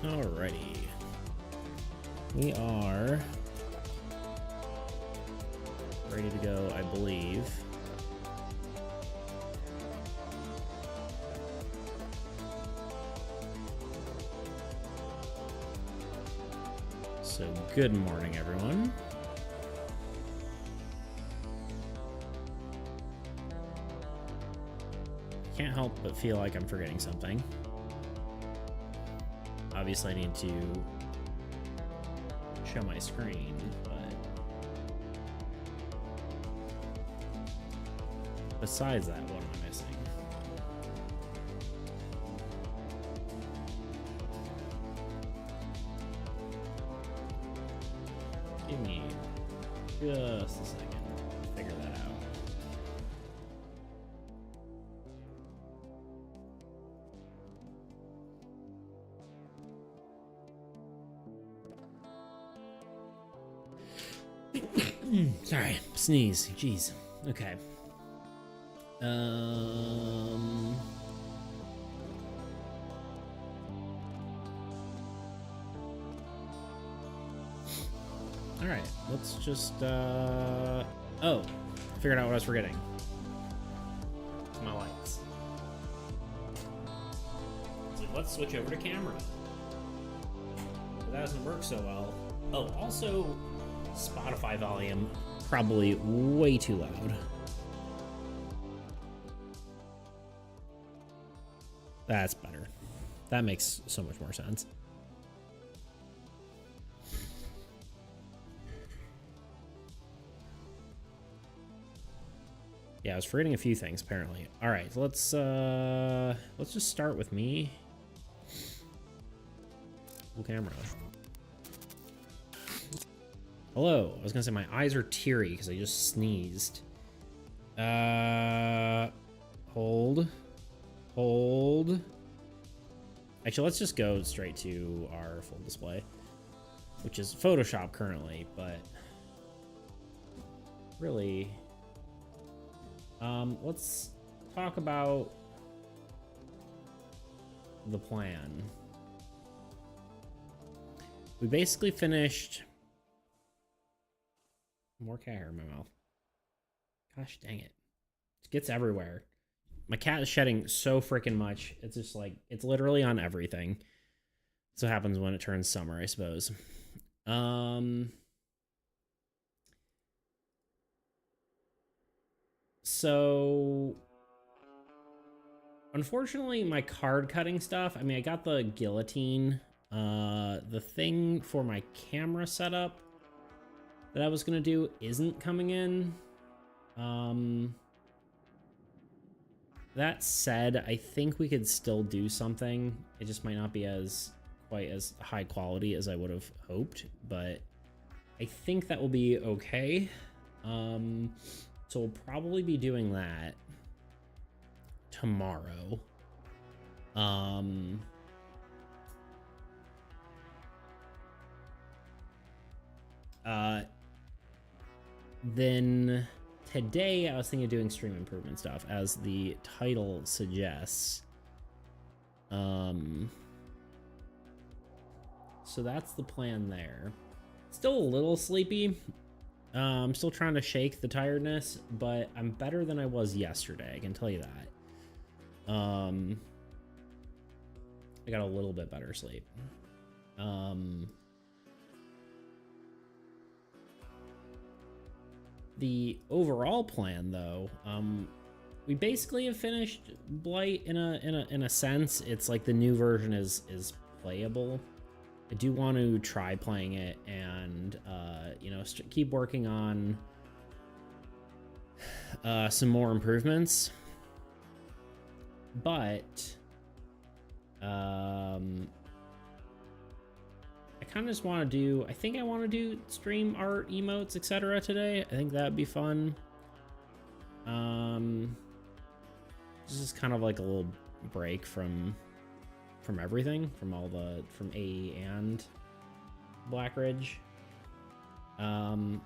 Alrighty. We are ready to go, I believe. So, good morning, everyone. Can't help but feel like I'm forgetting something. Obviously, I need to show my screen, but besides that, what am I missing? Give me just a second to figure that out. Sorry, sneeze. Jeez. Okay. All right. Let's just. Oh, figured out what I was forgetting. My lights. So let's switch over to camera. But that doesn't work so well. Oh, also. Spotify volume probably way too loud. That's better. That makes so much more sense. Yeah, I was forgetting a few things apparently. All right, let's just start with me. Full camera. Hello. I was gonna say my eyes are teary because I just sneezed. Hold. Actually, let's just go straight to our full display, which is Photoshop currently, but really, let's talk about the plan. We basically finished. More cat hair in my mouth. Gosh dang it. It gets everywhere. My cat is shedding so freaking much. It's just like, it's literally on everything. That's what happens when it turns summer, I suppose. So, unfortunately, my card cutting stuff, I mean, I got the guillotine. The thing for my camera setup that I was gonna do isn't coming in. That said, I think we could still do something. It just might not be quite as high quality as I would have hoped, but I think that will be okay. So we'll probably be doing that tomorrow. Then today I was thinking of doing stream improvement stuff, as the title suggests. So that's the plan there. Still a little sleepy. I'm still trying to shake the tiredness, but I'm better than I was yesterday, I can tell you that. I got a little bit better sleep. The overall plan, though, we basically have finished Blight in a sense. It's like the new version is playable. I do want to try playing it and you know, keep working on some more improvements. But I kind of just want to do, I think I want to do stream art, emotes, etc. today. I think that'd be fun. This is kind of like a little break from everything, from AE and Blackridge. I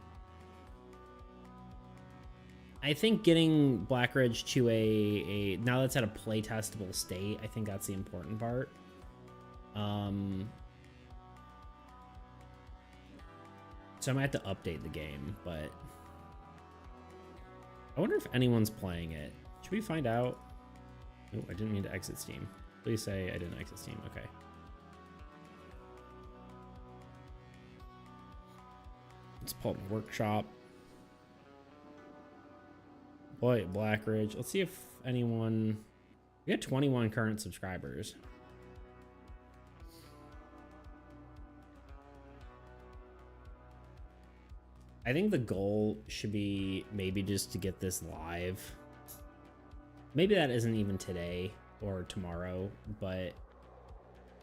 think getting Blackridge to now that's at a playtestable state, I think that's the important part. So I might have to update the game, but I wonder if anyone's playing it. Should we find out? Oh, I didn't mean to exit Steam. Please say I didn't exit Steam. Okay. It's called Workshop. Boy, Blackridge. Let's see if anyone... We got 21 current subscribers. I think the goal should be maybe just to get this live. Maybe that isn't even today or tomorrow, but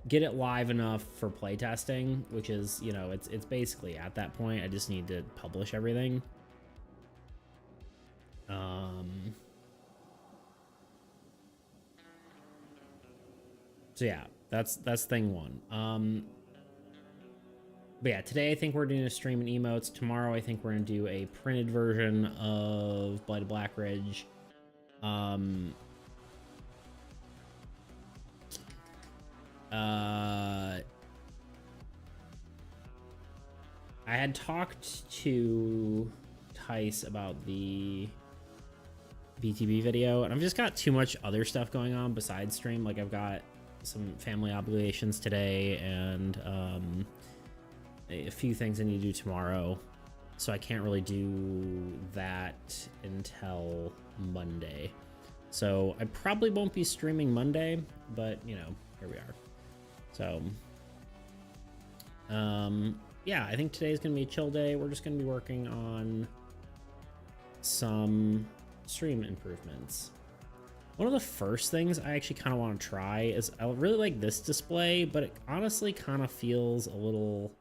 get it live enough for playtesting, which is, you know, it's basically at that point. I just need to publish everything. So yeah, that's thing one. But yeah, today I think we're doing a stream in emotes. Tomorrow I think we're gonna do a printed version of Blight of Blackridge. I had talked to Tice about the BTB video, and I've just got too much other stuff going on besides stream. Like I've got some family obligations today and a few things I need to do tomorrow, so I can't really do that until Monday. So I probably won't be streaming Monday, but you know, here we are. So yeah, I think today's gonna be a chill day. We're just gonna be working on some stream improvements. One of the first things I actually kind of want to try is, I really like this display, but it honestly kind of feels a little,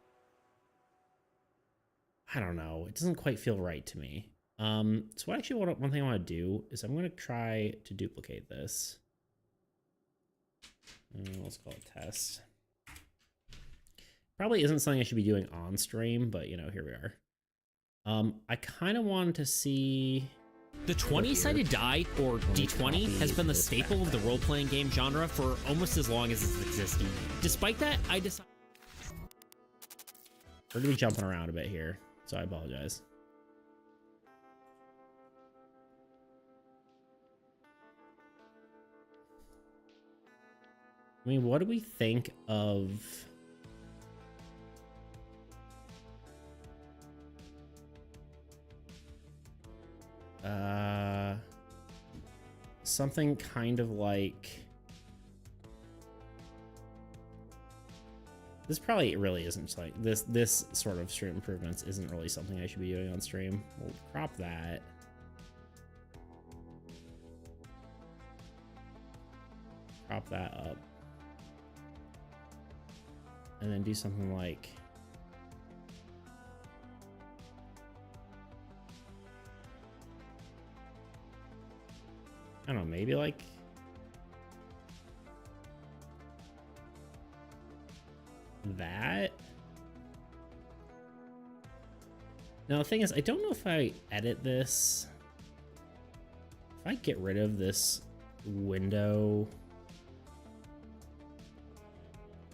I don't know, it doesn't quite feel right to me. So actually one thing I want to do is I'm going to try to duplicate this. Let's call it test. Probably isn't something I should be doing on stream, but you know, here we are. I kind of wanted to see... The 20-sided die, or D20, has been the staple of the role-playing game genre for almost as long as it's existed. Despite that, I decided... We're going to be jumping around a bit here, so I apologize. I mean, what do we think of... something kind of like... This probably really isn't like... This sort of stream improvements isn't really something I should be doing on stream. We'll crop that. Crop that up. And then do something like... I don't know, maybe like... that? Now the thing is, I don't know if I edit this. If I get rid of this window...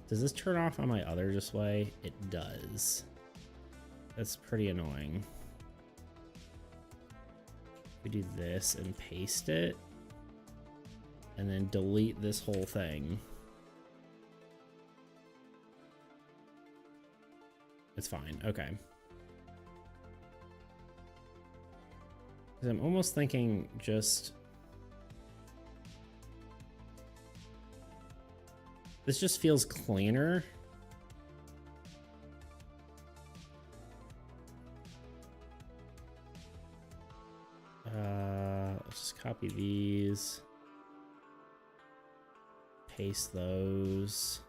Does this turn off on my other display? It does. That's pretty annoying. We do this and paste it. And then delete this whole thing. It's fine. Okay. Because I'm almost thinking just... This just feels cleaner. Let's just copy these. Paste those.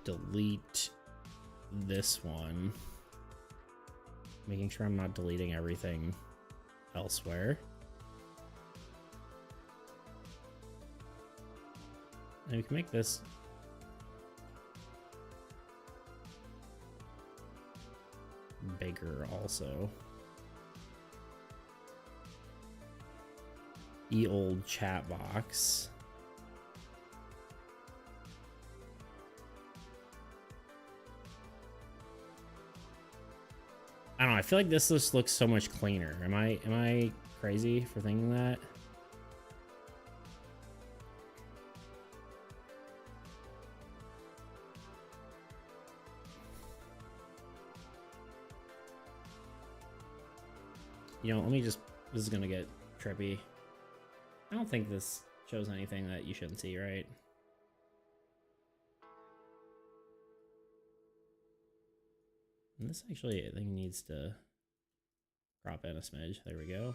Delete this one. Making sure I'm not deleting everything elsewhere. And we can make this bigger also. The old chat box. I don't know. I feel like this just looks so much cleaner. Am I crazy for thinking that? You know, let me just, this is gonna get trippy. I don't think this shows anything that you shouldn't see, right? And this actually, I think, needs to crop in a smidge. There we go.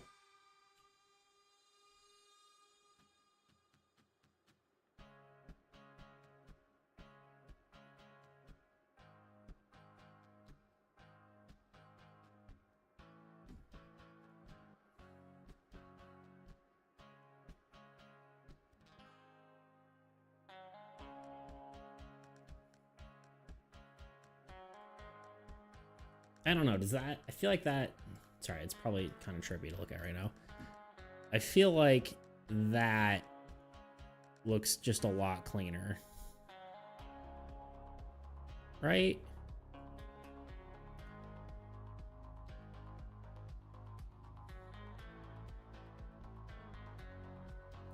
I don't know, does that, I feel like that, sorry, it's probably kind of trippy to look at right now. I feel like that looks just a lot cleaner. Right?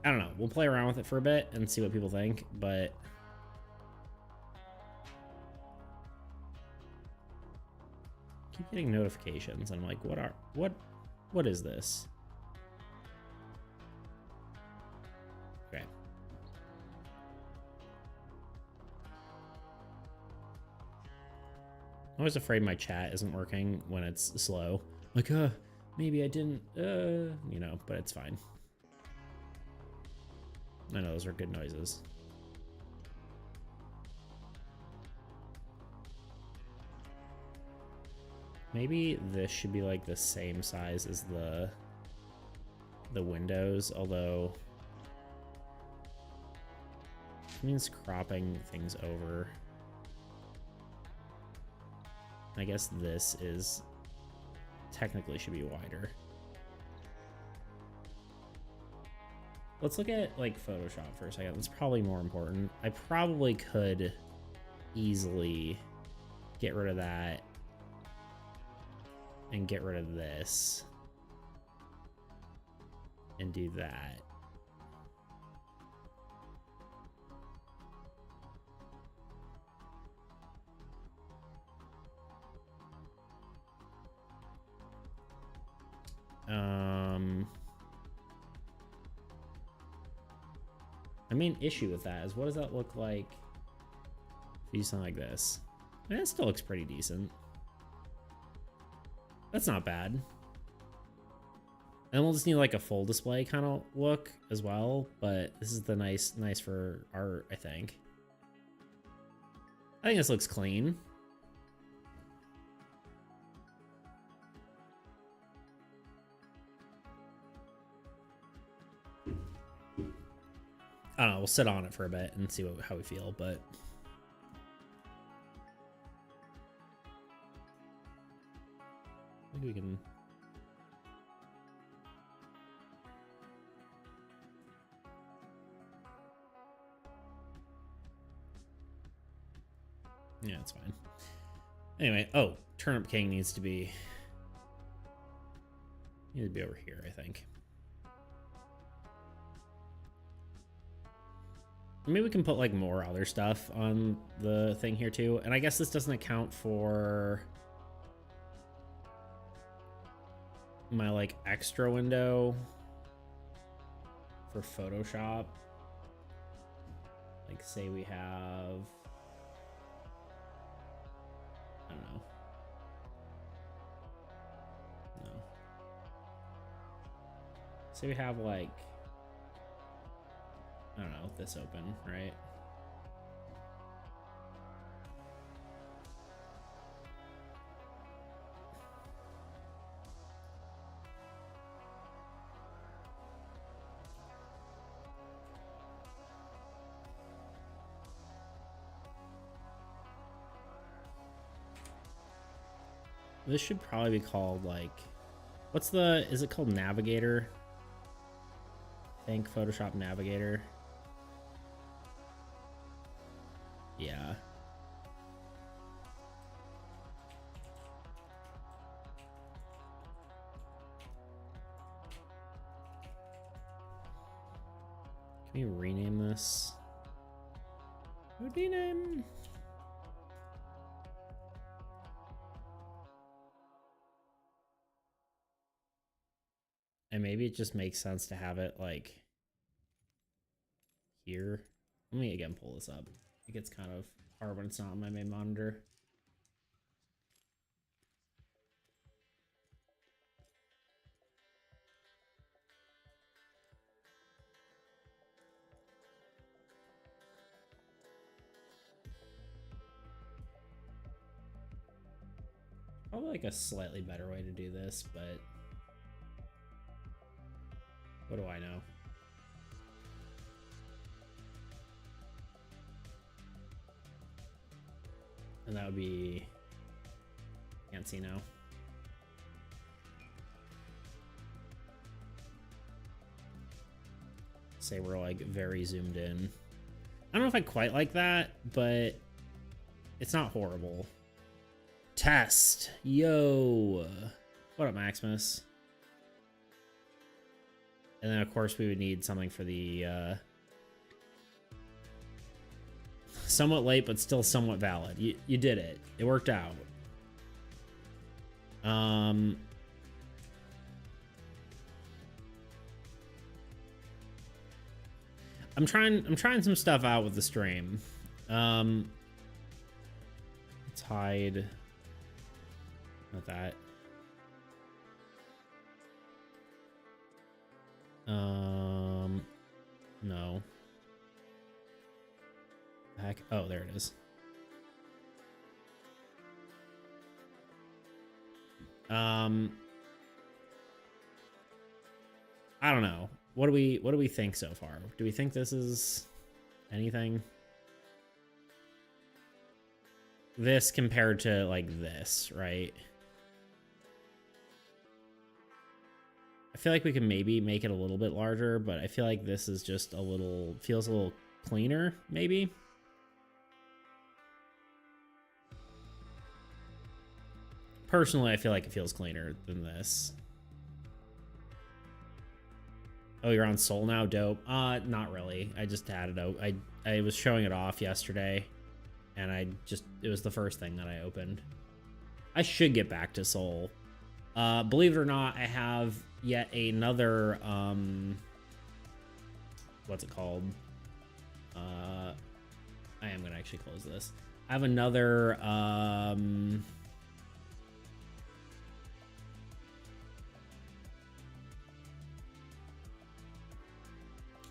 I don't know, we'll play around with it for a bit and see what people think, but keep getting notifications and I'm like, what is this? Okay. I'm always afraid my chat isn't working when it's slow. Like, maybe I didn't, you know, but it's fine. I know those are good noises. Maybe this should be like the same size as the windows, although it means cropping things over. I guess this is technically should be wider. Let's look at like Photoshop for a second. That's probably more important. I probably could easily get rid of that and get rid of this and do that. My main issue with that is what does that look like if you do something like this? I mean, it still looks pretty decent. That's not bad. And we'll just need like a full display kind of look as well, but this is the nice for art, I think. I think this looks clean. I don't know, we'll sit on it for a bit and see how we feel, but maybe we can. Yeah, it's fine. Anyway, oh, Turnip King needs to be over here, I think. Maybe we can put like more other stuff on the thing here too. And I guess this doesn't account for my like extra window for Photoshop. Like say we have, I don't know. No. Say we have like, I don't know, this open, right? This should probably be called like, is it called Navigator? I think Photoshop Navigator. Yeah. Can you rename this? Rename. And maybe it just makes sense to have it like here. Let me again pull this up. It gets kind of hard when it's not on my main monitor. Probably like a slightly better way to do this, but what do I know? And that would be, can't see now. Say we're like very zoomed in. I don't know if I quite like that, but it's not horrible. Test. Yo. What up, Maximus? And then of course we would need something for the somewhat late but still somewhat valid. You did it. It worked out. I'm trying some stuff out with the stream. Let's hide. Not that. No. Heck. Oh, there it is. I don't know. What do we think so far? Do we think this is anything? This compared to like this, right? I feel like we can maybe make it a little bit larger, but I feel like this is just a little, feels a little cleaner, maybe. Personally, I feel like it feels cleaner than this. Oh, you're on Soul now? Dope. Not really. I just had it out. I was showing it off yesterday, and it was the first thing that I opened. I should get back to Soul. Believe it or not, I have yet another, what's it called? I am gonna actually close this. I have another,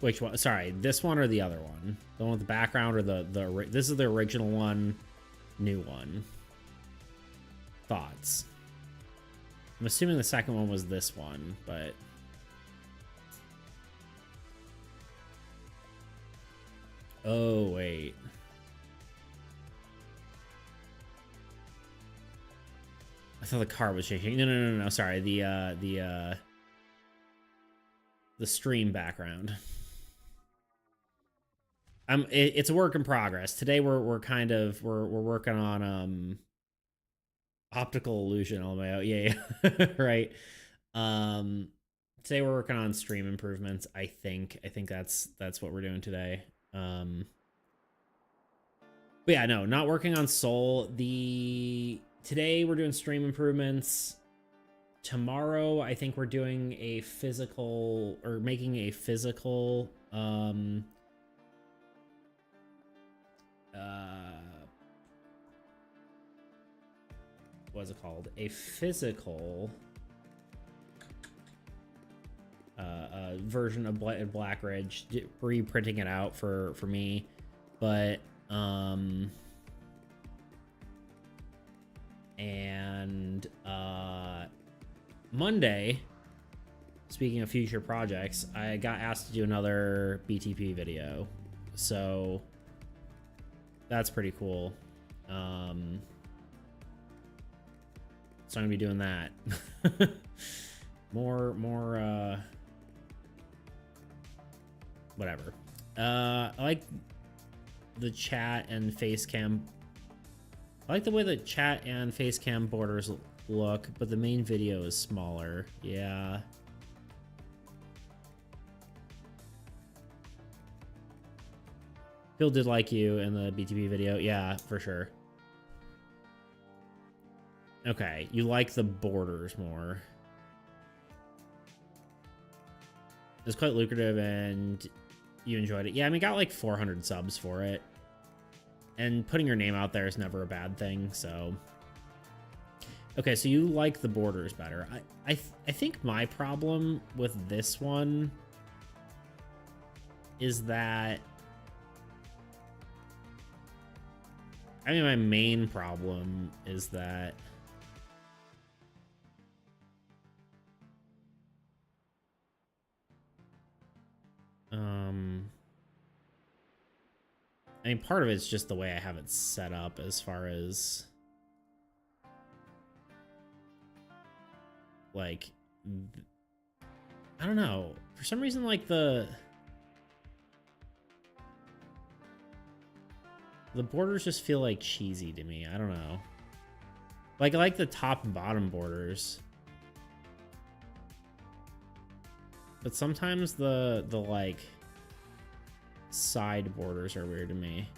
which one? Sorry, this one or the other one? The one with the background or this is the original one, new one. Thoughts? I'm assuming the second one was this one, but oh wait. I thought the car was shaking. No. Sorry, the stream background. It's a work in progress. Today we're working on optical illusion all the way out. Yeah. Right. Today we're working on stream improvements. I think that's what we're doing today. But yeah, no, not working on Soul. Today we're doing stream improvements. Tomorrow I think we're doing a physical, or making a physical what's it called? A physical version of Black Ridge, reprinting it out for me, but and Monday, speaking of future projects, I got asked to do another BTP video, so that's pretty cool. So I'm gonna be doing that. more whatever. I like the chat and face cam. I like the way the chat and face cam borders look, but the main video is smaller. Yeah. Phil did like you in the BTB video. Yeah, for sure. Okay, you like the borders more. It's quite lucrative and you enjoyed it. Yeah, I mean, got like 400 subs for it. And putting your name out there is never a bad thing, so... Okay, so you like the borders better. I think my problem with this one is that... I mean, my main problem is that... I mean, part of it's just the way I have it set up as far as... Like... I don't know. For some reason, like, the borders just feel, like, cheesy to me. I don't know. Like, I like the top and bottom borders. But sometimes the like... side borders are weird to me.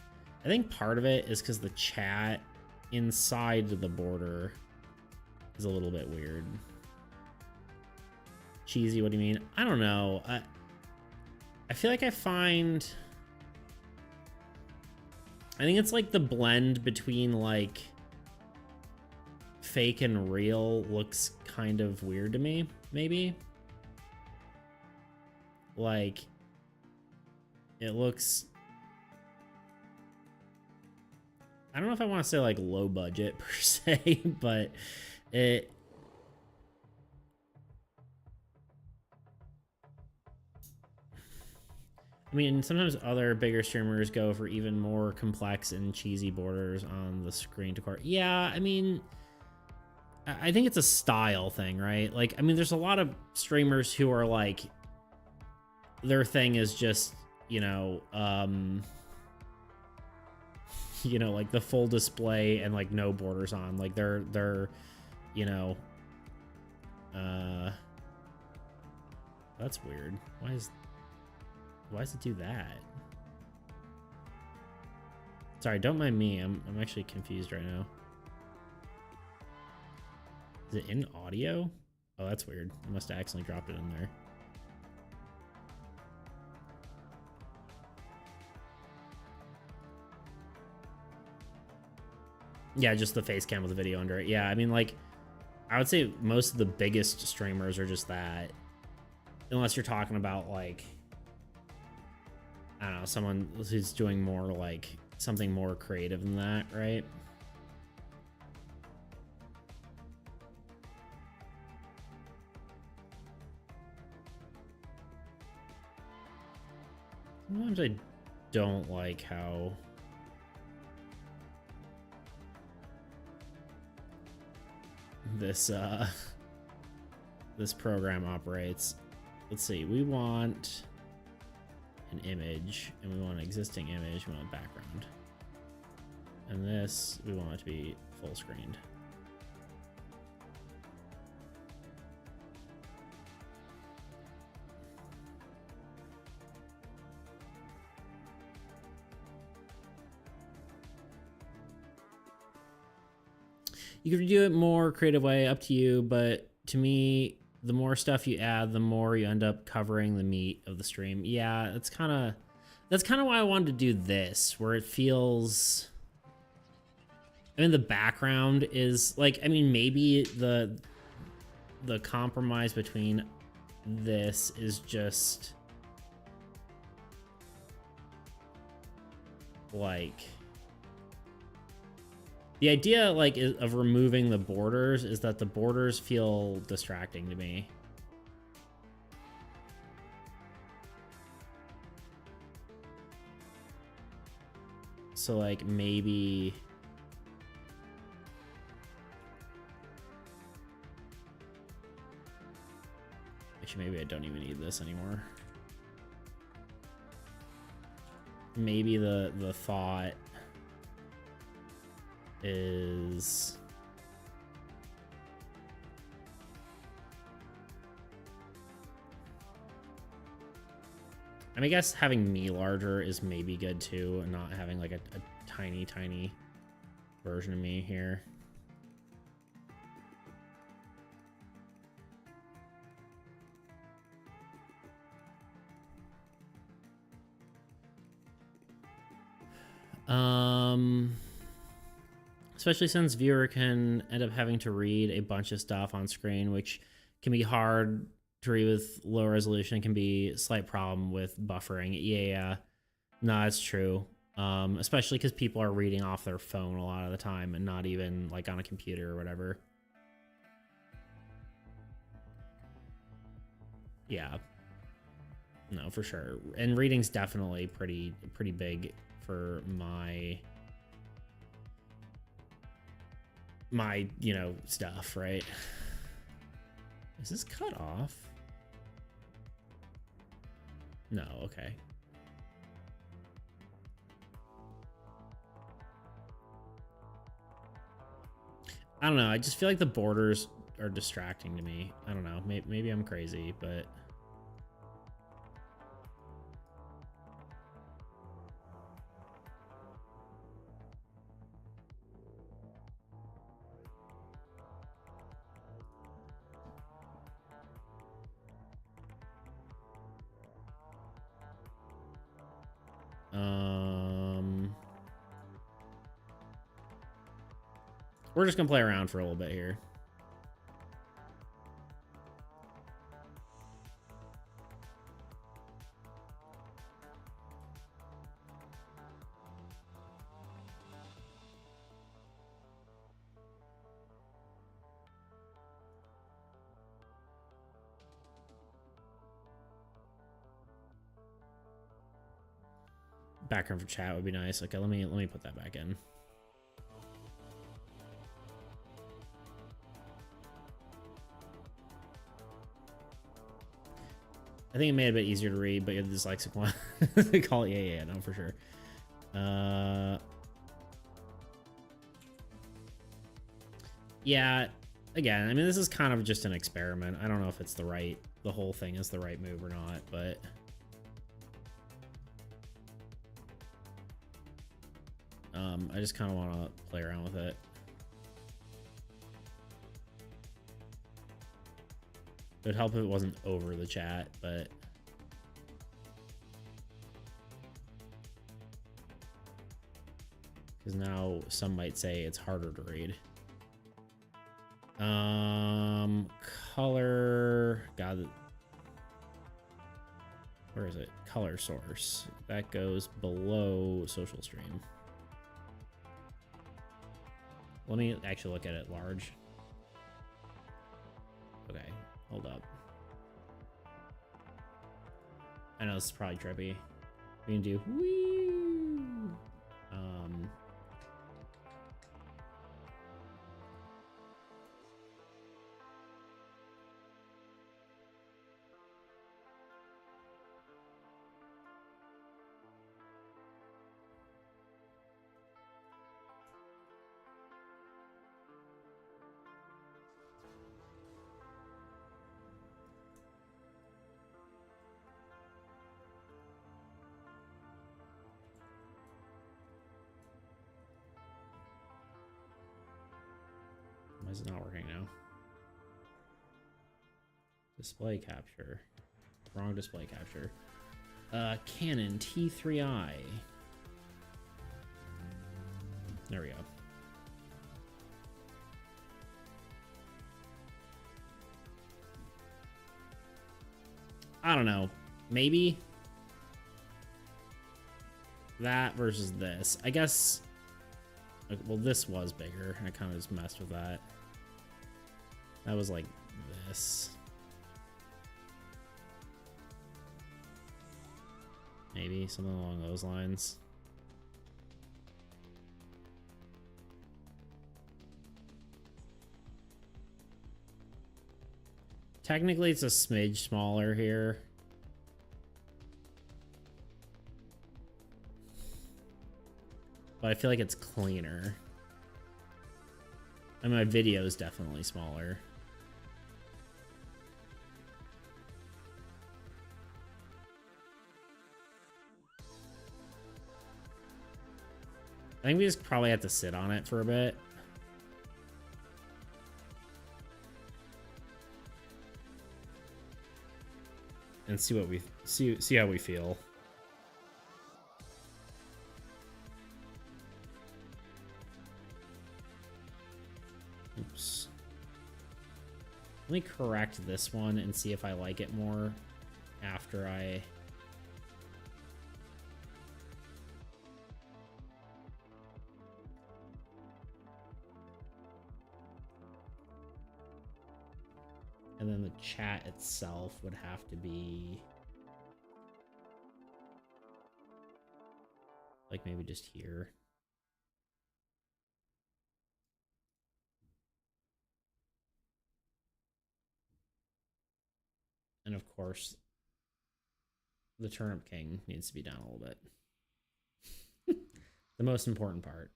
I think part of it is because the chat inside the border is a little bit weird. Cheesy, what do you mean? I don't know. I feel like I think it's like the blend between like fake and real looks kind of weird to me, maybe. Like, it looks... I don't know if I want to say, like, low budget, per se, but it... I mean, sometimes other bigger streamers go for even more complex and cheesy borders on the screen to core. Yeah, I mean... I think it's a style thing, right? Like, I mean, there's a lot of streamers who are, like... Their thing is just... you know, like the full display and like no borders on, like they're, you know, that's weird. Why does it do that? Sorry, don't mind me. I'm actually confused right now. Is it in audio? Oh, that's weird. I must have accidentally dropped it in there. Yeah, just the face cam with the video under it. Yeah, I mean, like, I would say most of the biggest streamers are just that. Unless you're talking about, like, I don't know, someone who's doing more, like, something more creative than that, right? Sometimes I don't like how... this program operates. Let's see, we want an image and we want an existing image, we want a background, and this we want it to be full screened. You can do it more creative way, up to you, but to me, the more stuff you add, the more you end up covering the meat of the stream. Yeah, that's kind of why I wanted to do this, where it feels... I mean, the background is, like, I mean, maybe the compromise between this is just... like... The idea, like, of removing the borders is that the borders feel distracting to me. So, like, maybe... Actually, maybe I don't even need this anymore. Maybe the thought... is I mean, I guess having me larger is maybe good too, and not having like a tiny, tiny version of me here. Especially since viewer can end up having to read a bunch of stuff on screen, which can be hard to read with low resolution. It can be a slight problem with buffering. Yeah, no, that's true. Especially because people are reading off their phone a lot of the time and not even like on a computer or whatever. Yeah, no, for sure. And reading's definitely pretty big for my stuff, right? Is this cut off? No, okay. I don't know. I just feel like the borders are distracting to me. I don't know. Maybe I'm crazy, but we're just gonna play around for a little bit here. Background for chat would be nice. Okay, let me put that back in. I think it made it a bit easier to read, but you're the dyslexic one. They call it, yeah, no, for sure. Yeah, again, I mean, this is kind of just an experiment. I don't know if it's the whole thing is the right move or not, but I just kind of want to play around with it. It would help if it wasn't over the chat, but because now some might say it's harder to read. Color, God, where is it? Color source. That goes below social stream. Let me actually look at it large. Okay, hold up. I know this is probably trippy. We can do woo. Why is it not working now? Display capture. Wrong display capture. Canon T3i. There we go. I don't know. Maybe that versus this. I guess. Well, this was bigger. I kind of just messed with that. That was like this. Maybe something along those lines. Technically, it's a smidge smaller here. But I feel like it's cleaner. And my video is definitely smaller. I think we just probably have to sit on it for a bit. And see what we see how we feel. Oops. Let me correct this one and see if I like it more after I... And then the chat itself would have to be... like maybe just here. And of course, the Turnip King needs to be down a little bit. The most important part.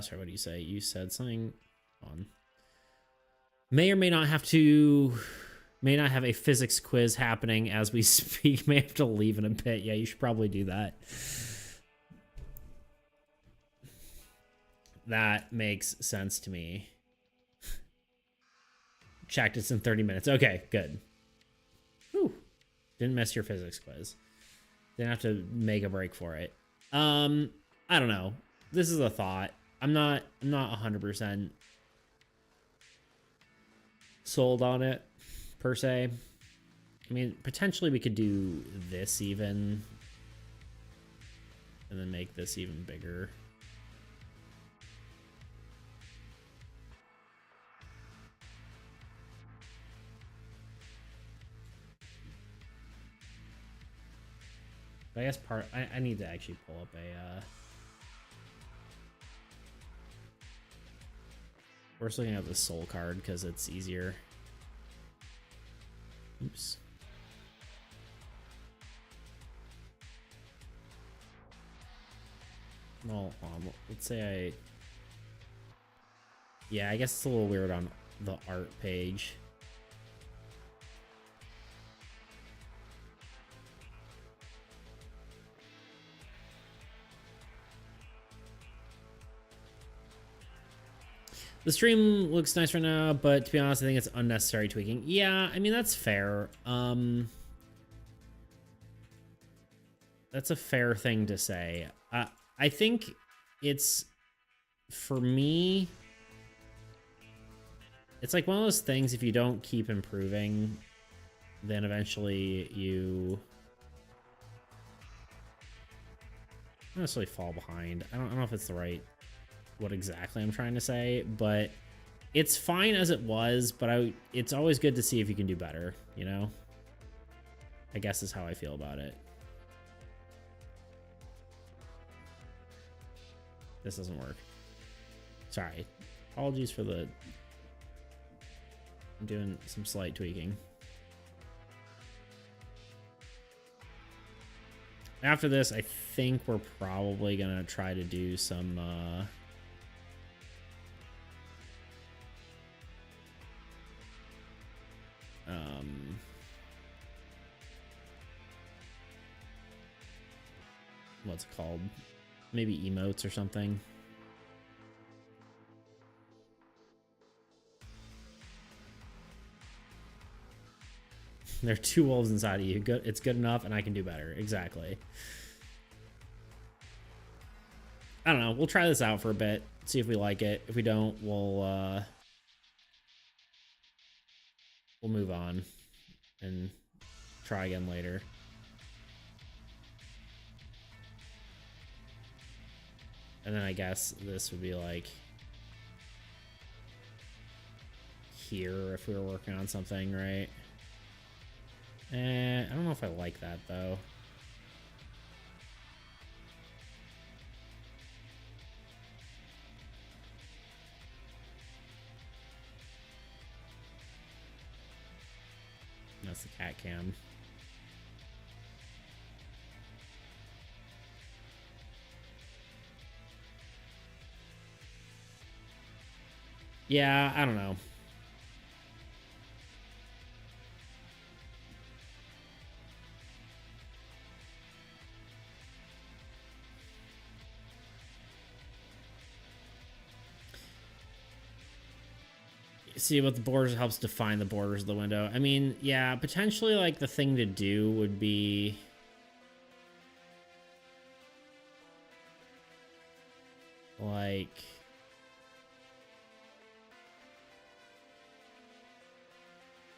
Sorry, what do you say? You said something on. May or may not have a physics quiz happening as we speak. May have to leave in a bit. Yeah, you should probably do that. That makes sense to me. Checked, it's in 30 minutes. Okay, good. Whew. Didn't miss your physics quiz. Didn't have to make a break for it. I don't know. This is a thought. I'm not 100% sold on it, per se. I mean, potentially we could do this even. And then make this even bigger. But I guess I need to actually pull up a... We're just looking at the soul card because it's easier. Oops. Well, let's say yeah, I guess it's a little weird on the art page. The stream looks nice right now, but to be honest, I think it's unnecessary tweaking. Yeah, I mean, that's fair. That's a fair thing to say. I think it's, for me, it's like one of those things, if you don't keep improving, then eventually you don't necessarily fall behind. I don't know if it's the right... what exactly I'm trying to say, but it's fine as it was, but it's always good to see if you can do better, you know? I guess is how I feel about it. This doesn't work. Sorry. Apologies for the... I'm doing some slight tweaking. After this, I think we're probably gonna try to do some, what's it called? Maybe emotes or something. There are two wolves inside of you. Good, it's good enough, and I can do better. Exactly. I don't know. We'll try this out for a bit. See if we like it. If we don't, we'll move on and try again later. And then I guess this would be like here if we were working on something, right? I don't know if I like that though. That's the cat cam. Yeah, I don't know. see what the borders helps define the borders of the window. I mean, yeah, potentially like the thing to do would be like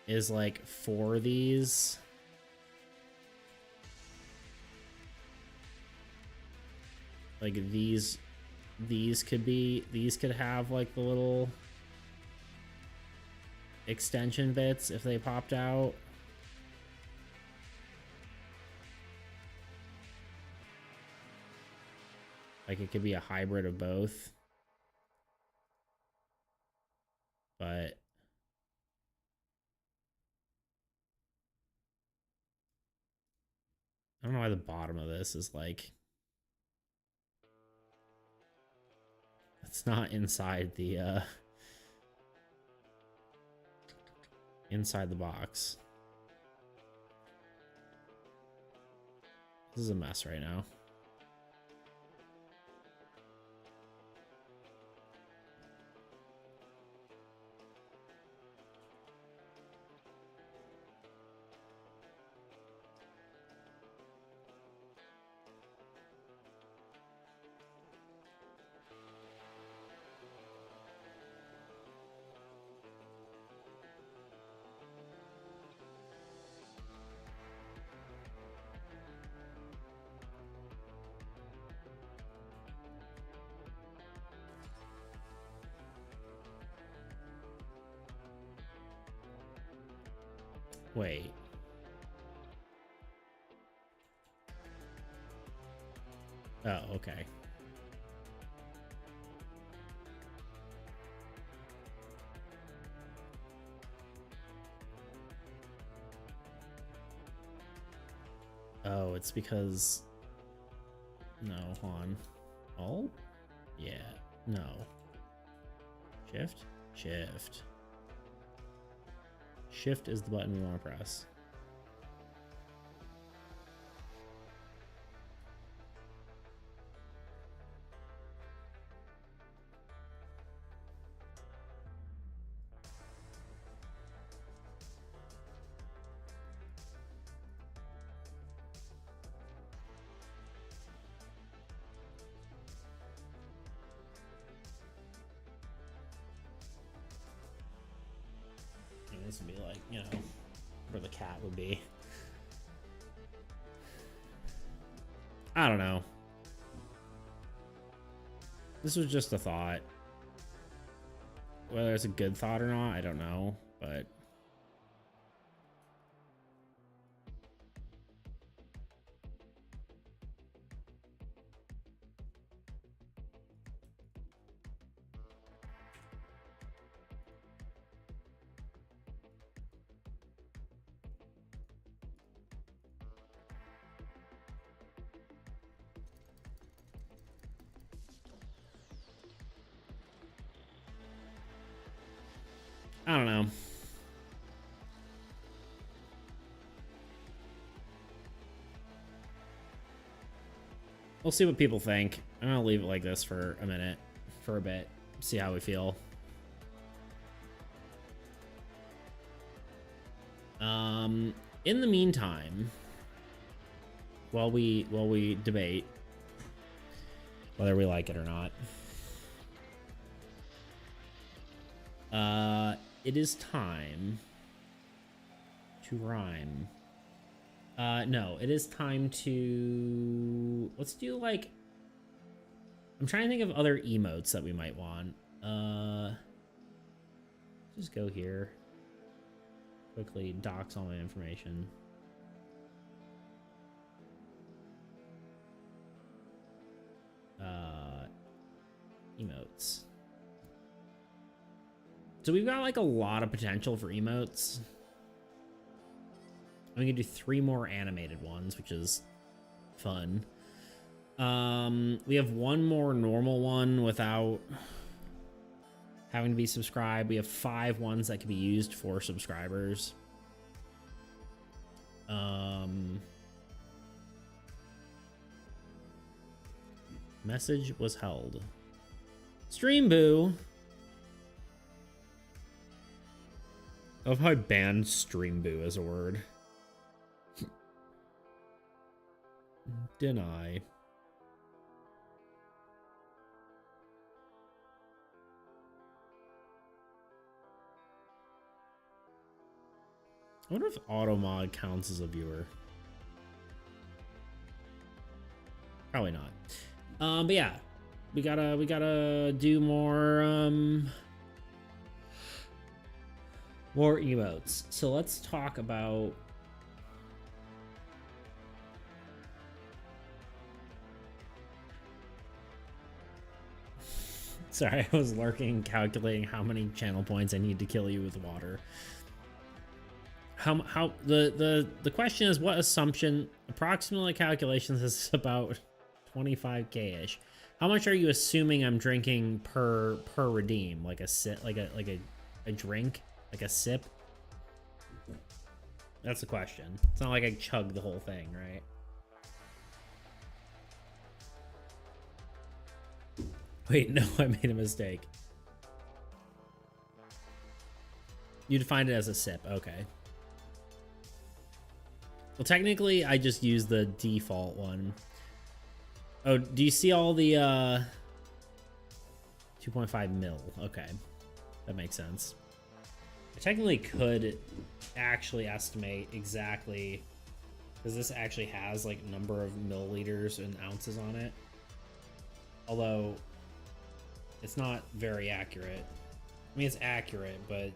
is like 4 of these. Like these could have like the little extension bits if they popped out. Like it could be a hybrid of both. But I don't know why the bottom of this is like it's not inside the inside the box. This is a mess right now. Wait. Oh, okay. Oh, it's because... No, hold on. Alt? Yeah. No. Shift? Shift. Shift is the button we want to press. This would be like, you know, where the cat would be. I don't know. This was just a thought. Whether it's a good thought or not, I don't know, but... I don't know. We'll see what people think. I'm gonna leave it like this for a minute, for a bit, see how we feel. In the meantime, while we debate whether we like it or not, it is time to rhyme. No, it is time to... Let's do, like... I'm trying to think of other emotes that we might want. Just go here. Quickly docs all my information. Emotes. So we've got like a lot of potential for emotes. We can do 3 more animated ones, which is fun. We have 1 more normal one without having to be subscribed. We have 5 ones that can be used for subscribers. Message was held. Stream boo. I love how I banned stream boo as a word. Deny. I wonder if Automod counts as a viewer. Probably not. But yeah, we gotta do more more emotes. So let's talk about sorry, I was lurking, calculating how many channel points I need to kill you with water. How the question is, what assumption? Approximately calculations is about 25k ish. How much are you assuming I'm drinking per redeem? Like a sip, like a drink, like a sip? That's the question. It's not like I chug the whole thing, right? Wait, no, I made a mistake. You defined it as a sip, okay. Well, technically, I just used the default one. Oh, do you see all the 2.5 mil? Okay, that makes sense. I technically could actually estimate exactly, because this actually has like number of milliliters and ounces on it. Although it's not very accurate. I mean, it's accurate, but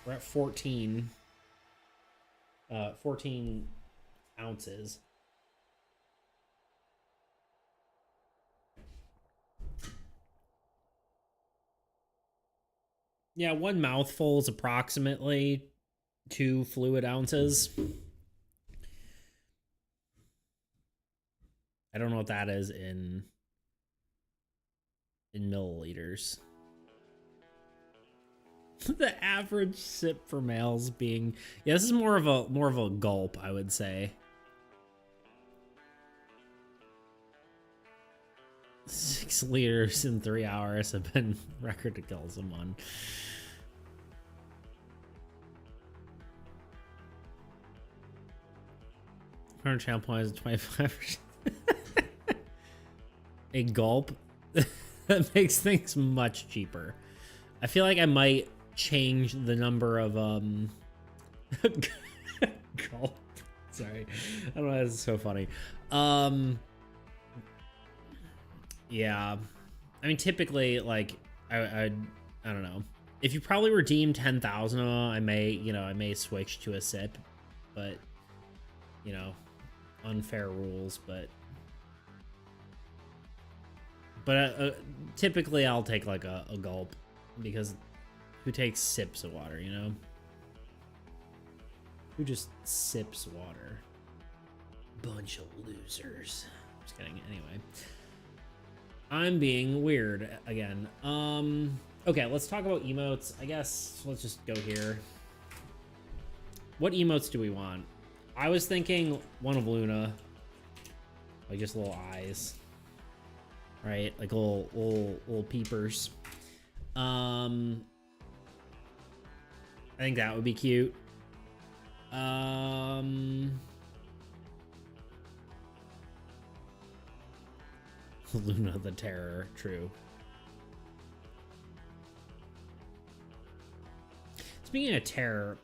we're at 14 ounces. Yeah, one mouthful is approximately 2 fluid ounces. I don't know what that is in milliliters. The average sip for males being, yeah, this is more of a gulp, I would say. 6 liters in 3 hours have been record to kill someone. Current channel point is 25%. A gulp that makes things much cheaper. I feel like I might change the number of gulp. Sorry, I don't know. This is so funny. Yeah, I mean, typically, like, I don't know. If you probably redeem 10,000 of them, I may switch to a sip, but unfair rules. But typically I'll take like a gulp, because who takes sips of water, Who just sips water? Bunch of losers. Just kidding. Anyway. I'm being weird again. Okay, let's talk about emotes. I guess let's just go here. What emotes do we want? I was thinking one of Luna. Like just little eyes. Right? Like little peepers. I think that would be cute. Luna the Terror, true. Speaking of terror,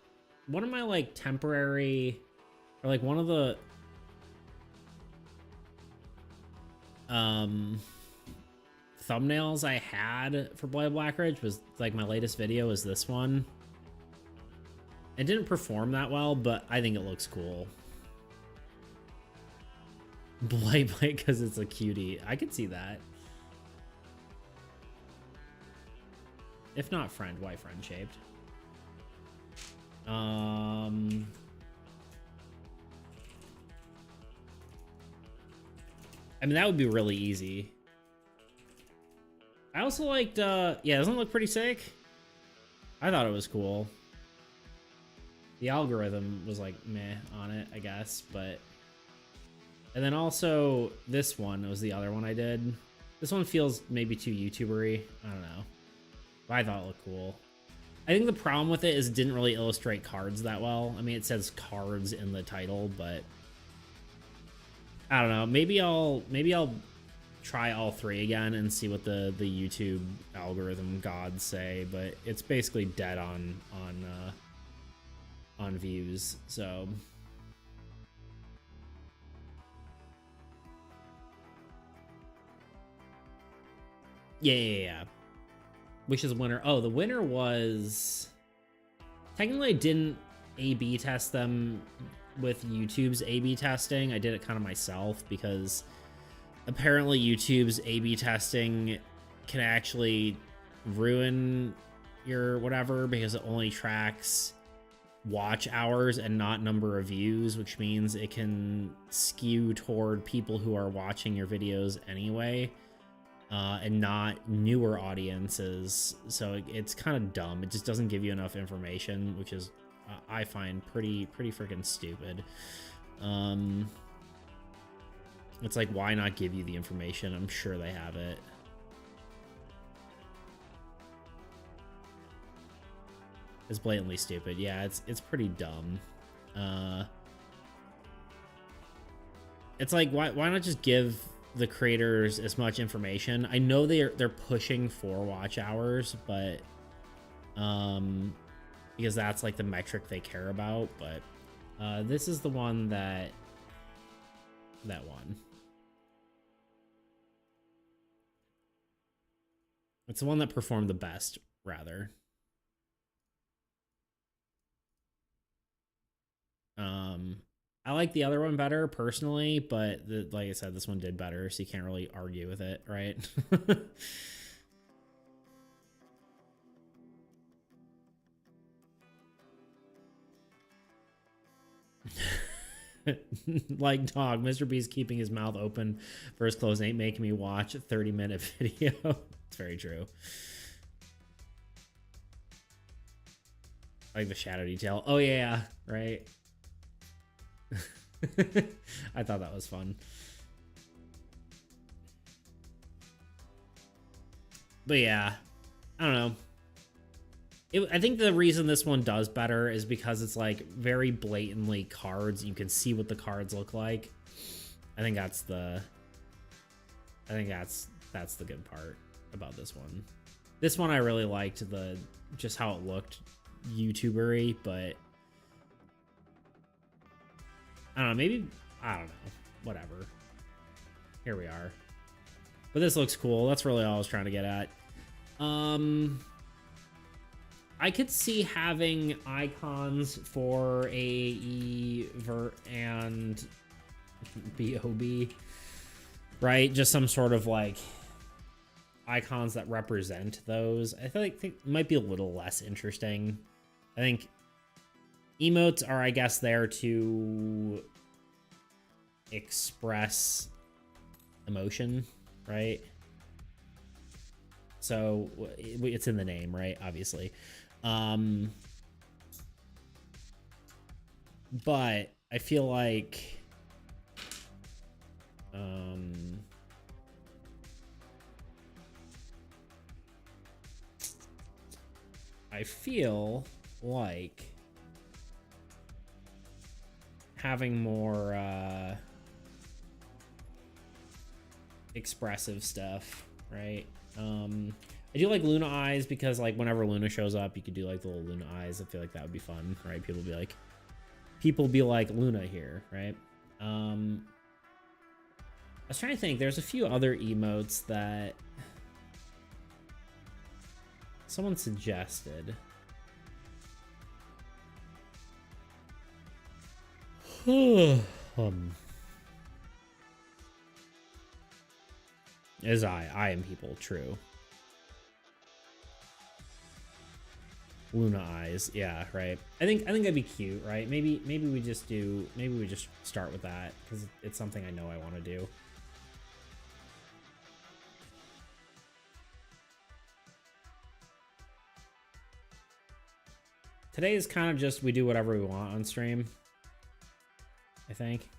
one of my like temporary, or like one of the thumbnails I had for Blighted Blackridge was like my latest video was this one. It didn't perform that well, but I think it looks cool. Blight because it's a cutie. I could see that. If not friend, why friend shaped? I mean, that would be really easy. I also liked, yeah, doesn't it look pretty sick? I thought it was cool. The algorithm was like meh on it, I guess, but... And then also, this one was the other one I did. This one feels maybe too YouTuber-y. I don't know. But I thought it looked cool. I think the problem with it is it didn't really illustrate cards that well. I mean, it says cards in the title, but I don't know. Maybe I'll try all three again and see what the YouTube algorithm gods say. But it's basically dead on views. So yeah. Which is winner? Oh, the winner was technically I didn't A/B test them with YouTube's A/B testing. I did it kind of myself because apparently YouTube's A/B testing can actually ruin your whatever because it only tracks watch hours and not number of views, which means it can skew toward people who are watching your videos anyway. And not newer audiences, so it's kind of dumb. It just doesn't give you enough information, which is I find pretty freaking stupid. It's like, why not give you the information? I'm sure they have it. It's blatantly stupid. Yeah, it's pretty dumb. It's like, why not just give the creators as much information? I know they're pushing for watch hours, but because that's like the metric they care about. But this is the one that won. It's the one that performed the best, rather. I like the other one better personally, but like I said, this one did better, so you can't really argue with it, right? Like dog, Mr. Beast keeping his mouth open for his clothes ain't making me watch a 30-minute video. It's very true. Like the shadow detail. Oh yeah, right. I thought that was fun. But yeah, I don't know. I think the reason this one does better is because it's like very blatantly cards. You can see what the cards look like. I think that's the good part about this one. This one I really liked just how it looked YouTuber-y, but I don't know, maybe, I don't know, whatever. Here we are. But this looks cool. That's really all I was trying to get at. I could see having icons for AE, Vert, and BOB, right? Just some sort of like icons that represent those. I think it might be a little less interesting. I think emotes are, I guess, there to express emotion, right? So it's in the name, right? Obviously. But I feel like having more expressive stuff, right? I do like Luna eyes because like whenever Luna shows up, you could do like the little Luna eyes. I feel like that would be fun, right? People be like Luna here, right? I was trying to think. There's a few other emotes that someone suggested. As I am people, true. Luna eyes, yeah, right. I think that'd be cute, right? Maybe we just start with that because it's something I know I want to do. Today is kind of just we do whatever we want on stream, I think.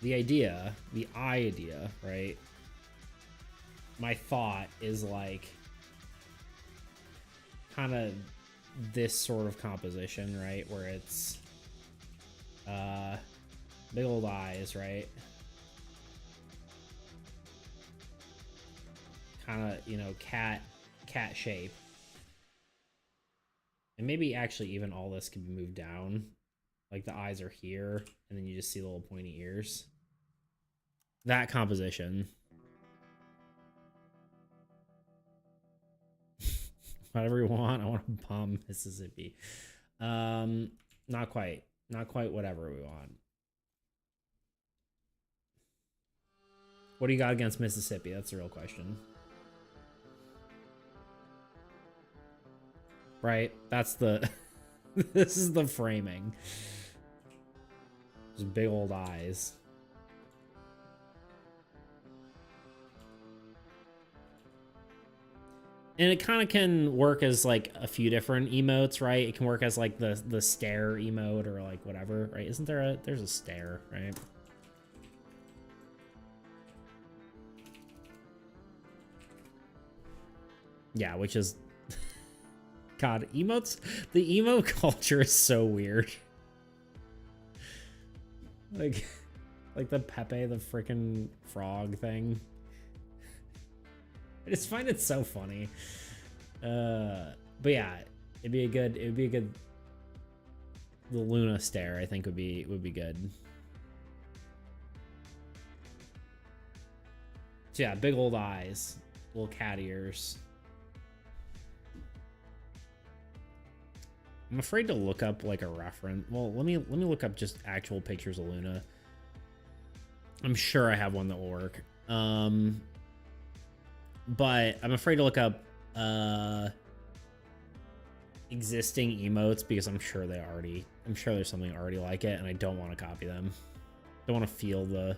The idea, right? My thought is like kind of this sort of composition, right? Where it's big old eyes, right? Kind of, you know, cat shape. And maybe actually even all this could be moved down. Like the eyes are here, and then you just see the little pointy ears. That composition. Whatever you want. I want to bomb Mississippi. Not quite. Not quite whatever we want. What do you got against Mississippi? That's the real question. Right? That's the... This is the framing. Just big old eyes. And it kind of can work as like a few different emotes, right? It can work as like the stare emote or like whatever, right? Isn't there there's a stare, right? Yeah, which is God, emotes, the emo culture is so weird. Like the Pepe the freaking frog thing. I just find it so funny. But yeah, it'd be a good the Luna stare, I think would be good. So yeah, big old eyes, little cat ears. I'm afraid to look up like a reference. Well, let me look up just actual pictures of Luna. I'm sure I have one that will work. But I'm afraid to look up existing emotes because I'm sure there's something already like it, and I don't want to copy them. Don't want to feel the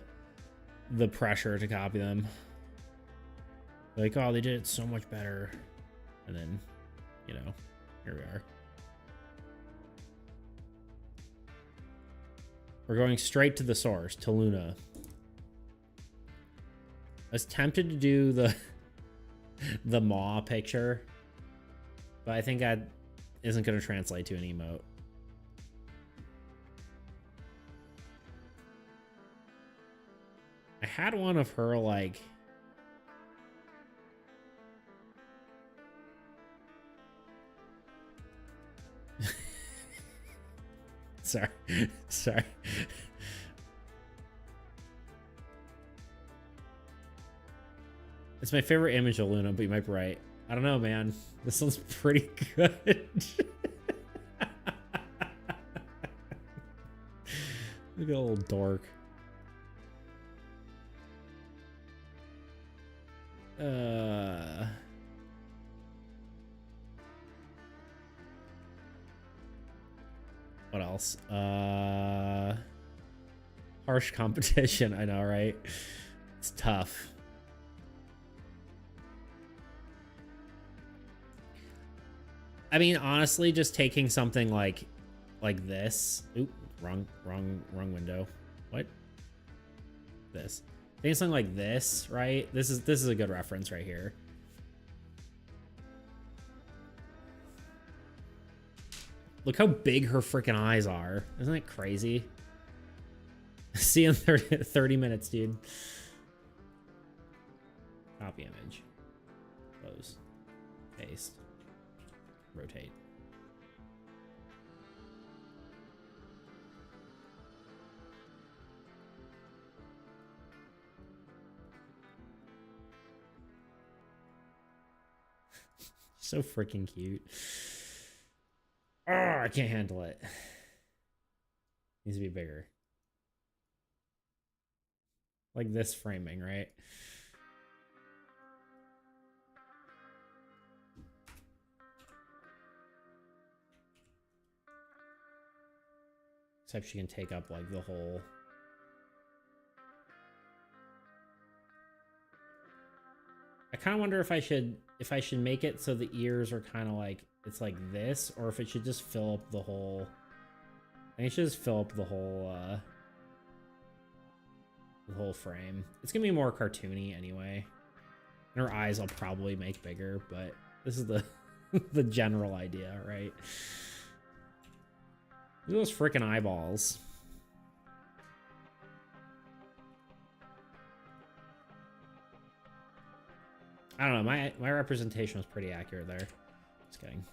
pressure to copy them. Like, oh, they did it so much better. And then, you know, here we are. We're going straight to the source, to Luna. I was tempted to do the maw picture, but I think that isn't going to translate to an emote. I had one of her like sorry. It's my favorite image of Luna, but you might be right. I don't know, man. This one's pretty good. Look at a little dork. What else? Harsh competition. I know, right? It's tough. I mean, honestly, just taking something like this. Oop, wrong window. What? This. Taking something like this, right? This is a good reference right here. Look how big her freaking eyes are. Isn't that crazy? See you in 30 minutes, dude. Copy image. Close. Paste. Rotate. So freaking cute. Oh, I can't handle it. Needs to be bigger. Like this framing, right? Except she can take up like the whole... I kind of wonder if I should make it so the ears are kind of like, it's like this, or if it should just fill up the whole... I think it should just fill up the whole frame. It's gonna be more cartoony anyway. And her eyes I'll probably make bigger, but this is the the general idea, right? Look at those freaking eyeballs. I don't know, my representation was pretty accurate there. Just kidding.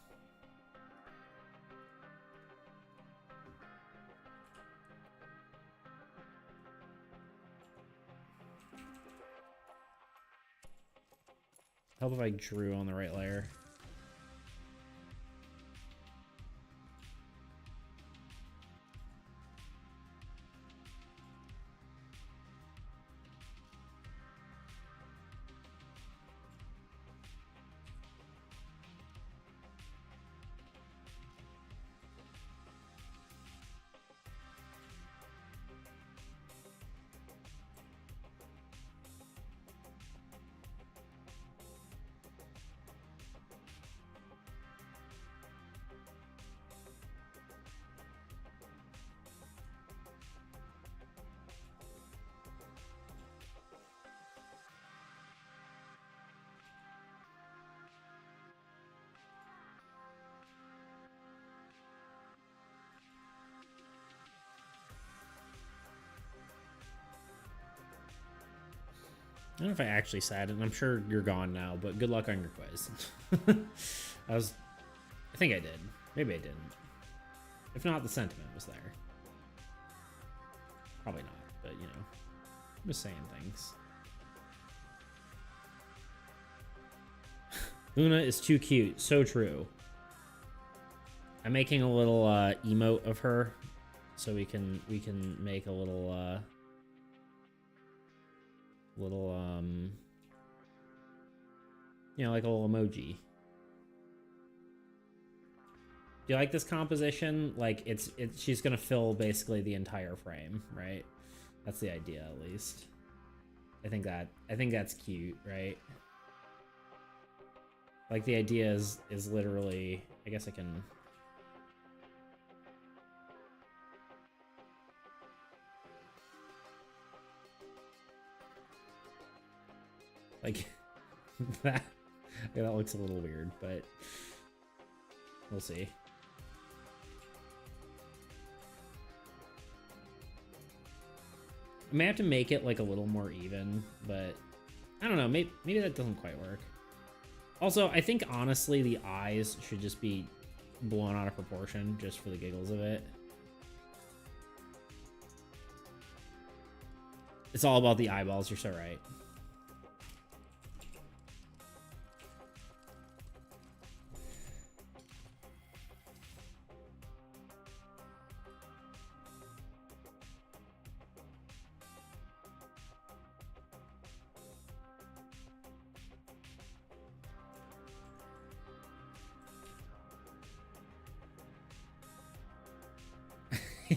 Help if I drew on the right layer. I don't know if I actually said it, and I'm sure you're gone now, but good luck on your quiz. I think I did. Maybe I didn't. If not, the sentiment was there. Probably not, but you know, I'm just saying things. Luna is too cute. So true. I'm making a little emote of her, so we can make a little you know, like a little emoji. Do you like this composition? Like it's she's gonna fill basically the entire frame, right? That's the idea, at least. I think that's cute, right? Like the idea is literally, I guess I can. Like that. Yeah, that looks a little weird, but we'll see. I may have to make it like a little more even, but I don't know. Maybe that doesn't quite work. Also, I think honestly the eyes should just be blown out of proportion just for the giggles of it. It's all about the eyeballs. You're so right.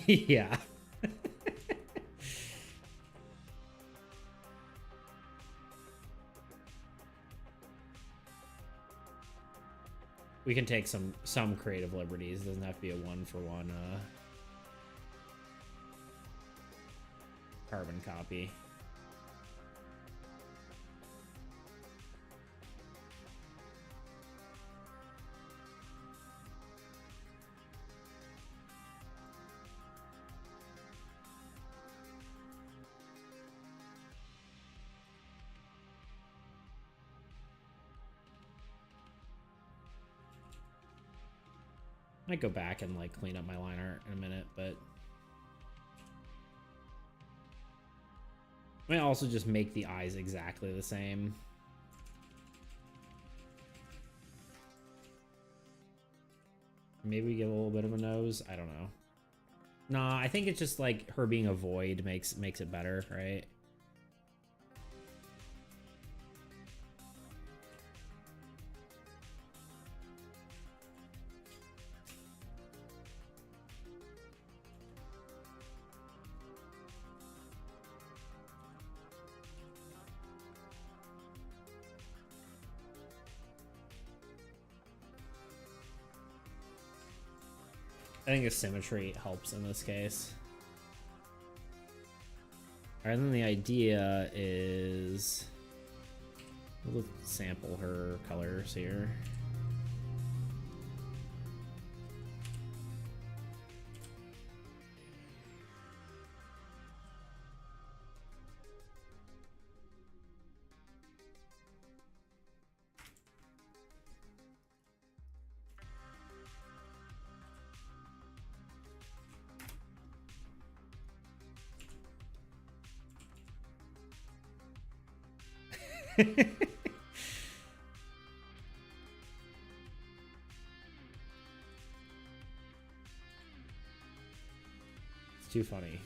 Yeah. We can take some creative liberties. It doesn't have to be a one-for-one carbon copy. I might go back and like clean up my line art in a minute, but I might also just make the eyes exactly the same. Maybe we get a little bit of a nose. I don't know. Nah, I think it's just like her being a void makes it better, right? I think the symmetry helps in this case. Alright, then the idea is we'll sample her colors here. It's too funny.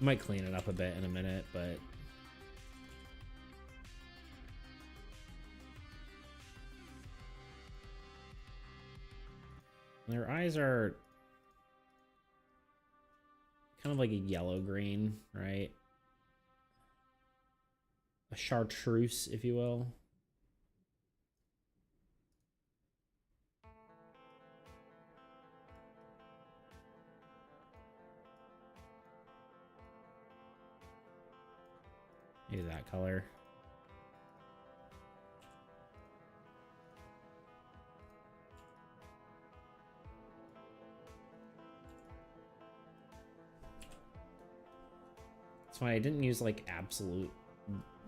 Might clean it up a bit in a minute, but their eyes are kind of like a yellow green, right? A chartreuse, if you will. Maybe that color. That's why I didn't use like absolute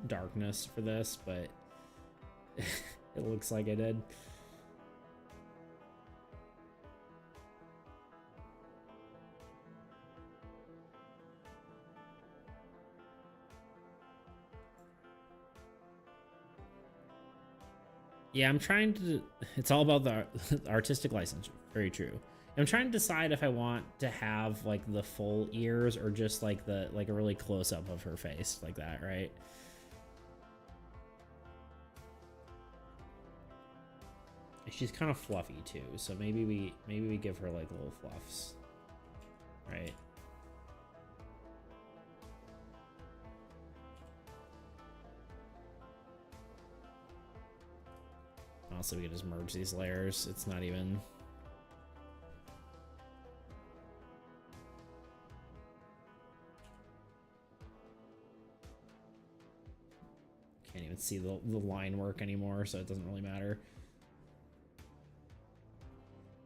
darkness for this, but it looks like I did. Yeah, I'm trying to... It's all about the artistic license. Very true. I'm trying to decide if I want to have, like, the full ears or just, like, a really close-up of her face. Like that, right? She's kind of fluffy, too. So maybe we give her, like, little fluffs. Right? Also, we can just merge these layers. It's not even... Can't even see the line work anymore, so it doesn't really matter.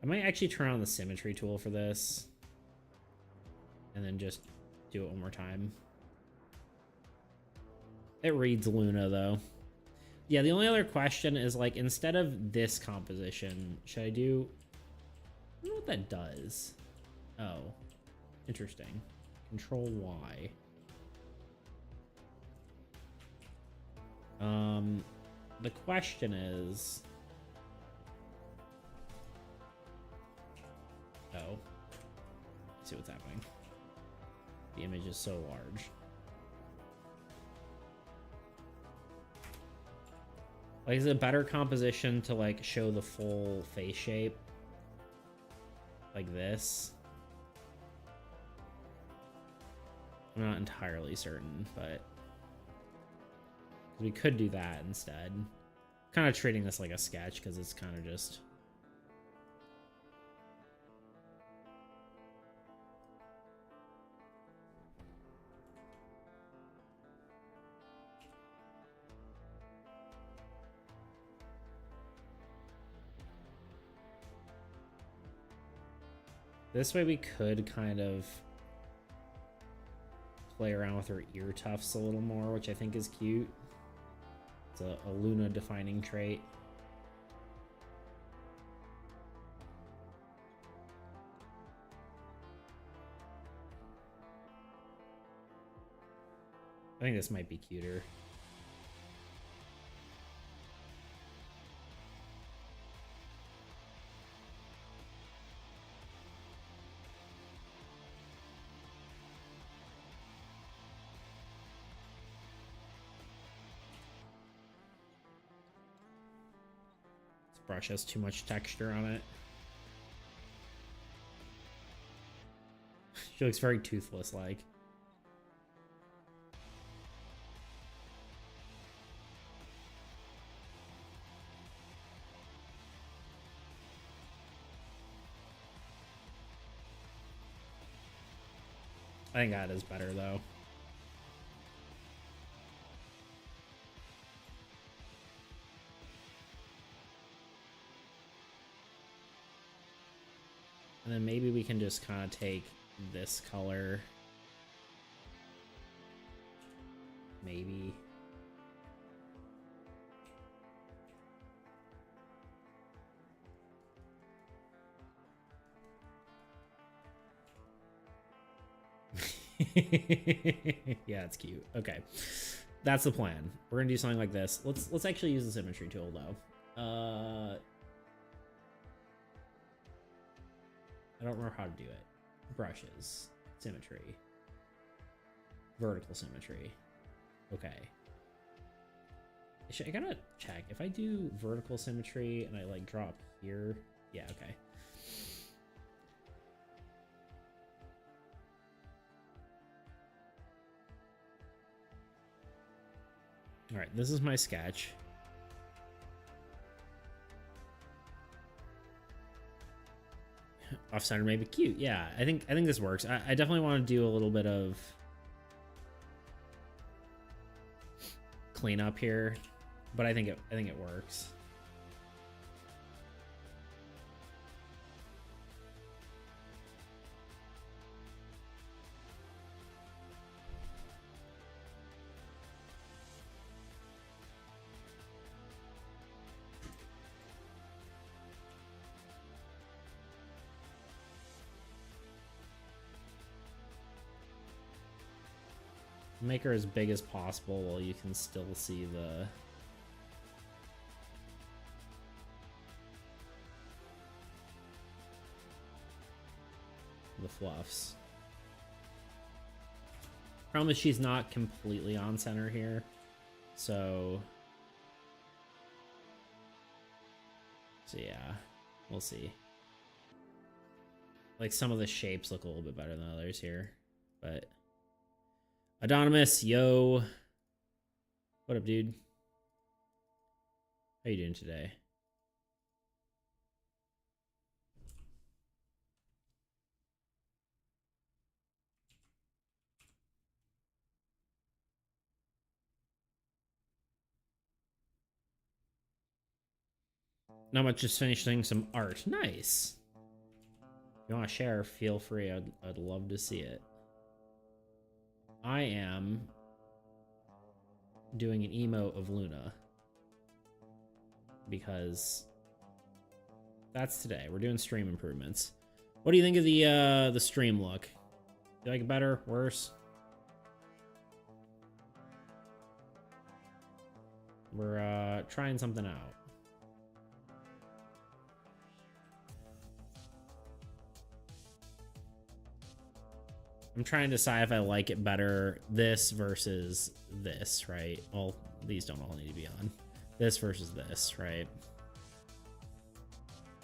I might actually turn on the symmetry tool for this. And then just do it one more time. It reads Luna, though. Yeah, the only other question is, like, instead of this composition, should I do... I don't know what that does. Oh. Interesting. Control Y. The question is... Oh. Let's see what's happening. The image is so large. Like, is it a better composition to, like, show the full face shape? Like this? I'm not entirely certain, but... we could do that instead. Kind of treating this like a sketch, because it's kind of just... This way we could kind of play around with her ear tufts a little more, which I think is cute. It's a Luna defining trait. I think this might be cuter. Brush has too much texture on it. She looks very toothless like. I think that is better though. And then maybe we can just kind of take this color. Maybe. Yeah, it's cute. Okay, that's the plan. We're gonna do something like this. Let's actually use the symmetry tool though. I don't remember how to do it. Brushes, symmetry, vertical symmetry. Okay. I gotta check if I do vertical symmetry and I like drop here. Yeah, okay. All right, this is my sketch. Off center may be cute. Yeah, I think this works. I definitely want to do a little bit of cleanup here, but I think it works. Make her as big as possible while you can still see the fluffs. Problem is she's not completely on center here, so yeah, we'll see. Like some of the shapes look a little bit better than others here, but Anonymous, yo. What up, dude? How you doing today? Not much, just finishing some art. Nice. If you want to share, feel free. I'd love to see it. I am doing an emote of Luna because that's today. We're doing stream improvements. What do you think of the stream look? Do you like it better? Worse? We're trying something out. I'm trying to decide if I like it better, this versus this, right? Well, these don't all need to be on. This versus this, right?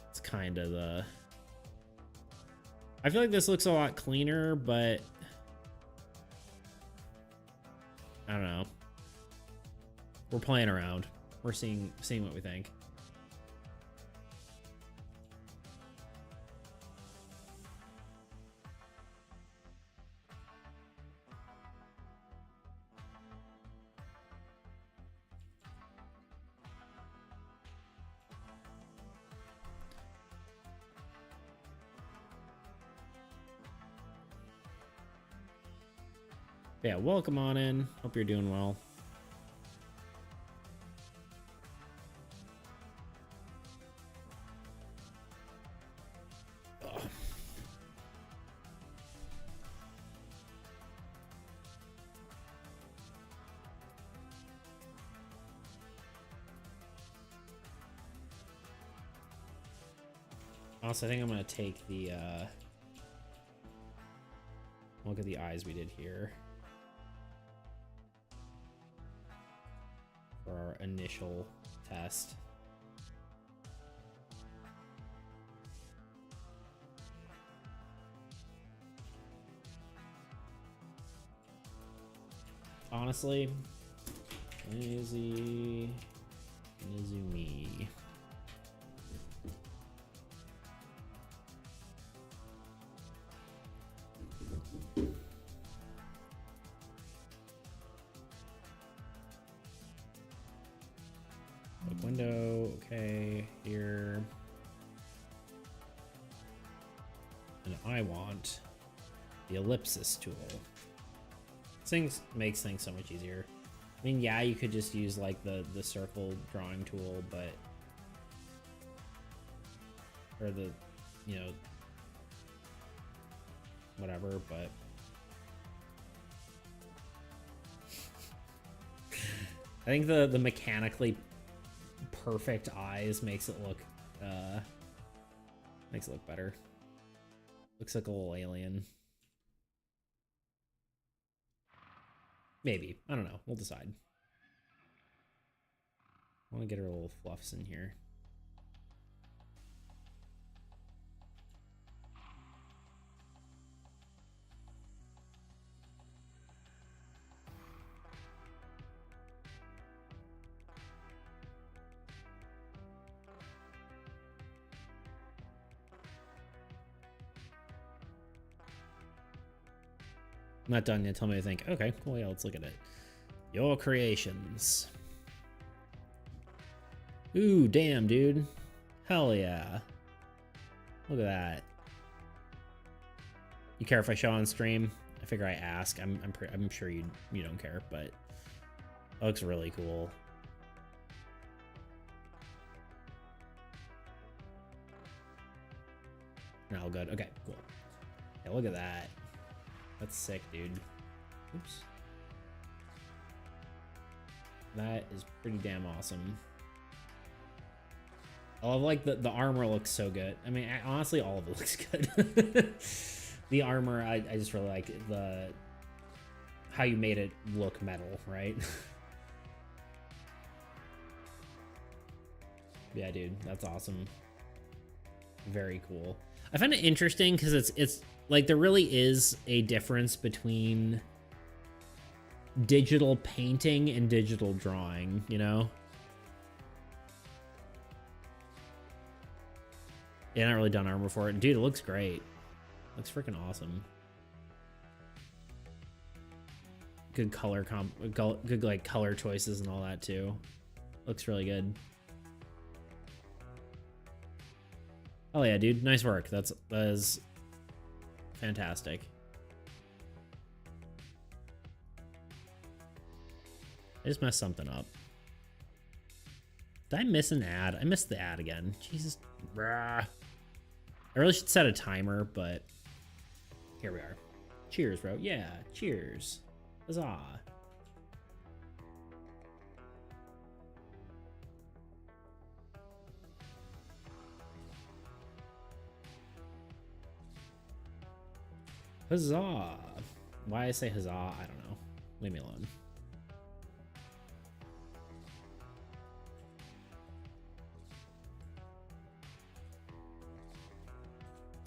It's kind of the... I feel like this looks a lot cleaner, but... I don't know. We're playing around. We're seeing what we think. Yeah, welcome on in. Hope you're doing well. Ugh. Also, I think I'm gonna take the look at the eyes we did here for our initial test. Honestly, Izumi. Look window, okay, here. And I want the ellipsis tool. Things makes things so much easier. I mean, yeah, you could just use like the circle drawing tool, but or the, you know, whatever, but think the mechanically perfect eyes makes it look better. Looks like a little alien. Maybe. I don't know. We'll decide. I want to get her little fluffs in here. I'm not done yet. Tell me to think. Okay, cool. Yeah, let's look at it. Your creations. Ooh, damn, dude. Hell yeah. Look at that. You care if I show on stream? I figure I ask. I'm sure you don't care, but it looks really cool. No, good. Okay, cool. Yeah, look at that. That's sick, dude. Oops. That is pretty damn awesome. I love, like, the armor looks so good. I mean, honestly, all of it looks good. The armor, I just really like how you made it look metal, right? Yeah, dude, that's awesome. Very cool. I find it interesting because it's like there really is a difference between digital painting and digital drawing, you know? Yeah, not really done armor for it. Dude, it looks great. Looks freaking awesome. Good color good like color choices and all that too. Looks really good. Oh yeah, dude, nice work. That is fantastic. I just messed something up. Did I miss an ad? I missed the ad again. Jesus. Rah. I really should set a timer, but here we are. Cheers, bro. Yeah, cheers. Huzzah. Huzzah. Why I say huzzah, I don't know. Leave me alone.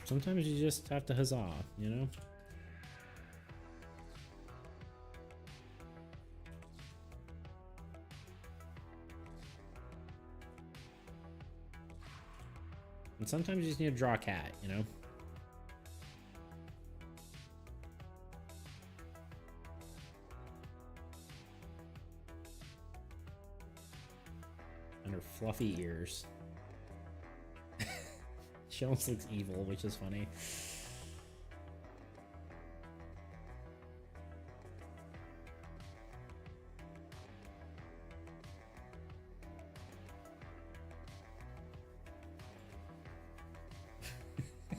Sometimes you just have to huzzah, you know? And sometimes you just need to draw a cat, you know? And her fluffy ears. She almost looks evil, which is funny.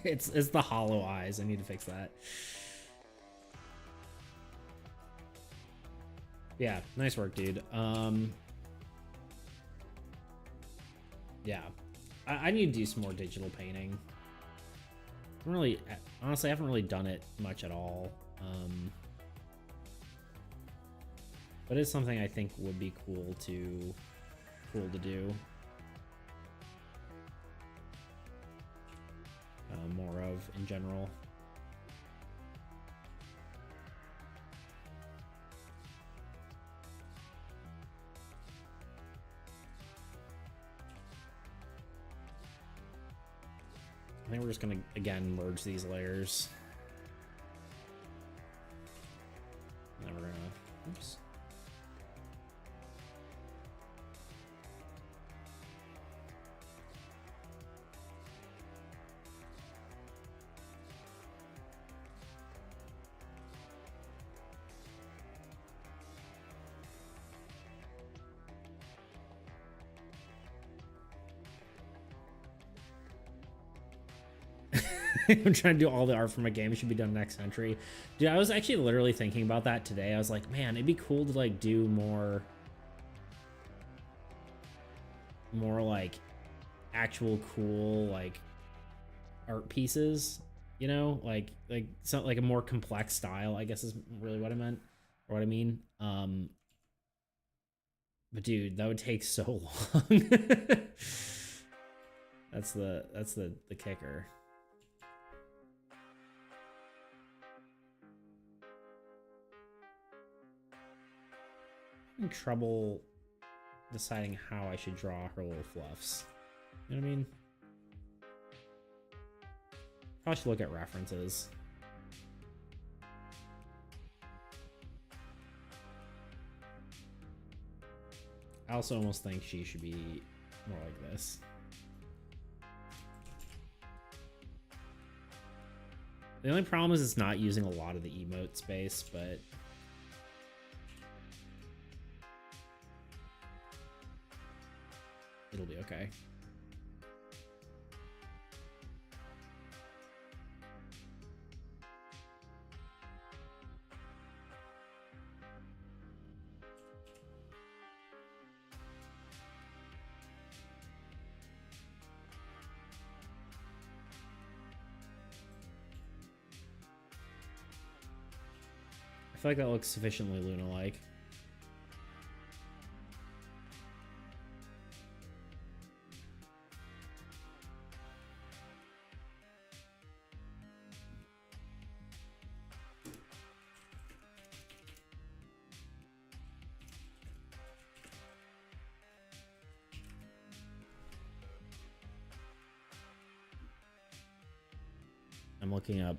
It's the hollow eyes. I need to fix that. Yeah, nice work, dude. Yeah. I need to do some more digital painting. Honestly, I haven't really done it much at all. But it's something I think would be cool to do. More of in general. I think we're just gonna, again, merge these layers. And then we're gonna, oops. I'm trying to do all the art for my game. It should be done next century. Dude, I was actually literally thinking about that today. I was like, man, it'd be cool to like do more more like actual cool like art pieces, you know, like something like a more complex style, I guess is really what I meant or what I mean. But dude, that would take so long. That's the kicker. I'm having trouble deciding how I should draw her little fluffs. You know what I mean? Probably should look at references. I also almost think she should be more like this. The only problem is it's not using a lot of the emote space, but it'll be okay. I feel like that looks sufficiently Luna-like. I'm looking up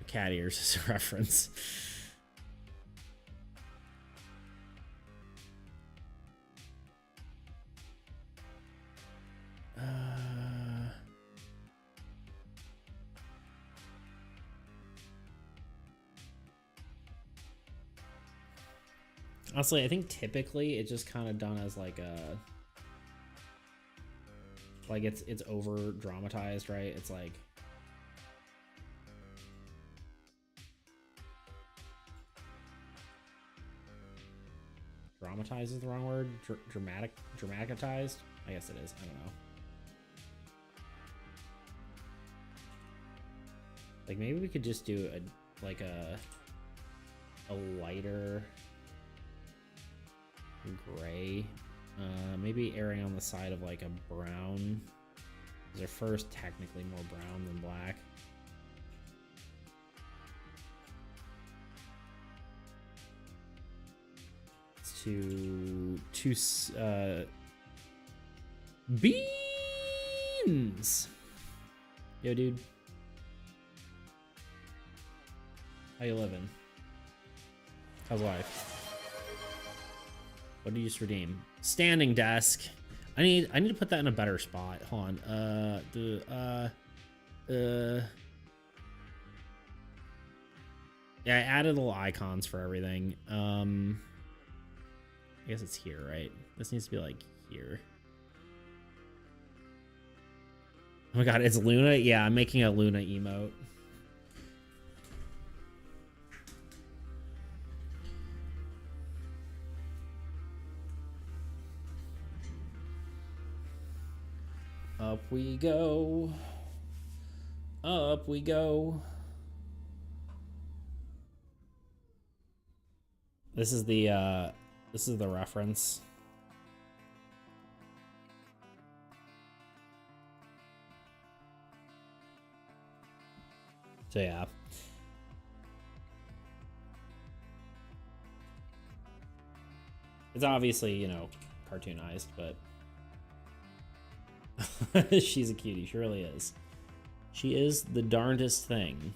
cat ears as a reference. Honestly, I think typically it's just kind of done as like a it's over dramatized, right? It's like dramatized is the wrong word. Dramatized. I guess it is. I don't know. Like maybe we could just do a lighter gray. Maybe erring on the side of like a brown. They're first technically more brown than black. It's beans. Yo, dude. How you living? How's life? What did you just redeem? Standing desk. I need to put that in a better spot. Hold on. Yeah, I added little icons for everything. I guess it's here, right? This needs to be like here. Oh my god, it's Luna? Yeah, I'm making a Luna emote. Up we go. Up we go. This is the reference. So yeah. It's obviously, you know, cartoonized, but she's a cutie. She really is. She is the darndest thing.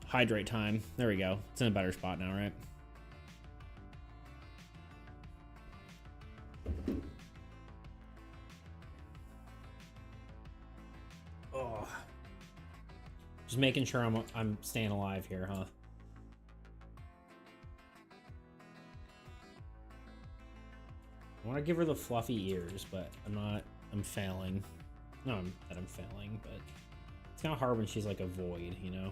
Hydrate time. There we go. It's in a better spot now, right? Oh. Just making sure I'm staying alive here, huh? I want to give her the fluffy ears, but I'm failing. No, I'm failing, but It's kind of hard when she's like a void, you know?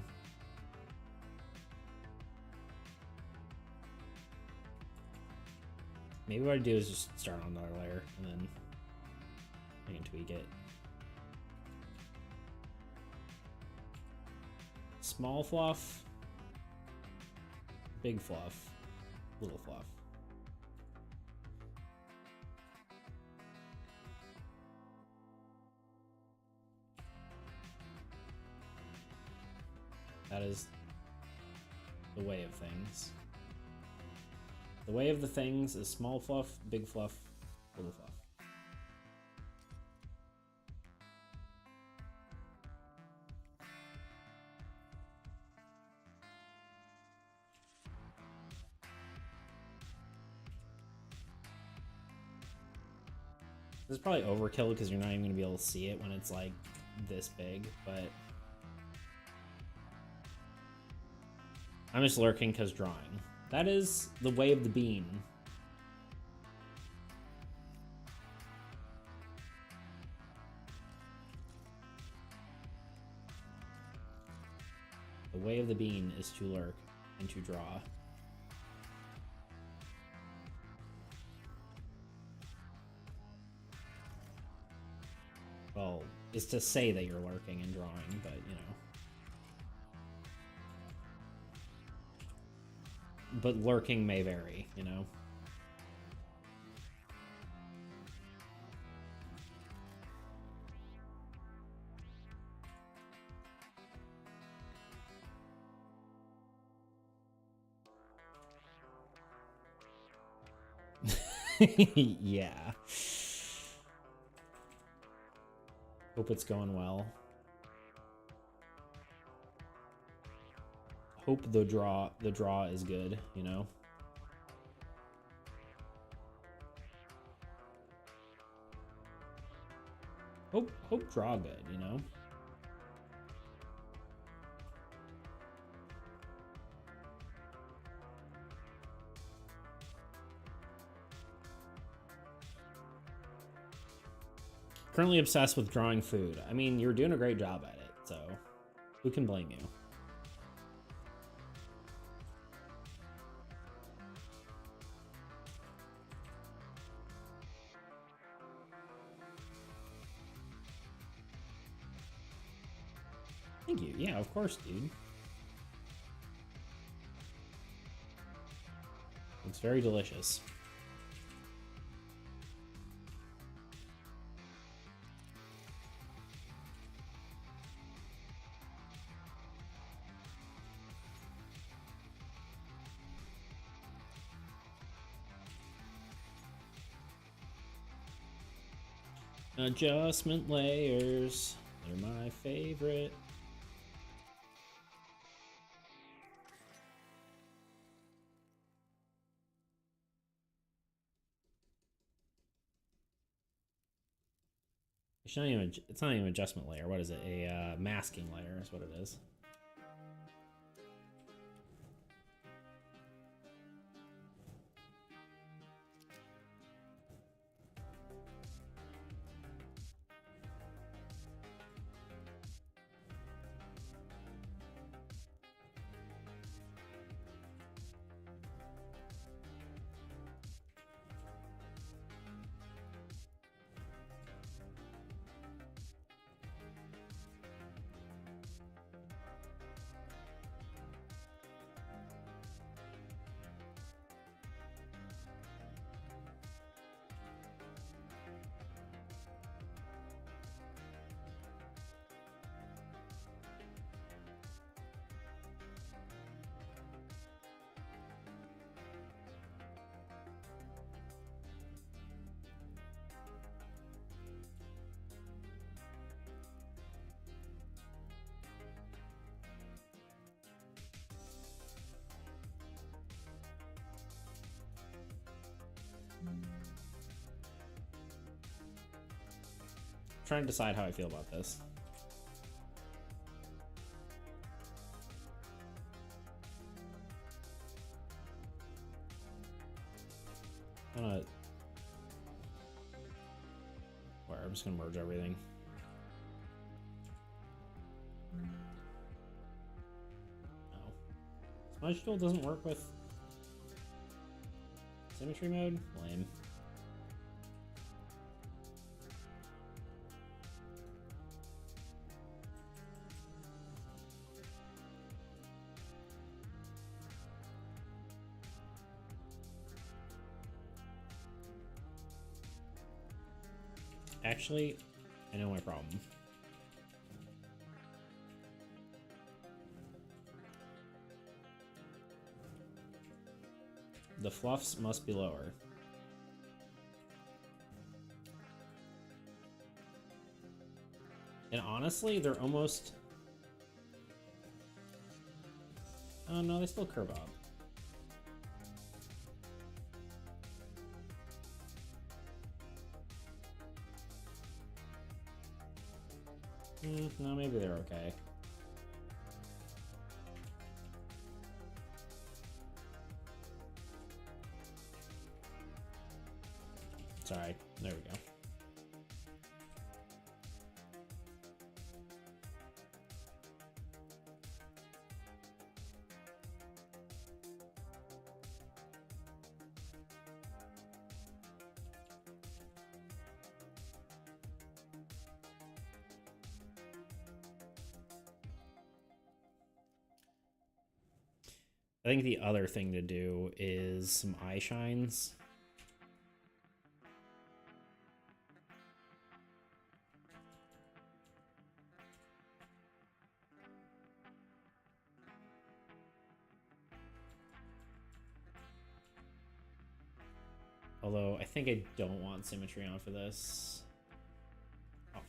Maybe what I do is just start on another layer and then I can tweak it. Small fluff, big fluff, little fluff. That is the way of things. The way of the things is small fluff, big fluff, little fluff. This is probably overkill because you're not even going to be able to see it when it's like this big, but I'm just lurking because drawing. That is the way of the bean. The way of the bean is to lurk and to draw. Well, is to say that you're lurking and drawing, but you know. But lurking may vary, you know? Yeah. Hope it's going well. Hope the draw is good, you know? Hope draw good, you know? Currently obsessed with drawing food. I mean, you're doing a great job at it, so who can blame you? Thank you. Yeah, of course, dude. It's very delicious. Adjustment layers, they're my favorite. It's not even an adjustment layer. What is it? A masking layer is what it is. Trying to decide how I feel about this. I'm just gonna merge everything. Oh. Smudge tool doesn't work with symmetry mode? Lame. Actually, I know my problem. The fluffs must be lower. And honestly, they're almost... Oh no, they still curve up. No, maybe they're okay. Sorry, there we go. I think the other thing to do is some eye shines. Although I think I don't want symmetry on for this. Oh.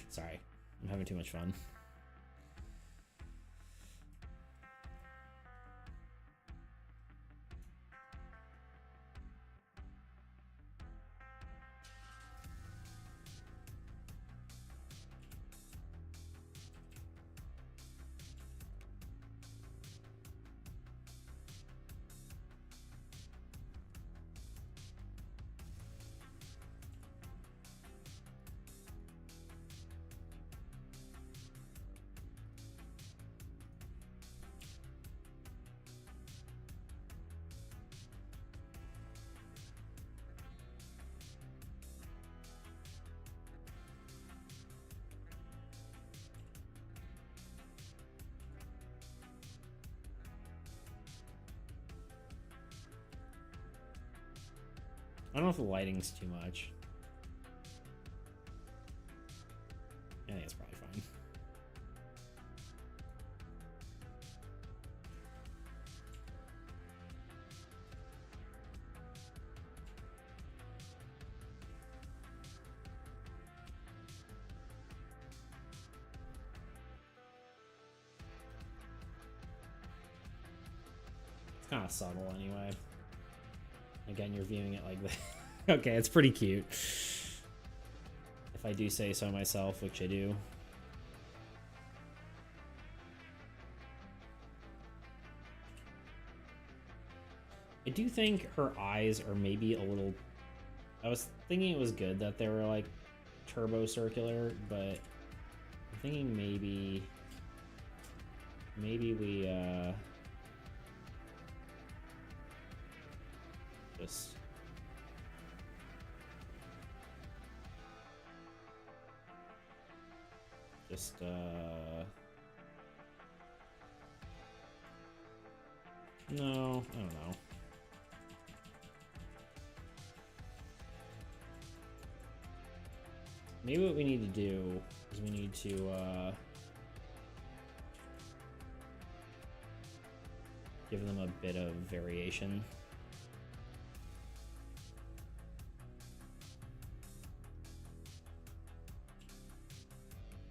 Sorry, I'm having too much fun. I don't know if the lighting's too much. I think it's probably fine. It's kind of subtle anyway. Again, you're viewing it like that. Okay, it's pretty cute. If I do say so myself, which I do. I do think her eyes are maybe a little... I was thinking it was good that they were like turbo circular, but I'm thinking maybe we just no, I don't know. Maybe what we need to do is we need to give them a bit of variation.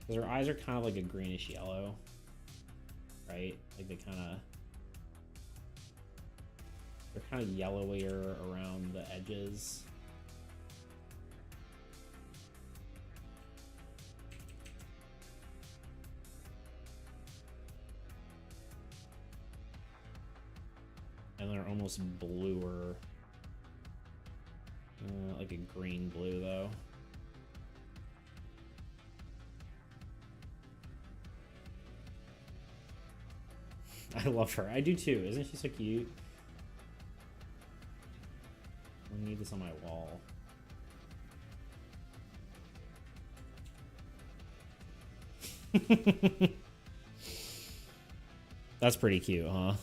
Because her eyes are kind of like a greenish yellow, right? Like they're kind of yellowier around the edges. they're almost bluer. Like a green blue, though. I love her. I do too. Isn't she so cute? I need this on my wall. That's pretty cute, huh? I'm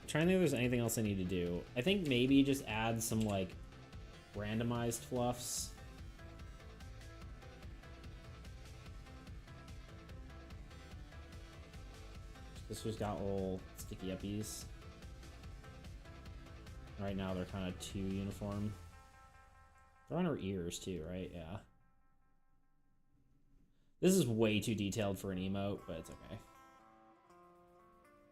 trying to think if there's anything else I need to do. I think maybe just add some, like, randomized fluffs. This one's got little sticky uppies. Right now they're kind of too uniform. They're on her ears too, right? Yeah. This is way too detailed for an emote, but it's okay.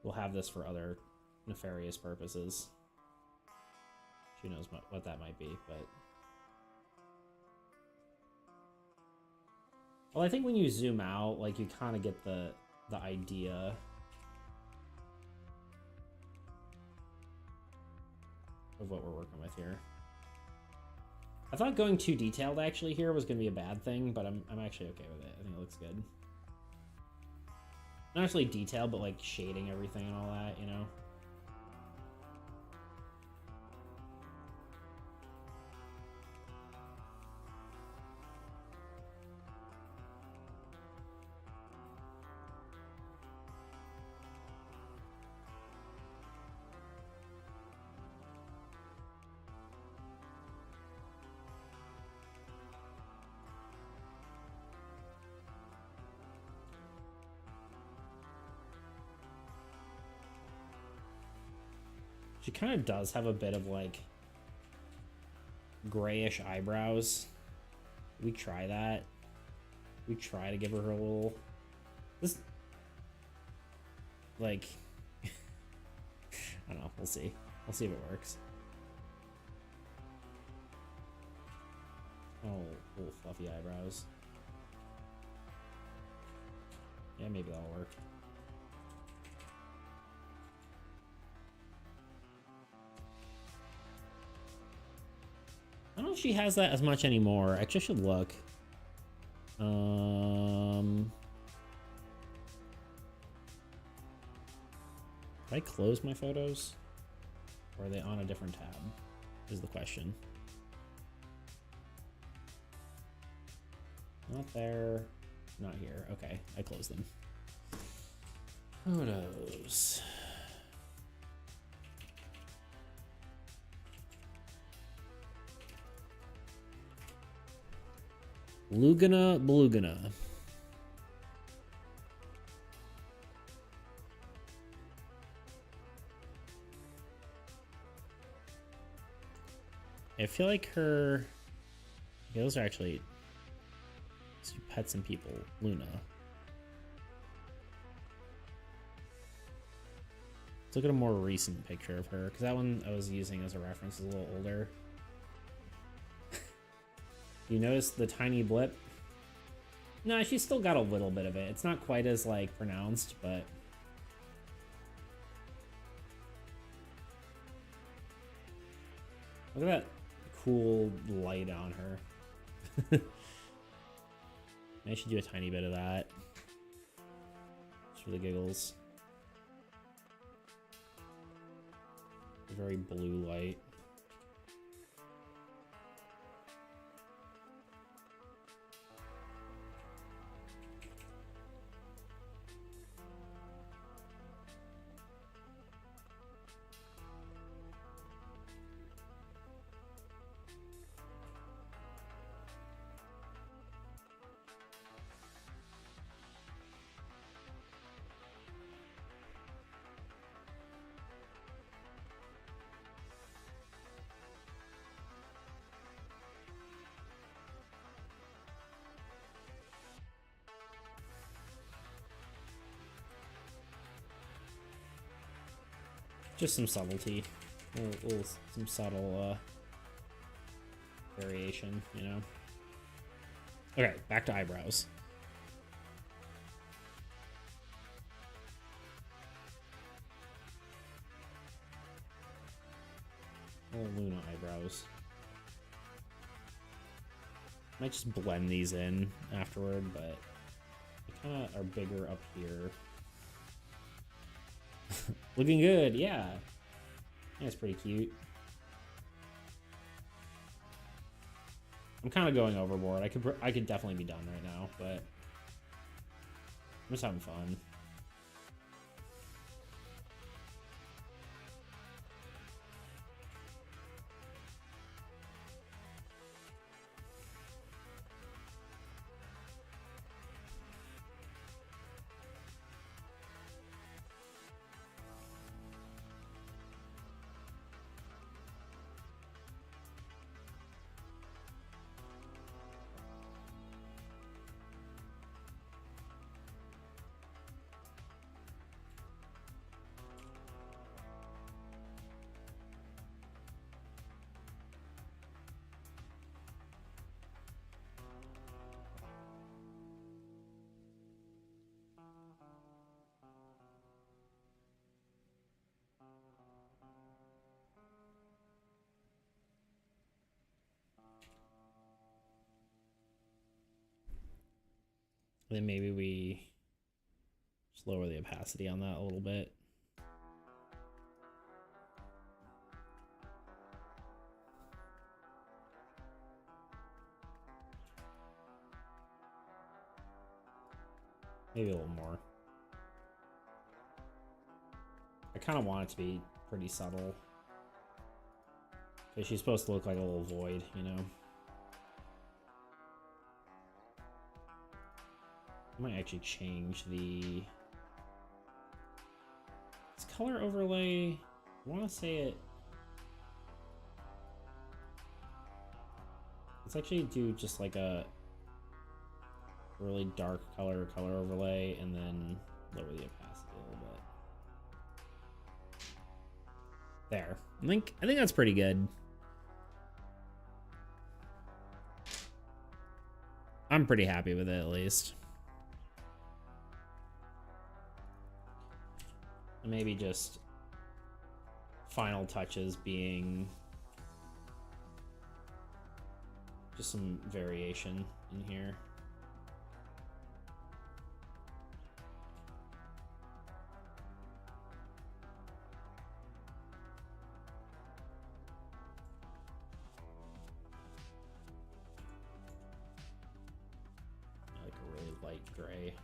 We'll have this for other nefarious purposes. Who knows what that might be, but... Well, I think when you zoom out, like, you kind of get the idea. Of what we're working with here. I thought going too detailed actually here was going to be a bad thing, but I'm actually okay with it. I think it looks good. Not actually detailed, but like shading everything and all that, you know? She kind of does have a bit of, like, grayish eyebrows. We try that. We try to give her a little... This... Like... I don't know. We'll see. We'll see if it works. Oh, little fluffy eyebrows. Yeah, maybe that'll work. I don't know if she has that as much anymore. I just should look. Did I close my photos? Or are they on a different tab? Is the question. Not there. Not here. Okay, I closed them. Photos. Lugana Blugana. I feel like her... Okay, those are actually pets and people. Luna. Let's look at a more recent picture of her, because that one I was using as a reference is a little older. You notice the tiny blip? No, she's still got a little bit of it. It's not quite as, like, pronounced, but... Look at that cool light on her. I should do a tiny bit of that. Just for the giggles. A very blue light. Just some subtlety, some subtle variation, you know. Okay, back to eyebrows. Little Luna eyebrows. Might just blend these in afterward, but they kind of are bigger up here. Looking good, yeah. That's pretty cute. I'm kind of going overboard. I could definitely be done right now, but I'm just having fun. Then maybe we just lower the opacity on that a little bit. Maybe a little more. I kind of want it to be pretty subtle. Because she's supposed to look like a little void, you know? I might actually change the... This color overlay, I want to say it... Let's actually do just like a really dark color overlay and then lower the opacity a little bit. There. I think that's pretty good. I'm pretty happy with it, at least. And maybe just final touches being just some variation in here. Like a really light gray.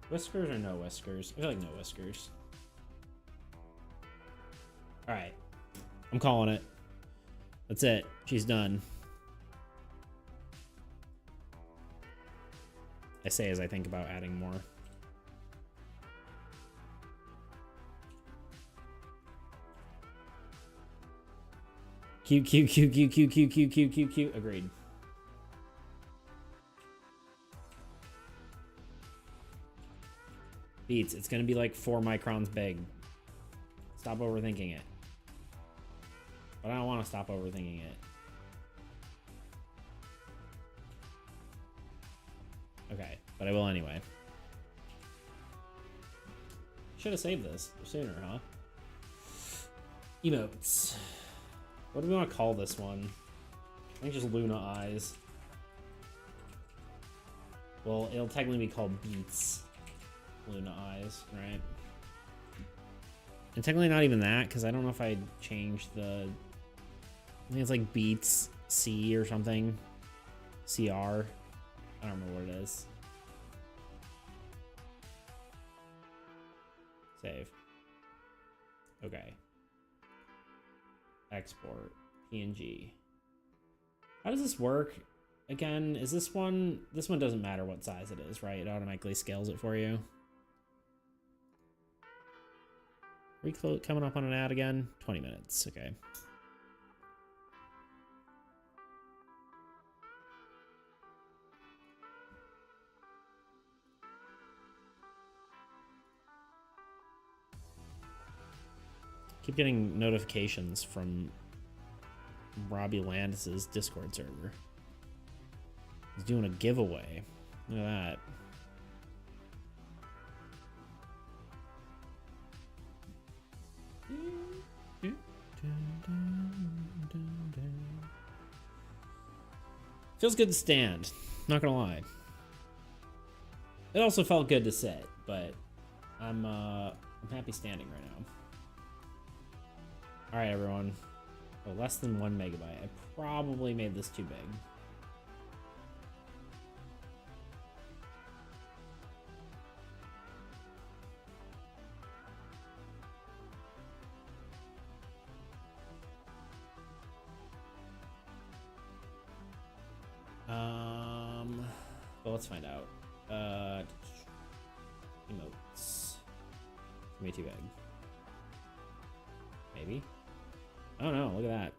Whiskers or no whiskers? I feel like no whiskers. Alright. I'm calling it. That's it. She's done. I say as I think about adding more. Cute. Agreed. Beats, it's gonna be like 4 microns big. Stop overthinking it. But I don't want to stop overthinking it. Okay, but I will anyway. Should have saved this sooner, huh? Emotes. What do we want to call this one? I think just Luna Eyes. Well, it'll technically be called Beats Luna Eyes, right? And technically not even that, because I don't know if I changed the... I think it's like Beats C or something. CR. I don't remember what it is. Save. Okay. Export. PNG. How does this work? Again, is this one... This one doesn't matter what size it is, right? It automatically scales it for you. Are we coming up on an ad again? 20 minutes, okay. Keep getting notifications from Robbie Landis's Discord server. He's doing a giveaway. Look at that. Feels good to stand, not gonna lie. It also felt good to sit, but I'm happy standing right now. All right, everyone. Oh, less than 1 megabyte. I probably made this too big. Well, let's find out. Emotes. Way too big. Maybe. Oh no, look at that.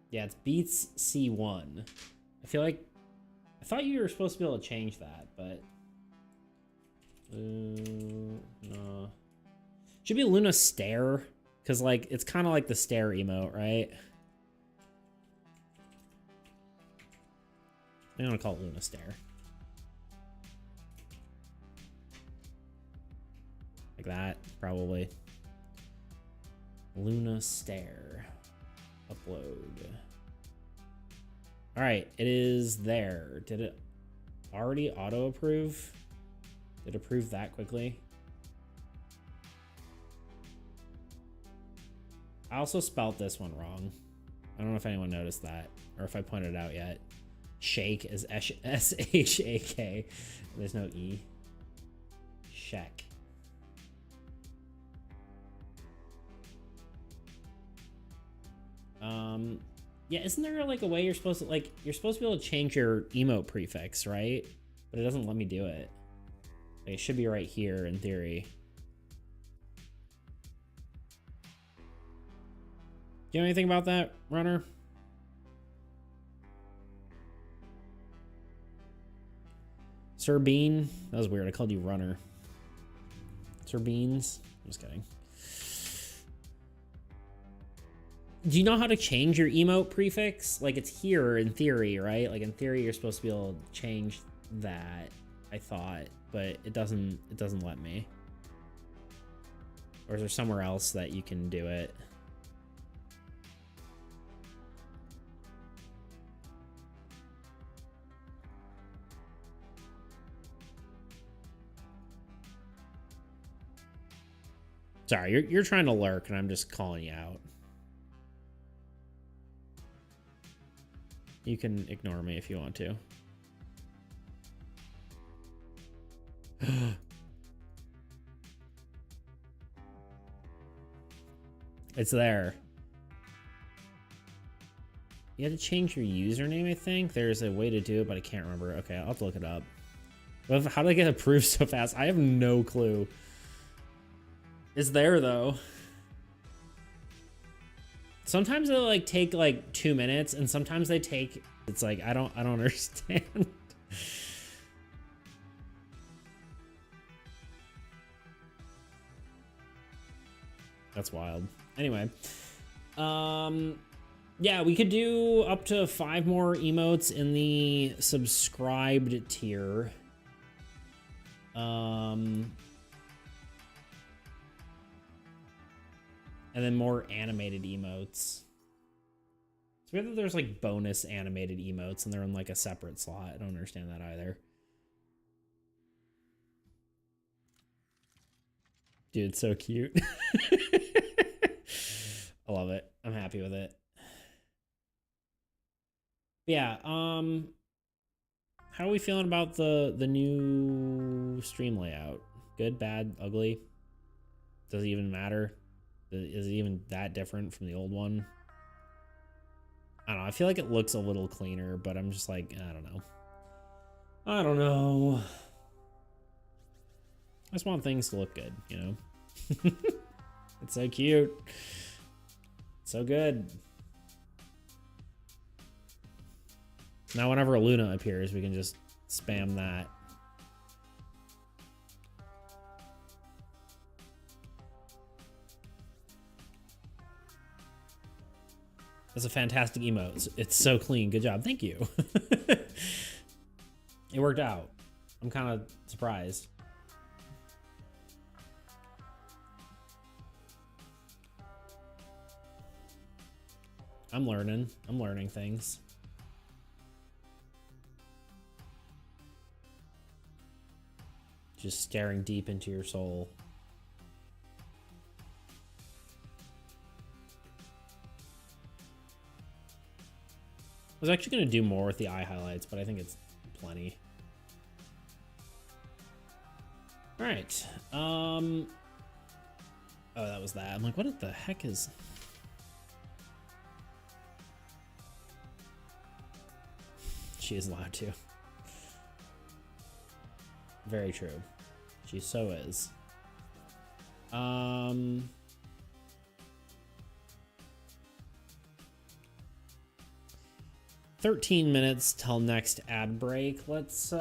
Yeah, it's Beats C1. I feel like I thought you were supposed to be able to change that, but no. Should be Luna Stare, because like it's kind of like the stare emote, right? I'm gonna call it Luna Stare. Like that, probably. Luna Stare. Upload. All right, it is there. Did it already auto approve? Did it approve that quickly? I also spelt this one wrong. I don't know if anyone noticed that or if I pointed it out yet. Shake is S-H-A-K. There's no E. Shek. Yeah, isn't there like a way you're supposed to be able to change your emote prefix, right? But it doesn't let me do it. Like, it should be right here in theory. Do you know anything about that, Runner? Sir Bean? That was weird. I called you Runner. Sir Beans? I'm just kidding. Do you know how to change your emote prefix? Like, it's here in theory, right? Like, in theory, you're supposed to be able to change that, I thought, but it doesn't let me. Or is there somewhere else that you can do it? Sorry, you're trying to lurk, and I'm just calling you out. You can ignore me if you want to. It's there. You had to change your username, I think. There's a way to do it, but I can't remember. Okay, I'll have to look it up. How did I get approved so fast? I have no clue. It's there, though. Sometimes they like take like 2 minutes, and sometimes they take. It's like I don't understand. That's wild. Anyway, yeah, we could do up to 5 more emotes in the subscribed tier. And then more animated emotes. It's weird that there's like bonus animated emotes and they're in like a separate slot. I don't understand that either. Dude, it's so cute. I love it. I'm happy with it. Yeah, how are we feeling about the new stream layout? Good, bad, ugly? Does it even matter? Is it even that different from the old one? I don't know. I feel like it looks a little cleaner, but I'm just like, I don't know. I don't know. I just want things to look good, you know? It's so cute. So good. Now whenever Luna appears, we can just spam that. That's a fantastic emote. It's so clean. Good job. Thank you. It worked out. I'm kind of surprised. I'm learning. I'm learning things. Just staring deep into your soul. I was actually going to do more with the eye highlights, but I think it's plenty. All right. Oh, that was that. I'm like, what the heck is... She is allowed to. Very true. She so is. 13 minutes till next ad break. Let's I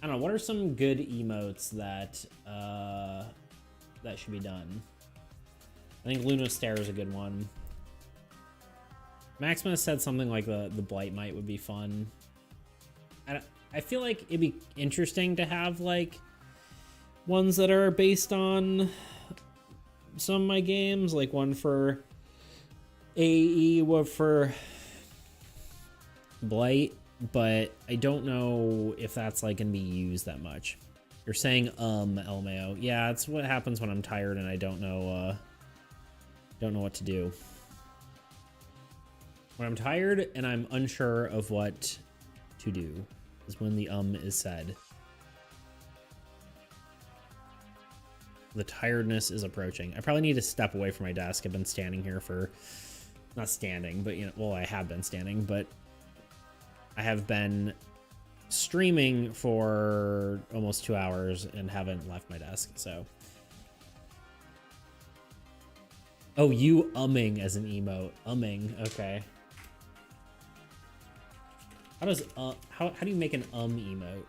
don't know, what are some good emotes that that should be done? I think Luna Stare is a good one. Maximus said something like the Blight Mite would be fun. I feel like it'd be interesting to have like ones that are based on some of my games, like one for AE, one for Blight, but I don't know if that's like gonna be used that much. You're saying LMAO. Yeah, it's what happens when I'm tired and I don't know what to do. When I'm tired and I'm unsure of what to do is when the is said. The tiredness is approaching. I probably need to step away from my desk. I've been standing here for, not standing, but, you know, well, I have been standing, but I have been streaming for almost 2 hours and haven't left my desk, so. Oh, you umming as an emote. Umming, okay. How does how do you make an emote?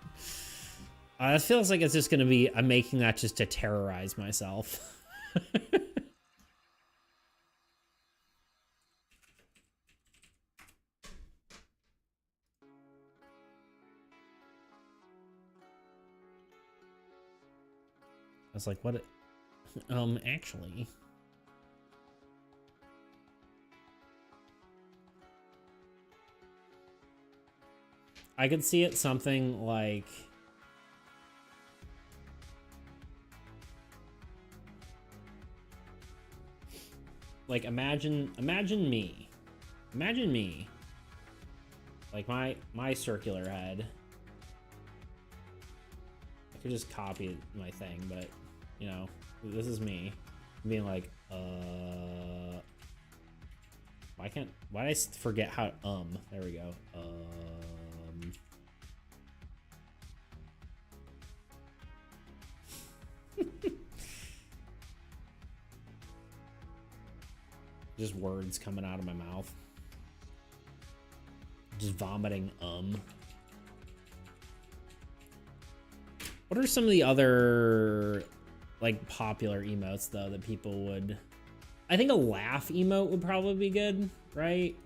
It feels like it's just gonna be I'm making that just to terrorize myself. I was like, what? Actually. I could see it something like imagine me, like my circular head. I could just copy my thing, but you know, this is me being like, why did I forget how there we go. Just words coming out of my mouth. Just vomiting What are some of the other like popular emotes though that people would... I think a laugh emote would probably be good, right?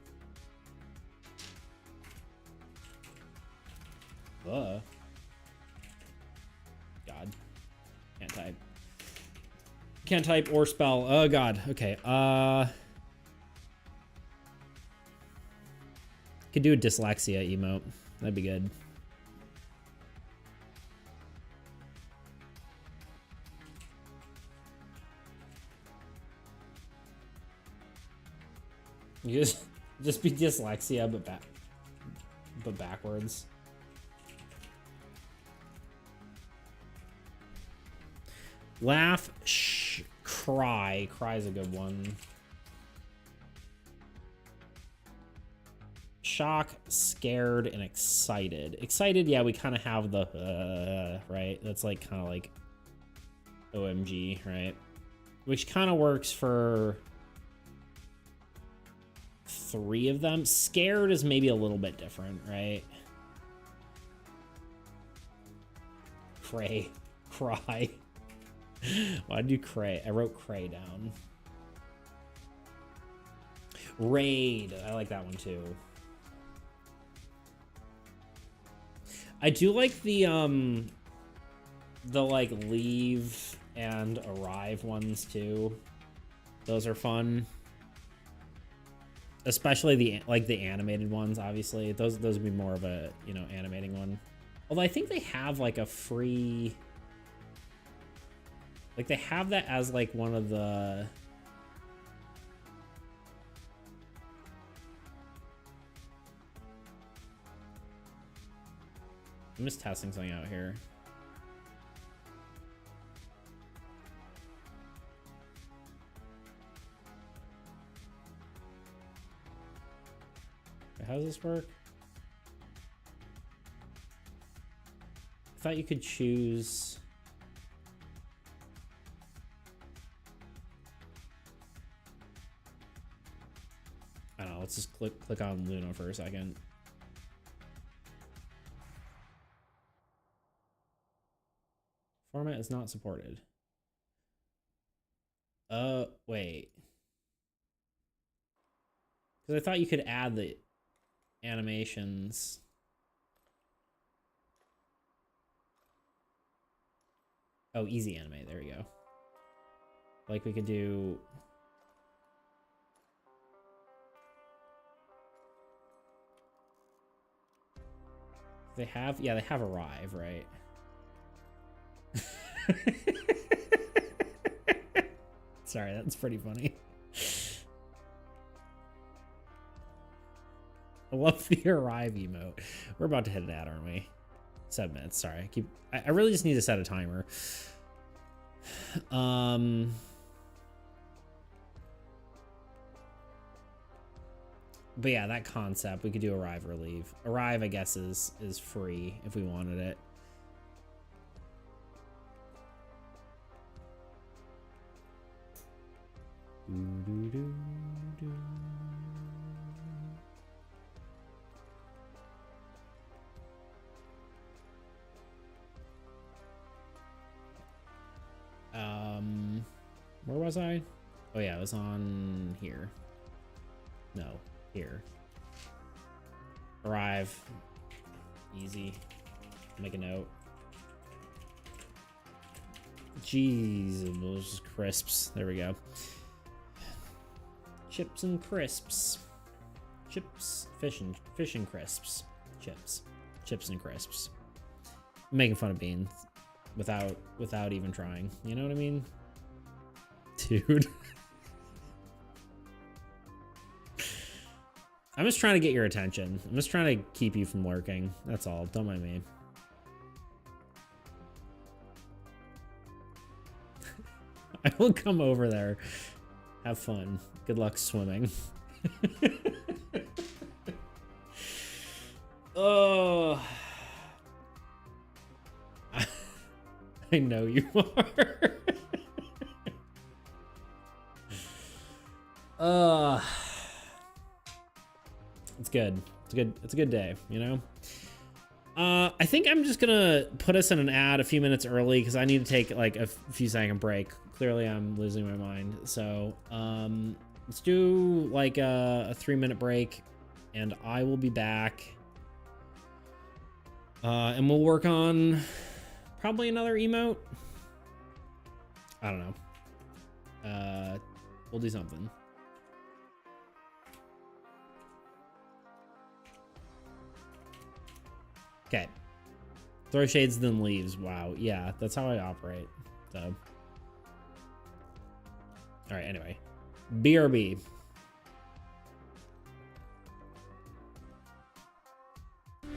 God. Can't type or spell. Oh god. Okay. Could do a dyslexia emote. That'd be good. You just be dyslexia, but backwards. Laugh, cry. Cry is a good one. Shock, scared, and excited. Excited, yeah, we kind of have the right. That's like kind of like OMG, right? Which kind of works for 3 of them. Scared is maybe a little bit different, right? Cray, cry. Why'd you cray? I wrote cray down. Raid. I like that one too. I do like the like leave and arrive ones too. Those are fun. Especially the animated ones, obviously. Those would be more of a, you know, animating one. Although I think they have like a free, like they have that as like one of the, I'm just testing something out here. How does this work? I thought you could choose. I don't know, let's just click on Luna for a second. Format is not supported. Wait. Because I thought you could add the animations. Oh, easy anime. There we go. Like we could do. They have, yeah, they have Arrive, right? Sorry, that's pretty funny. I love the Arrive emote. We're about to hit an ad, aren't we? 7 minutes. Sorry. I really just need to set a timer. But yeah, that concept, we could do Arrive or Leave. Arrive, I guess, is free if we wanted it. Where was I? Oh yeah, it was on here. No, here. Arrive. Easy. Make a note. Jeez, those crisps. There we go. Chips and crisps. Chips, fish and crisps. Chips and crisps. I'm making fun of Beans without even trying. You know what I mean? Dude. I'm just trying to get your attention. I'm just trying to keep you from lurking. That's all. Don't mind me. I will come over there. Have fun. Good luck swimming. Oh. I know you are. It's good. It's a good day, you know? I think I'm just gonna put us in an ad a few minutes early because I need to take like a few second break. Clearly I'm losing my mind. So let's do like a 3-minute break and I will be back. And we'll work on probably another emote. I don't know. We'll do something. Okay. Throw shades, then leaves. Wow. Yeah, that's how I operate. So. All right, anyway. BRB.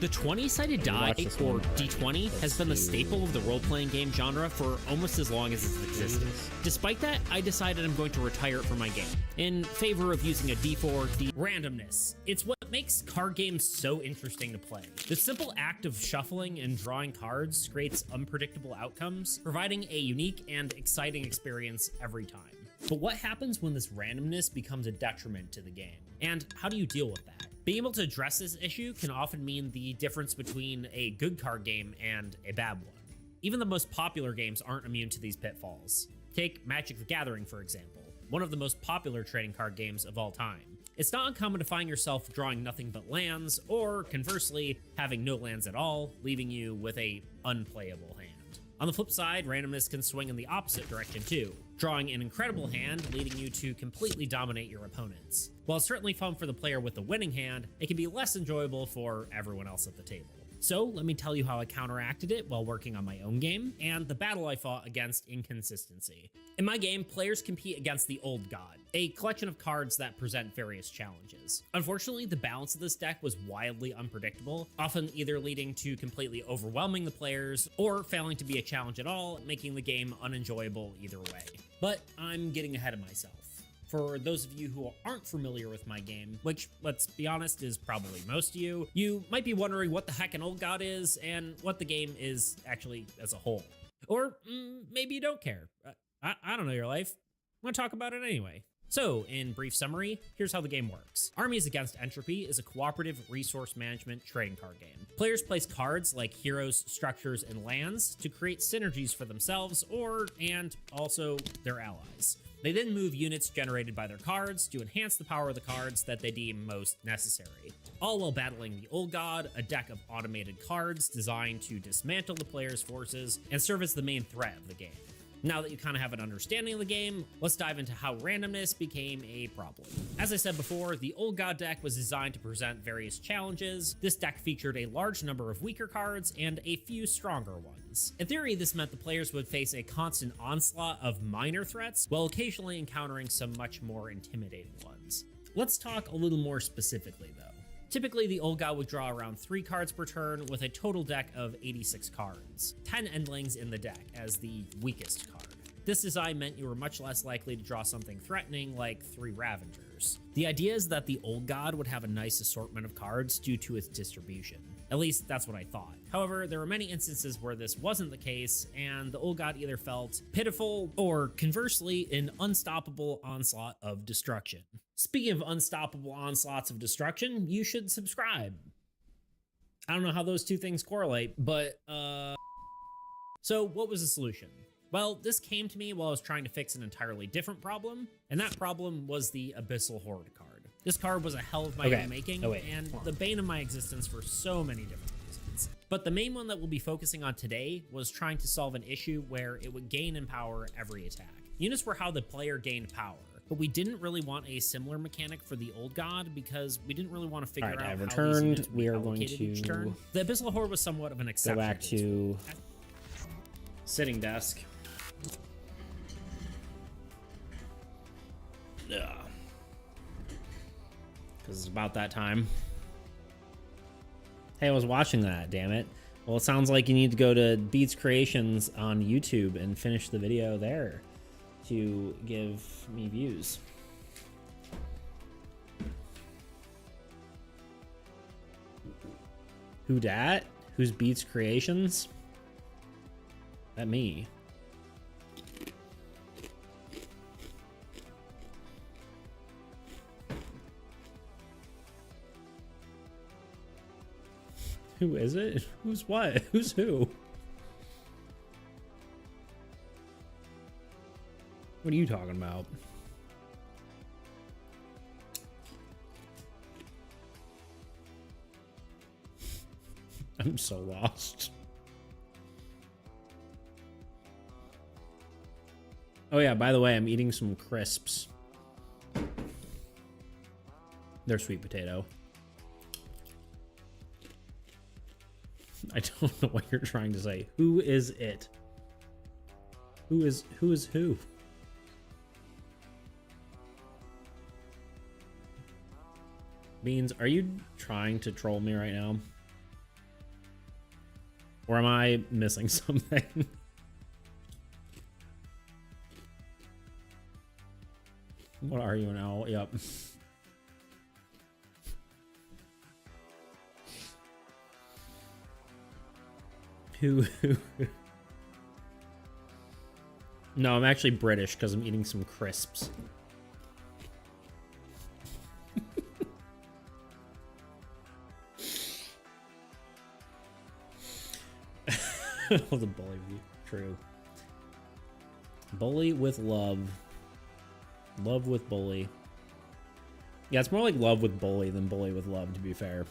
The 20-sided die, or D20, has been the staple of the role-playing game genre for almost as long as it's existed. Despite that, I decided I'm going to retire it from my game, in favor of using a D4, Randomness. It's what makes card games so interesting to play. The simple act of shuffling and drawing cards creates unpredictable outcomes, providing a unique and exciting experience every time. But what happens when this randomness becomes a detriment to the game? And how do you deal with that? Being able to address this issue can often mean the difference between a good card game and a bad one. Even the most popular games aren't immune to these pitfalls. Take Magic the Gathering, for example, one of the most popular trading card games of all time. It's not uncommon to find yourself drawing nothing but lands, or conversely, having no lands at all, leaving you with a unplayable hand. On the flip side, randomness can swing in the opposite direction too, drawing an incredible hand, leading you to completely dominate your opponents. While it's certainly fun for the player with the winning hand, it can be less enjoyable for everyone else at the table. So let me tell you how I counteracted it while working on my own game, and the battle I fought against inconsistency. In my game, players compete against the Old God, a collection of cards that present various challenges. Unfortunately, the balance of this deck was wildly unpredictable, often either leading to completely overwhelming the players, or failing to be a challenge at all, making the game unenjoyable either way. But I'm getting ahead of myself. For those of you who aren't familiar with my game, which, let's be honest, is probably most of you, you might be wondering what the heck an Old God is and what the game is actually as a whole. Or maybe you don't care. I don't know your life. I'm gonna talk about it anyway. So, in brief summary, here's how the game works. Armies Against Entropy is a cooperative resource management trading card game. Players place cards like heroes, structures, and lands to create synergies for themselves and also their allies. They then move units generated by their cards to enhance the power of the cards that they deem most necessary, all while battling the Old God, a deck of automated cards designed to dismantle the player's forces and serve as the main threat of the game. Now that you kind of have an understanding of the game, let's dive into how randomness became a problem. As I said before, the Old God deck was designed to present various challenges. This deck featured a large number of weaker cards and a few stronger ones. In theory, this meant the players would face a constant onslaught of minor threats, while occasionally encountering some much more intimidating ones. Let's talk a little more specifically though. Typically, the Old God would draw around 3 cards per turn with a total deck of 86 cards, 10 endlings in the deck as the weakest card. This design meant you were much less likely to draw something threatening like 3 Ravengers. The idea is that the Old God would have a nice assortment of cards due to its distribution. At least that's what I thought. However, there were many instances where this wasn't the case, and the Old God either felt pitiful or, conversely, an unstoppable onslaught of destruction. Speaking of unstoppable onslaughts of destruction, you should subscribe. I don't know how those two things correlate, but So what was the solution? Well, this came to me while I was trying to fix an entirely different problem, and that problem was the Abyssal Horde card. This card was a hell of my own making, and the bane of my existence for so many different reasons. But the main one that we'll be focusing on today was trying to solve an issue where it would gain in power every attack. Units were how the player gained power, but we didn't really want a similar mechanic for the Old God because we didn't really want to figure out how these units would be allocated each turn. The Abyssal Horde was somewhat of an exception. Go back to sitting desk. Because it's about that time. Hey, I was watching that, damn it. Well, it sounds like you need to go to Beats Creations on YouTube and finish the video there to give me views. Who dat? Who's Beats Creations? That me. Who is it? Who's what? Who's who? What are you talking about? I'm so lost. Oh yeah, by the way, I'm eating some crisps. They're sweet potato. I don't know what you're trying to say. Who is it? Who is who? Beans, are you trying to troll me right now? Or am I missing something? What are you now? Yep. Who? No, I'm actually British because I'm eating some crisps. Oh, the bully view. True. Bully with love. Love with bully. Yeah, it's more like love with bully than bully with love, to be fair.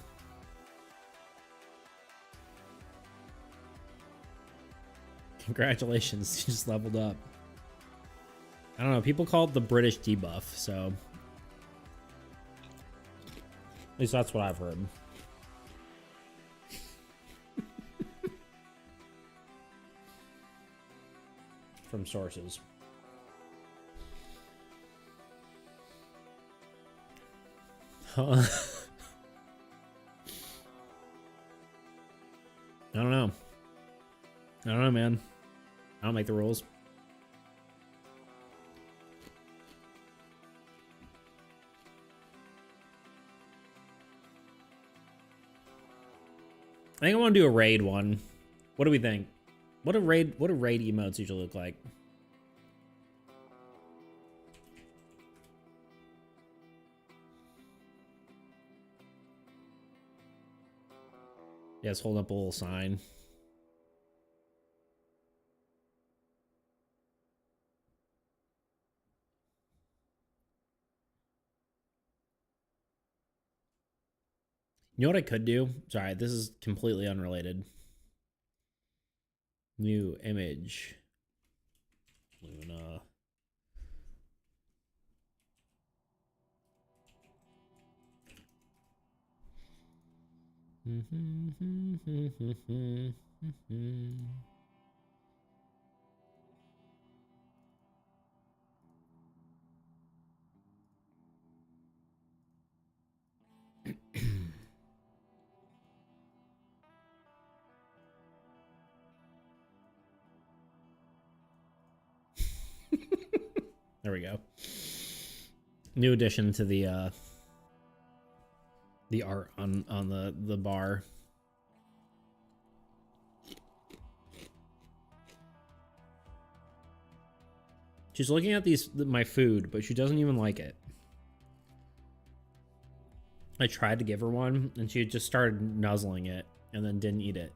Congratulations, you just leveled up. I don't know, people call it the British debuff, so... At least that's what I've heard. From sources. Huh. I don't know. I don't know, man. I don't make the rules. I think I want to do a raid one. What do we think? What do raid emotes usually look like? Yes, hold up a little sign. You know what I could do? Sorry, this is completely unrelated. New image. Luna. There we go. New addition to the art on the bar. She's looking at my food, but she doesn't even like it. I tried to give her one, and she just started nuzzling it, and then didn't eat it.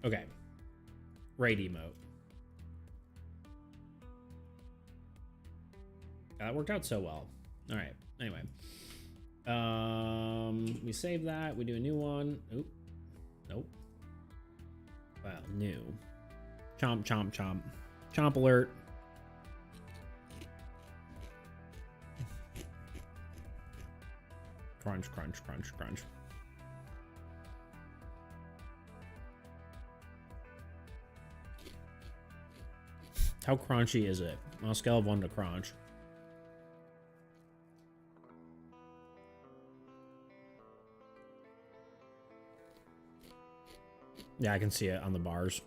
Okay. Raid emote. That worked out so well. All right. Anyway. We save that. We do a new one. Oop. Nope. Wow, new. Chomp, chomp, chomp. Chomp alert. Crunch, crunch, crunch, crunch. How crunchy is it? On a scale of 1 to crunch. Yeah, I can see it on the bars.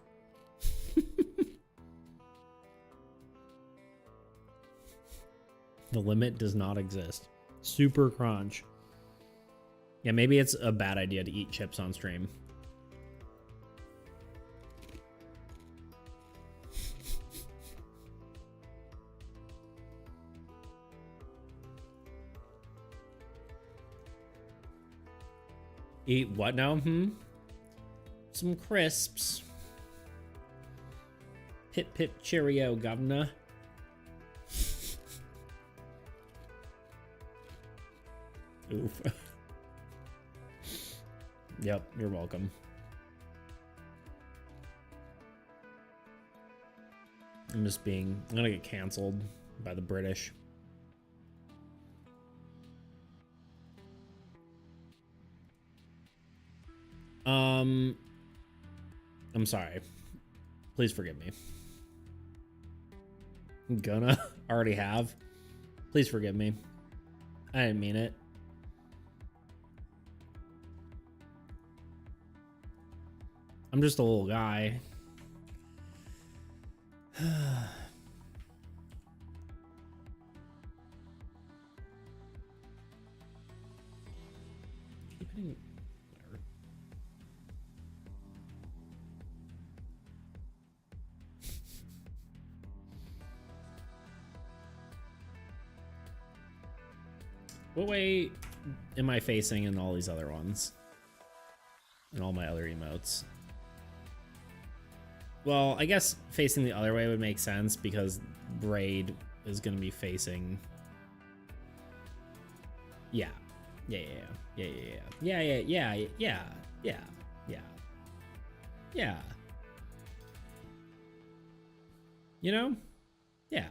The limit does not exist. Super crunch. Yeah, maybe it's a bad idea to eat chips on stream. Eat what now? Some crisps. Pip pip cheerio, governor. Oof. Yep, you're welcome. I'm gonna get canceled by the British. I'm sorry. Please forgive me. Gonna already have. Please forgive me. I didn't mean it. I'm just a little guy. Keep hitting. What way am I facing in all these other ones? And all my other emotes? Well, I guess facing the other way would make sense because Braid is going to be facing... Yeah. Yeah. You know? Yeah.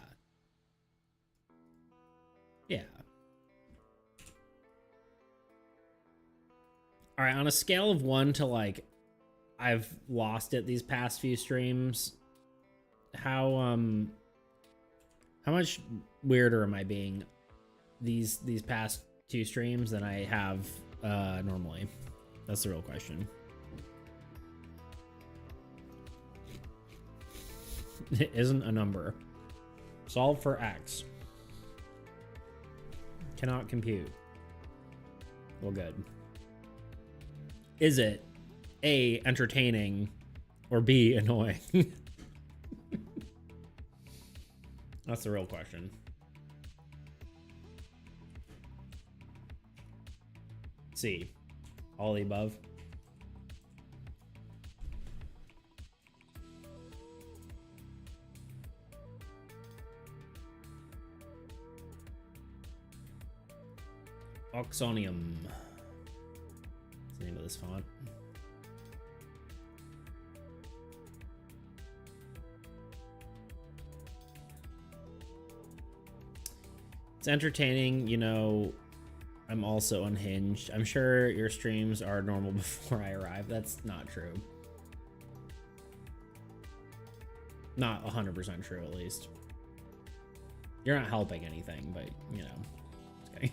Yeah. All right, on a scale of 1 to like I've lost it these past few streams, how much weirder am I being these past 2 streams than I have normally? That's the real question. It isn't a number. Solve for X. Cannot compute. Well, good. Is it A, entertaining, or B, annoying? That's the real question. C, all the above. Oxonium. What's the name of this font? It's entertaining, you know. I'm also unhinged. I'm sure your streams are normal before I arrive. That's not true. Not 100% true, at least. You're not helping anything, but, you know. Okay.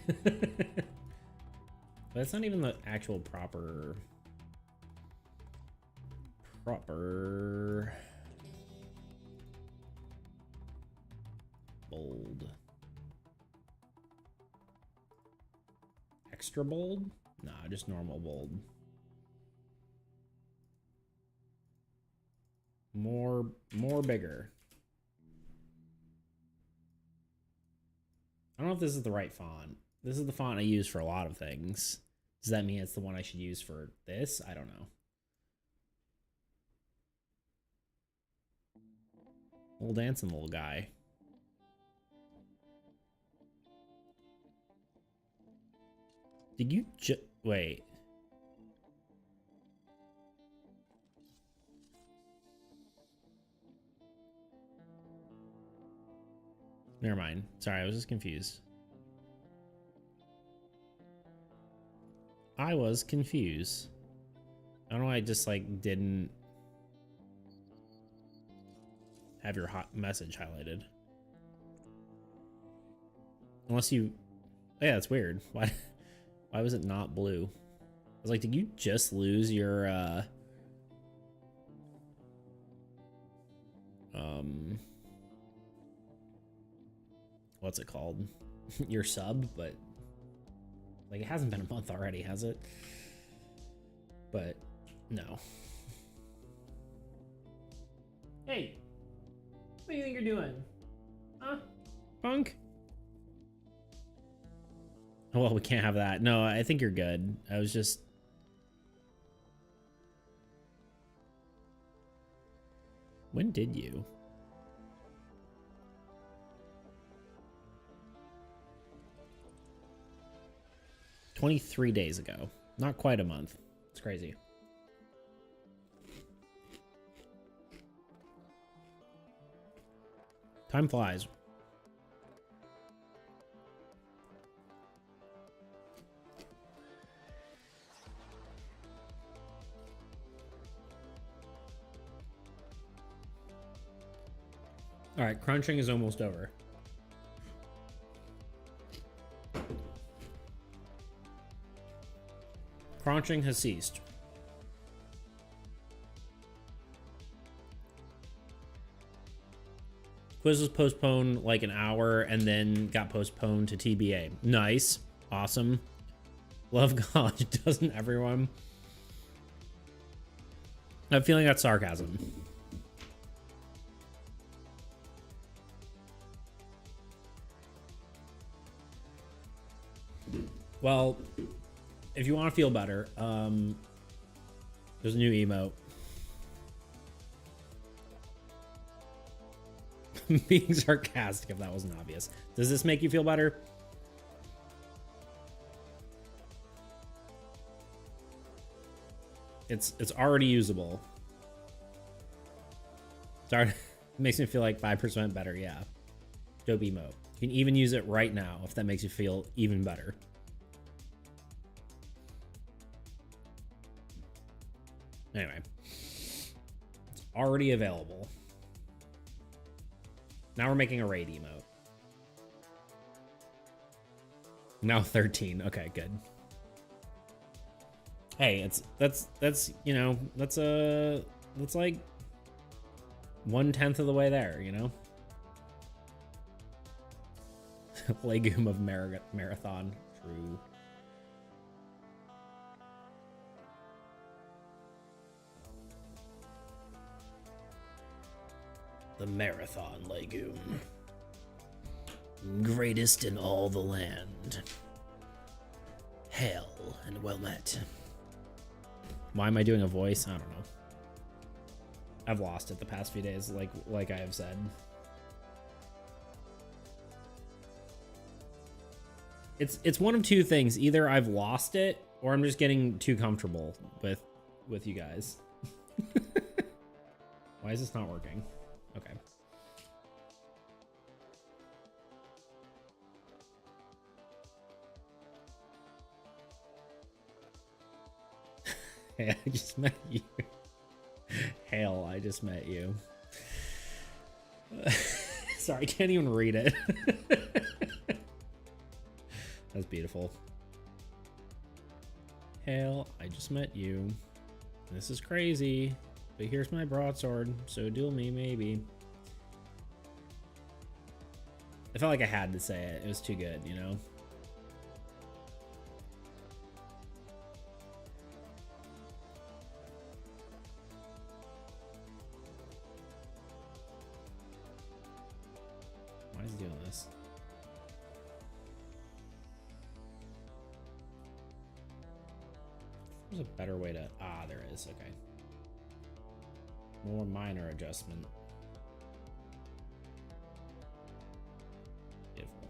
But it's not even the actual proper bold. Extra bold? Nah, just normal bold. More bigger. I don't know if this is the right font. This is the font I use for a lot of things. Does that mean it's the one I should use for this? I don't know. Little dancing little guy. Did you wait? Never mind. Sorry, I was just confused. I was confused. I don't know why I just like didn't have your hot message highlighted. Unless you... Oh, yeah, it's weird. Why was it not blue? I was like, did you just lose your what's it called? Your sub, but like it hasn't been a month already, has it? But no. Hey, what do you think you're doing? Huh? Punk? Oh, well, we can't have that. No, I think you're good. I was just... When did you? $23 days ago. Not quite a month. It's crazy. Time flies. All right, crunching is almost over. Crunching has ceased. Quiz was postponed like an hour and then got postponed to TBA. Nice. Awesome. Love God, doesn't everyone? I'm feeling that sarcasm. Well, if you want to feel better, there's a new emote. Being sarcastic, if that wasn't obvious. Does this make you feel better? It's already usable. Sorry, it makes me feel like 5% better. Yeah, dope emote. You can even use it right now if that makes you feel even better. Anyway, it's already available. Now we're making a raid emote. Now 13. Okay, good. Hey, that's you know, that's like 1/10 of the way there, you know. Legume of marathon. True. The marathon legume. Greatest in all the land. Hail and well met. Why am I doing a voice? I don't know. I've lost it the past few days, like I have said. It's one of two things. Either I've lost it or I'm just getting too comfortable with you guys. Why is this not working? Okay. Hey, I just met you. Hail, I just met you. Sorry, I can't even read it. That's beautiful. Hail, I just met you. This is crazy, but here's my broadsword, so duel me maybe. I felt like I had to say it. It was too good, you know? Why is he doing this? There's a better way to... Ah, there is. Okay. More minor adjustment. Beautiful.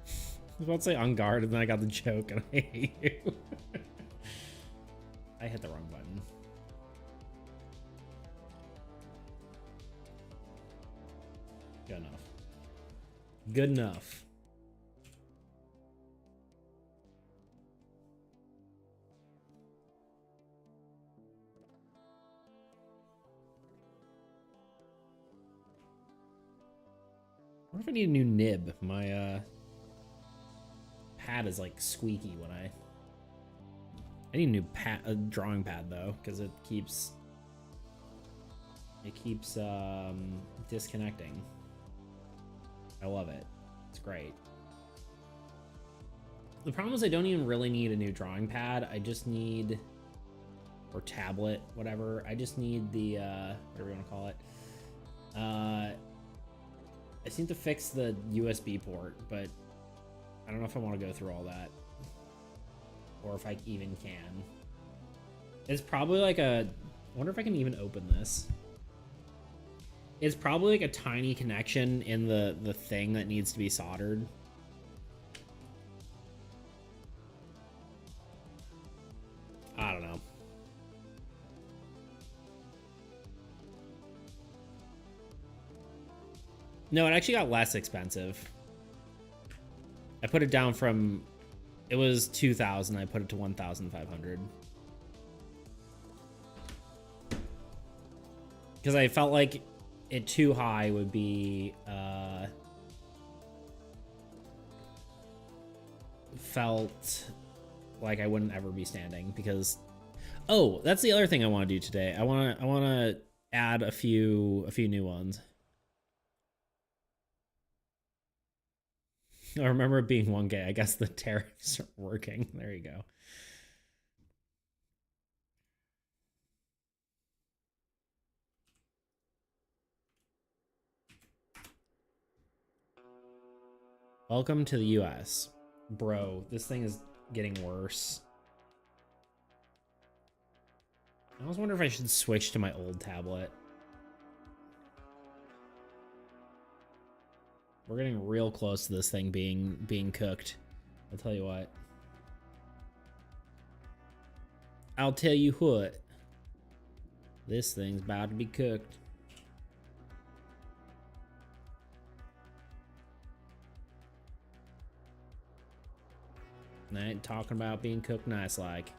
I was about to say on guard, and then I got the joke, and I hate you. I hit the wrong button. Good enough. Good enough. I wonder if I need a new nib. My pad is like squeaky when I need a new drawing pad though, because it keeps disconnecting. I love it. It's great. The problem is I don't even really need a new drawing pad. I just need, or tablet, whatever. I just need the whatever you want to call it. I just need to fix the USB port, but I don't know if I want to go through all that, or if I even can. It's probably like a, I wonder if I can even open this. It's probably like a tiny connection in the thing that needs to be soldered. I don't know. No, it actually got less expensive. I put it down from, it was 2,000. I put it to 1,500. Because I felt like it too high would be, felt like I wouldn't ever be standing because, oh, that's the other thing I want to do today. I want to add a few new ones. I remember it being 1K. I guess the tariffs are working. There you go. Welcome to the US. Bro, this thing is getting worse. I always wonder if I should switch to my old tablet. We're getting real close to this thing being cooked. I'll tell you what. I'll tell you what. This thing's about to be cooked. And I ain't talking about being cooked nice like.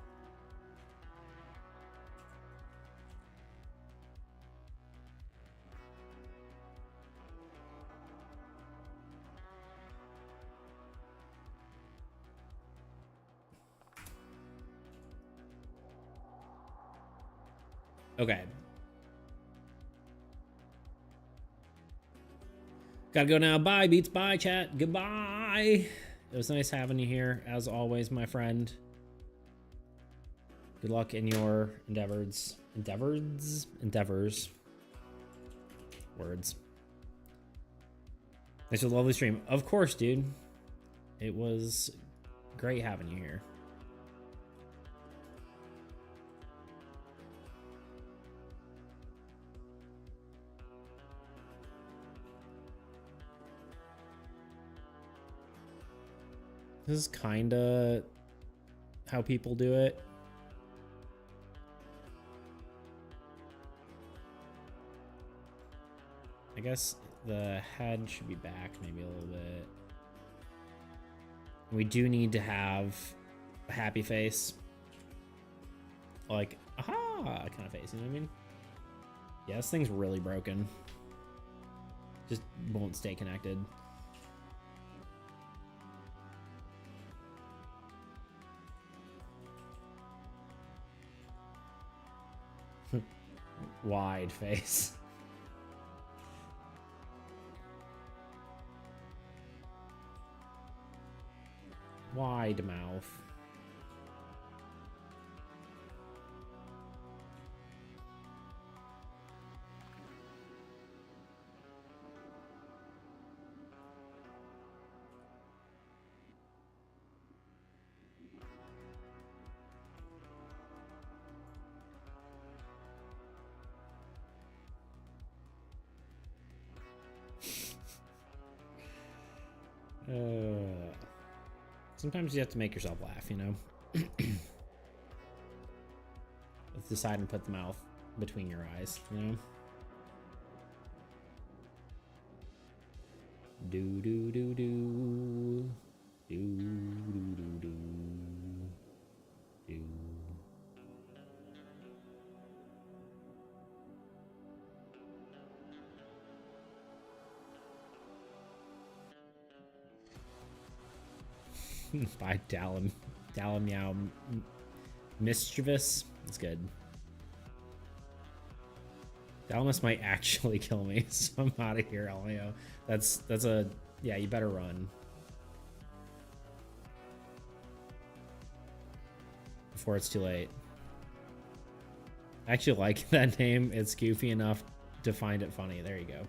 Okay. Gotta go now. Bye, Beats. Bye, chat. Goodbye. It was nice having you here, as always, my friend. Good luck in your endeavors. Endeavors. Words. Thanks for the lovely stream. Of course, dude. It was great having you here. This is kinda how people do it. I guess the head should be back maybe a little bit. We do need to have a happy face. Like, aha kind of face, you know what I mean? Yeah, this thing's really broken. Just won't stay connected. Wide face. Wide mouth. Sometimes you have to make yourself laugh, you know? Let's decide and put the mouth between your eyes, you know? Do do do do. Do do do do. Do. By Meow Mischievous. That's good. Dalamus might actually kill me, so I'm out of here, Elmio. That's a yeah, you better run. Before it's too late. I actually like that name. It's goofy enough to find it funny. There you go.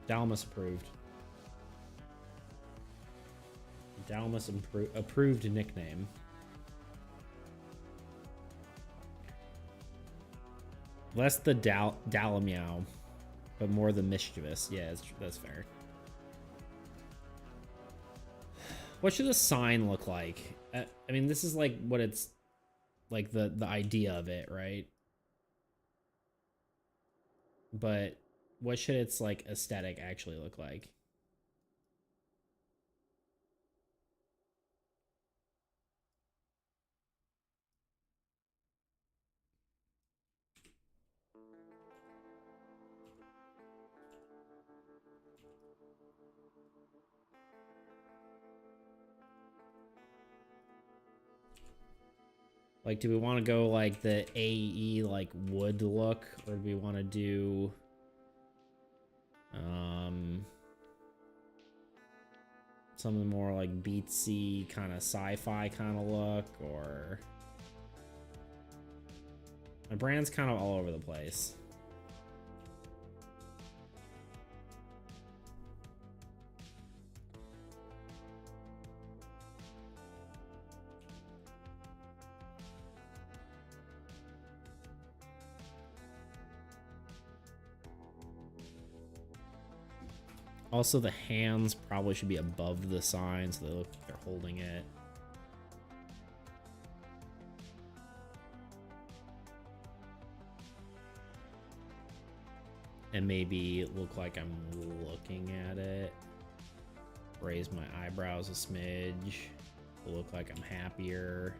Dalamus approved. Dalamus approved nickname. Less the Dalameow, but more the mischievous. Yeah, that's fair. What should the sign look like? I mean, this is like what it's like the idea of it, right? But what should its like aesthetic actually look like? Like, do we want to go like the AE like wood look, or do we want to do something more like beatsy kind of sci-fi kind of look? Or my brand's kind of all over the place. Also, the hands probably should be above the sign so they look like they're holding it. And maybe look like I'm looking at it. Raise my eyebrows a smidge. Look like I'm happier.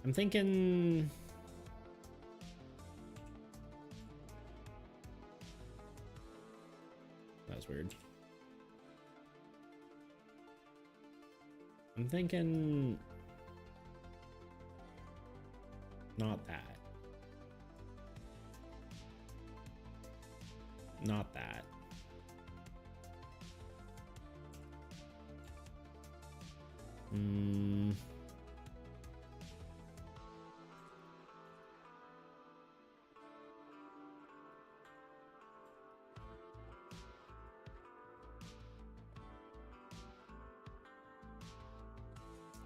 I'm thinking... That was weird. I'm thinking... Not that. Not that.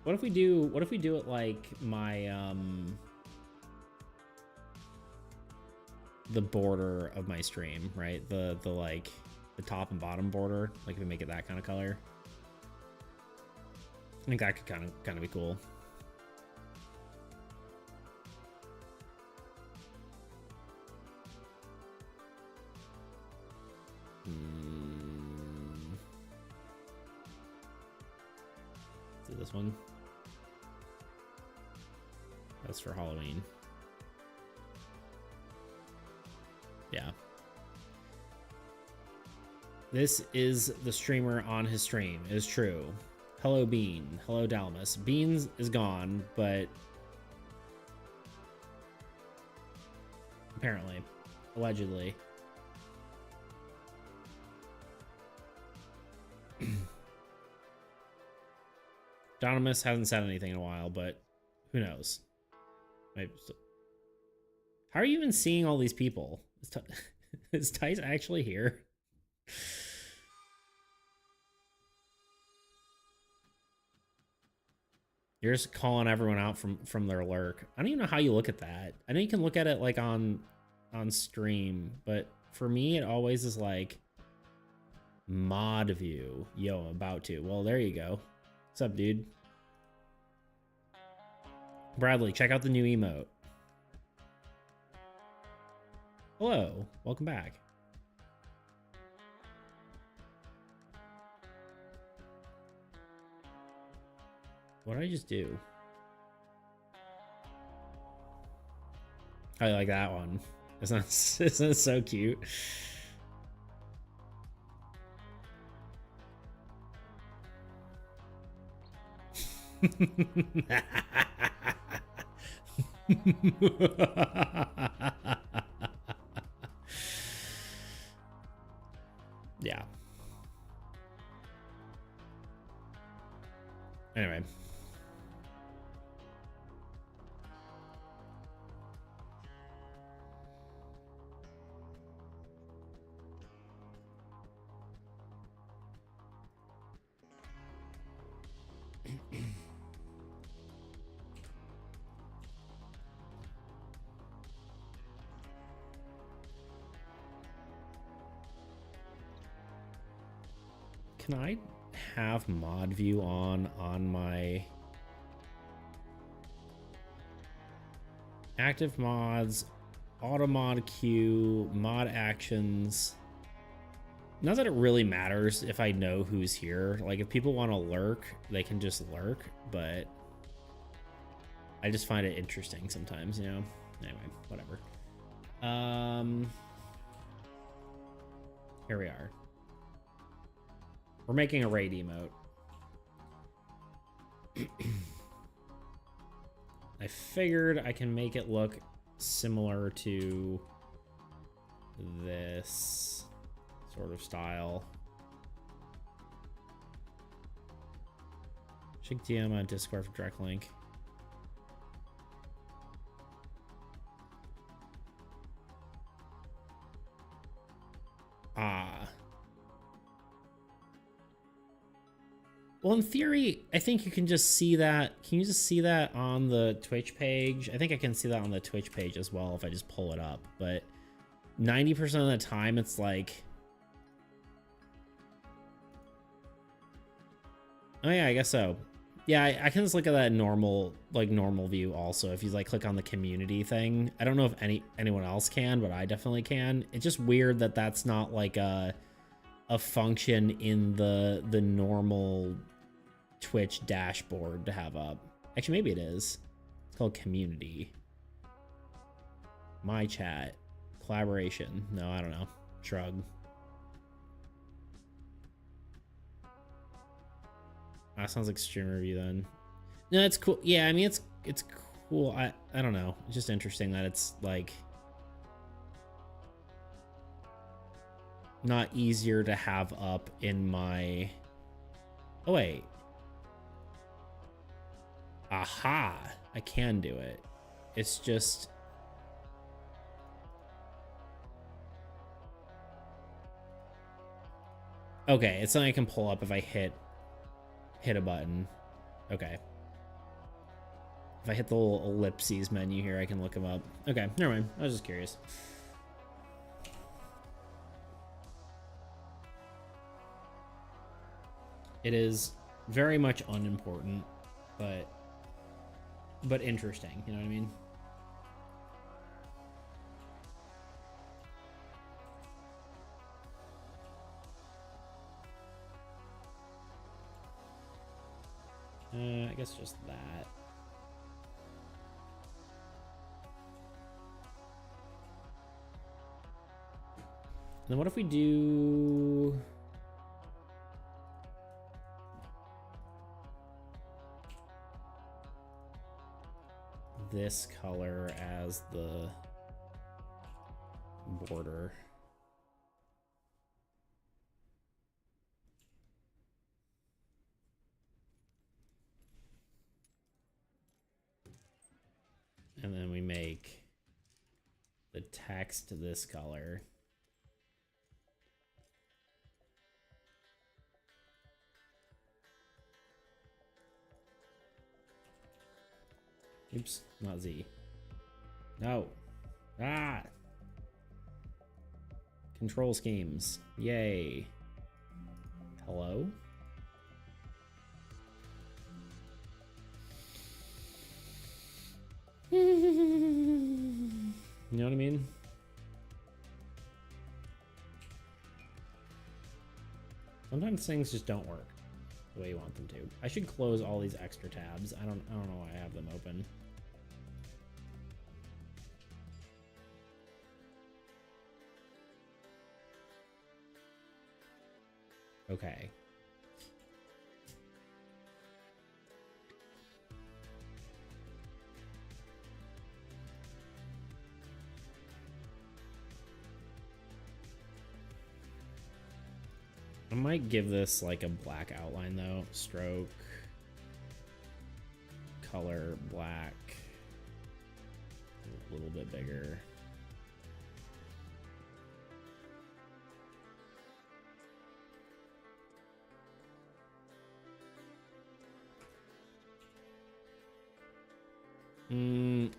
What if we do it like my the border of my stream, right? The like the top and bottom border, like if we make it that kind of color. I think that could kind of be cool. Let's do this one. That's for Halloween. Yeah. This is the streamer on his stream. It is true. Hello, Bean. Hello, Dalmas. Beans is gone, but apparently, allegedly. Donimus hasn't said anything in a while, but who knows? Maybe. How are you even seeing all these people? Is Tice actually here? You're just calling everyone out from their lurk. I don't even know how you look at that. I know you can look at it like on stream, but for me it always is like mod view. Yo, I'm about to. Well, there you go. What's up, dude? Bradley, check out the new emote. Hello, welcome back. What did I just do? I like that one. Isn't that so cute? Yeah. Anyway. Can I have mod view on my active mods, auto mod queue, mod actions? Not that it really matters if I know who's here. Like if people want to lurk, they can just lurk, but I just find it interesting sometimes, you know? Anyway, whatever. Here we are. We're making a raid emote. I figured I can make it look similar to this sort of style. Check DM on Discord for direct link. Ah. Well, in theory, I think you can just see that. Can you just see that on the Twitch page? I think I can see that on the Twitch page as well if I just pull it up. But 90% of the time, it's like... Oh yeah, I guess so. Yeah, I can just look at that normal view also. If you like click on the community thing, I don't know if anyone else can, but I definitely can. It's just weird that that's not like a function in the normal Twitch dashboard to have up. Actually, maybe it is. It's called community. My chat. Collaboration. No, I don't know. Shrug. That sounds like stream review then. No, it's cool. Yeah, I mean it's cool. I don't know. It's just interesting that it's like not easier to have up in my... Oh wait. Aha! I can do it. It's just... Okay, it's something I can pull up if I hit a button. Okay. If I hit the little ellipses menu here, I can look them up. Okay, never mind. I was just curious. It is very much unimportant, but interesting, you know what I mean? I guess just that. And then what if we do... this color as the border? And then we make the text this color. Oops, not Z. No. Ah! Control schemes. Yay. Hello? You know what I mean? Sometimes things just don't work the way you want them to. I should close all these extra tabs. I don't know why I have them open. Okay. I might give this like a black outline though. Stroke, color, black, a little bit bigger.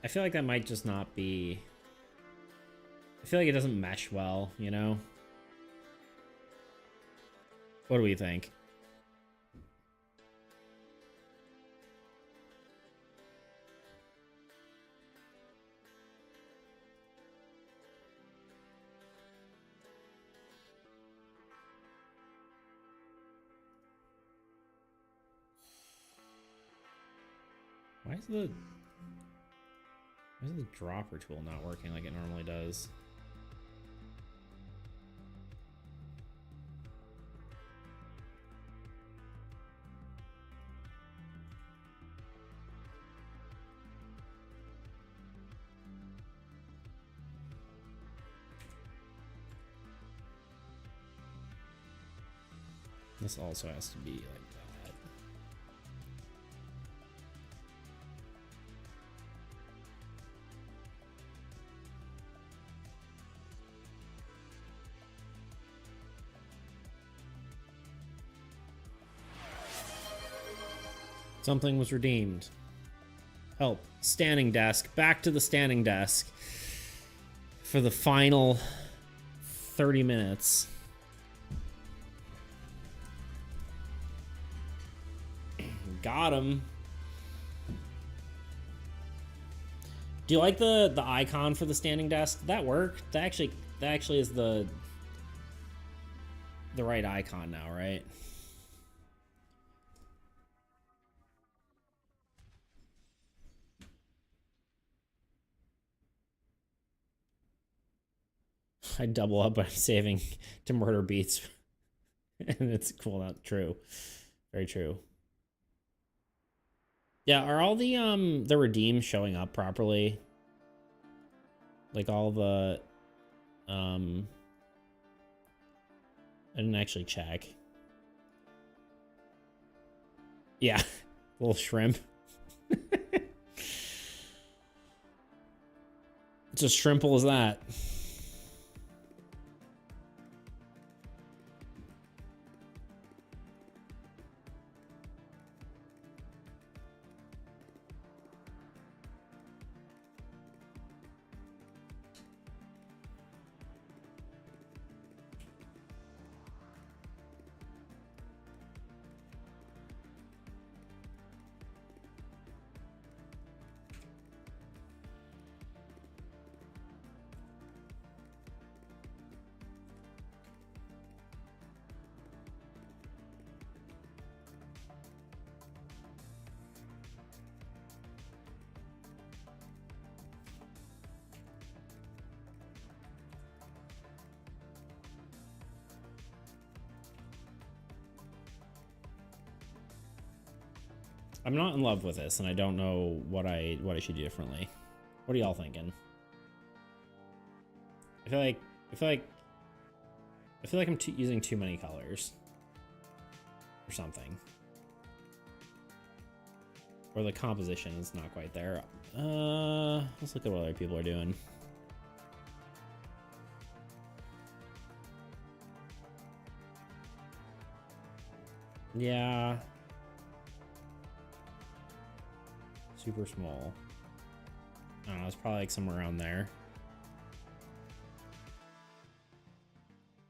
I feel like that might just not be... I feel like it doesn't mesh well, you know? What do we think? Why is the dropper tool not working like it normally does? This also has to be like that. Something was redeemed. Help. Standing desk. Back to the standing desk for the final 30 minutes. Got him. Do you like the icon for the standing desk? Did that work? That actually is the right icon now, right? I double up by saving to murder beats. And it's cool, not true. Very true. Yeah, are all the redeems showing up properly? Like all the I didn't actually check. Yeah, little shrimp. It's as shrimple as that. I'm not in love with this, and I don't know what I should do differently. What are y'all thinking? I feel like I'm using too many colors or something, or the composition is not quite there. Let's look at what other people are doing. Yeah. Super small. I don't know, it's probably like somewhere around there.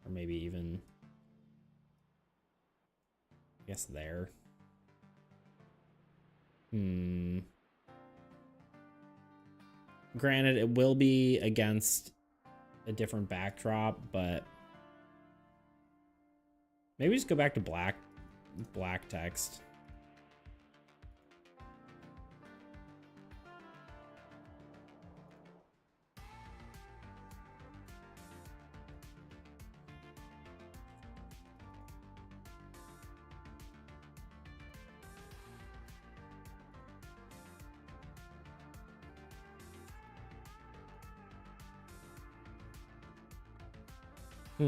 Or maybe even, I guess there. Granted, it will be against a different backdrop, but maybe just go back to black text. A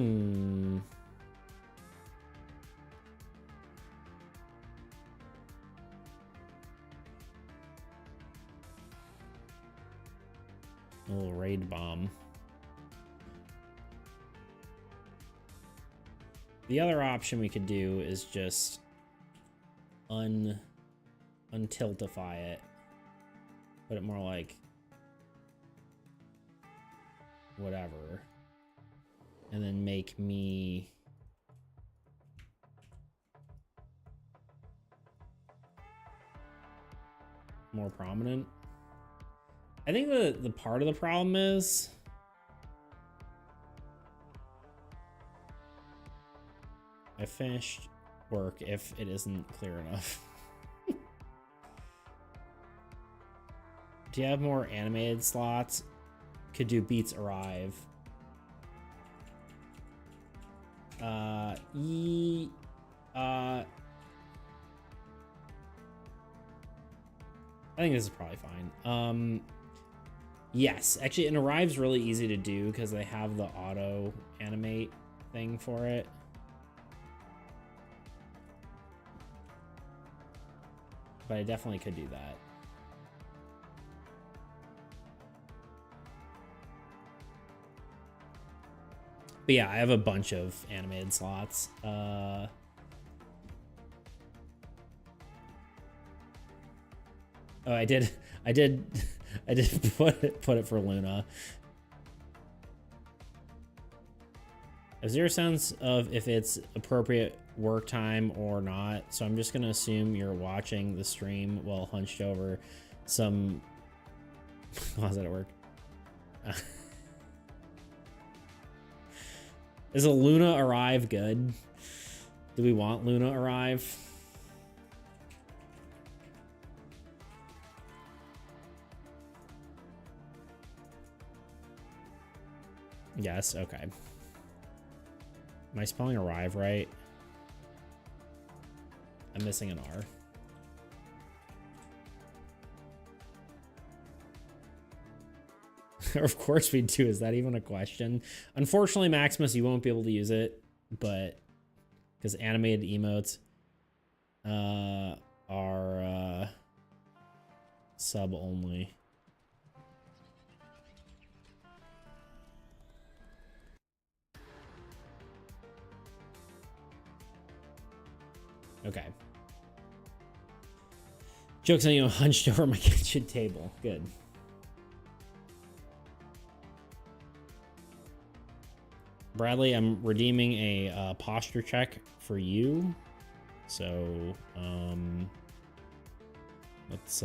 little raid bomb. The other option we could do is just untiltify it. Put it more like whatever. And then make me more prominent. I think the part of the problem is I finished work if it isn't clear enough. Do you have more animated slots? Could do beats arrive. I think this is probably fine. Yes, actually, and arrive's really easy to do because they have the auto animate thing for it. But I definitely could do that. But yeah, I have a bunch of animated slots. Oh, I did put it for Luna. I have zero sense of if it's appropriate work time or not, so I'm just gonna assume you're watching the stream while hunched over some. How's that at work? Is a Luna Arrive good? Do we want Luna Arrive? Yes, okay. Am I spelling Arrive right? I'm missing an R. Of course we do. Is that even a question? Unfortunately, Maximus, you won't be able to use it, but because animated emotes are sub only. Okay. Joke's on you, hunched over my kitchen table. Good. Bradley, I'm redeeming a posture check for you. So, let's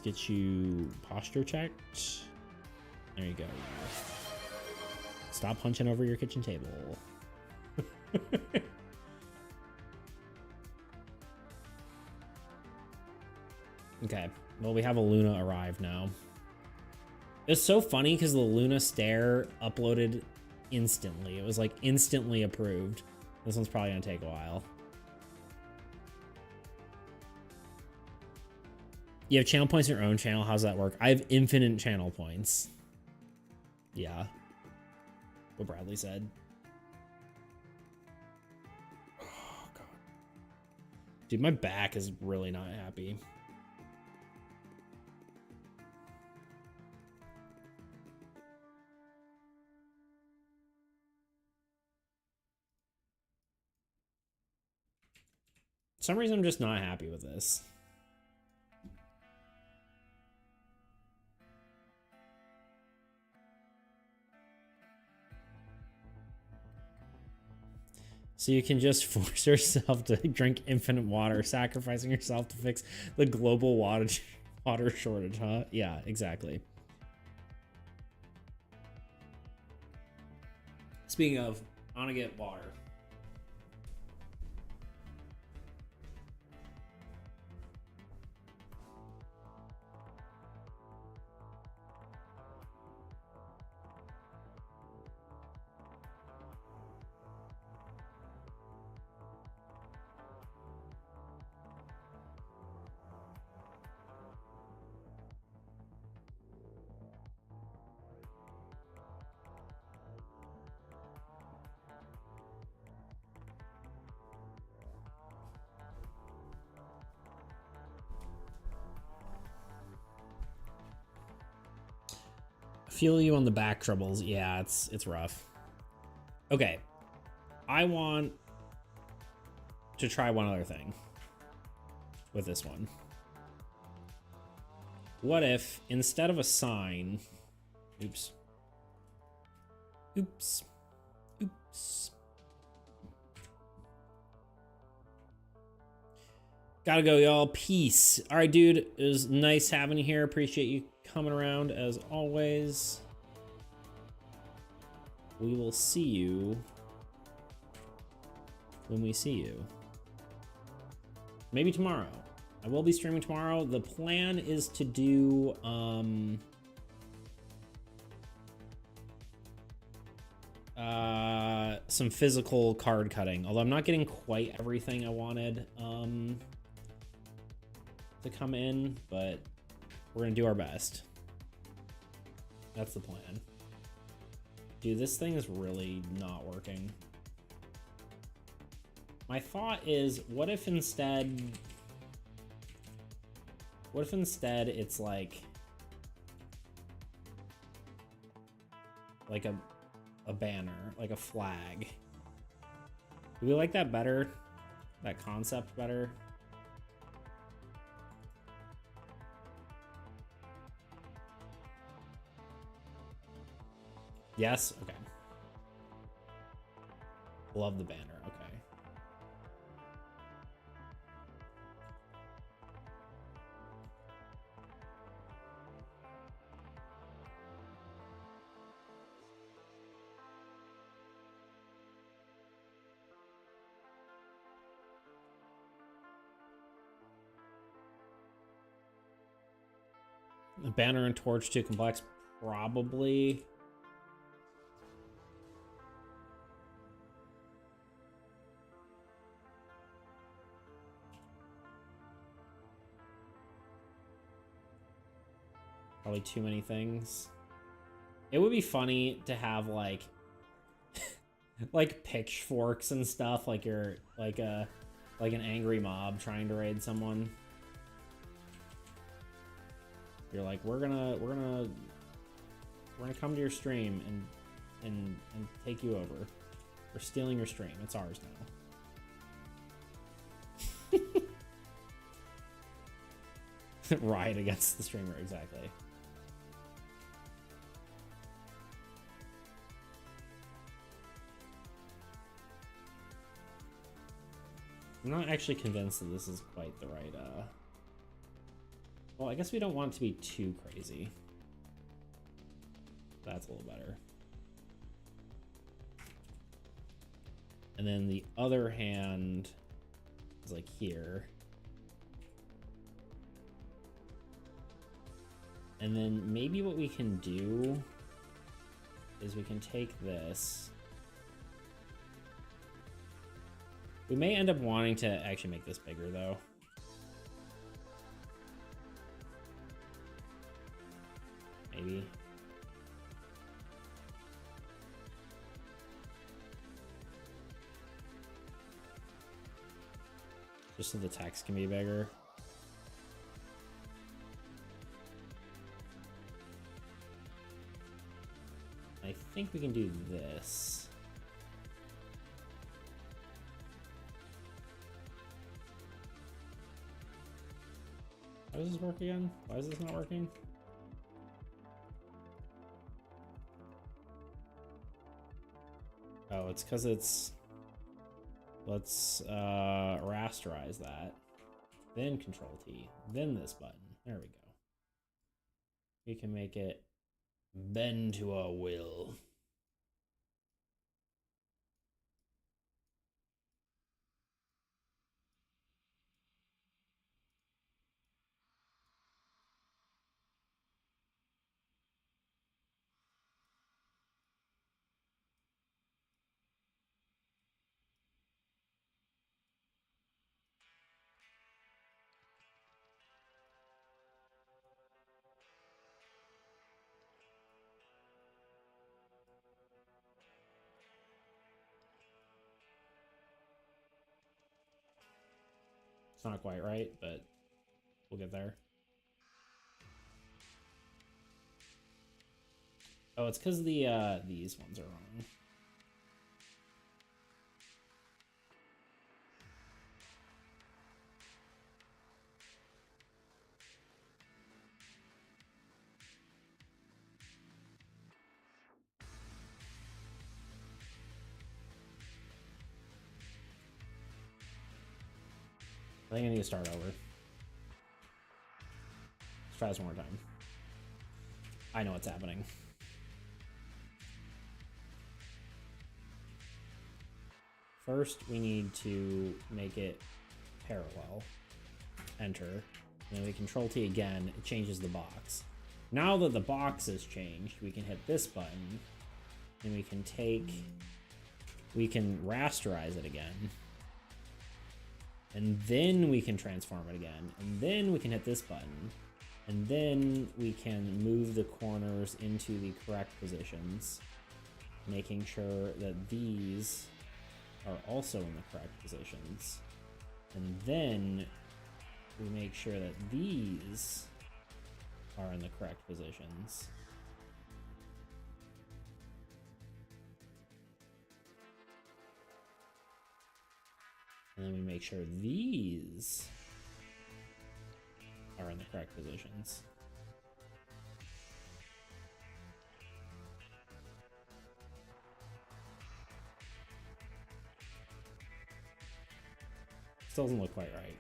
get you posture checked. There you go. Stop hunching over your kitchen table. Okay, well, we have a Luna Arrive now. It's so funny because the Luna Stare uploaded instantly. It was like instantly approved. This one's probably gonna take a while. You have channel points in your own channel. How's that work? I have infinite channel points. Yeah. What Bradley said. Oh, God. Dude, my back is really not happy. For some reason, I'm just not happy with this. So you can just force yourself to drink infinite water, sacrificing yourself to fix the global water shortage, huh? Yeah, exactly. Speaking of, I want to get water. Feel you on the back troubles. Yeah, it's rough. Okay. I want to try one other thing with this one. What if instead of a sign, oops. Gotta go, y'all. Peace. All right, dude. It was nice having you here. Appreciate you coming around as always. We will see you when we see you. Maybe tomorrow. I will be streaming tomorrow. The plan is to do some physical card cutting, although I'm not getting quite everything I wanted to come in, but we're gonna do our best. That's the plan. Dude, this thing is really not working. My thought is, what if instead it's like a banner, like a flag? Do we like that better? That concept better? Yes? Okay. Love the banner. Okay. The banner and torch too complex? Probably. Probably too many things. It would be funny to have like like pitchforks and stuff, like you're like an angry mob trying to raid someone. You're like, we're gonna come to your stream and take you over. We're stealing your stream. It's ours now. Riot against the streamer, exactly. I'm not actually convinced that this is quite the right, well, I guess we don't want it to be too crazy. That's a little better. And then the other hand is like here. And then maybe what we can do is we can take this. We may end up wanting to actually make this bigger though. Maybe. Just so the text can be bigger. I think we can do this. How does this work again? Why is this not working? Oh, it's because it's... Let's rasterize that. Then Control T. Then this button. There we go. We can make it bend to our will. It's not quite right, but we'll get there. Oh, it's because the these ones are wrong. I think I need to start over. Let's try this one more time. I know what's happening. First, we need to make it parallel. Enter. And then we Control T again. It changes the box. Now that the box has changed, we can hit this button. And we can rasterize it again. And then we can transform it again. And then we can hit this button. And then we can move the corners into the correct positions, making sure that these are also in the correct positions. And then we make sure that these are in the correct positions. And then we make sure these are in the correct positions. Still doesn't look quite right.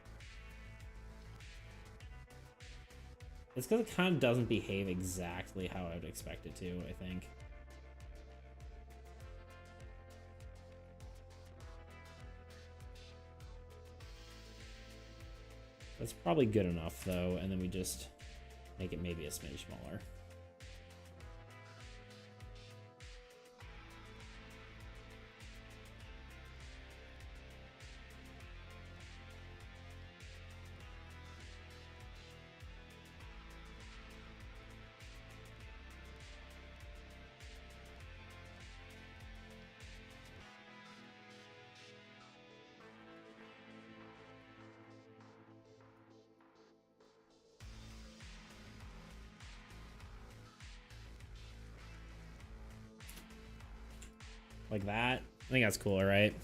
It's because it kind of doesn't behave exactly how I would expect it to, I think. That's probably good enough, though, and then we just make it maybe a smidge smaller. Like that. I think that's cooler, right?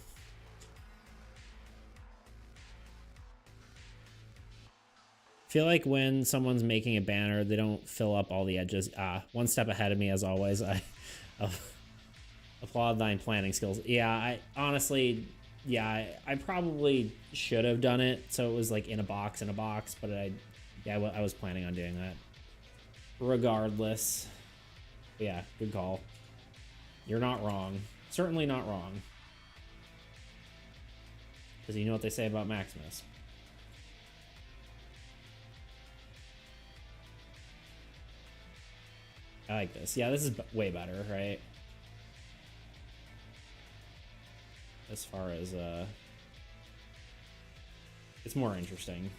I feel like when someone's making a banner, they don't fill up all the edges. One step ahead of me, as always. I applaud thine planning skills. Yeah, I honestly, yeah, I probably should have done it so it was like in a box, but I was planning on doing that. Regardless. Yeah, good call. You're not wrong. Certainly not wrong. Because you know what they say about Maximus. I like this. Yeah, this is way better, right? As far as, it's more interesting.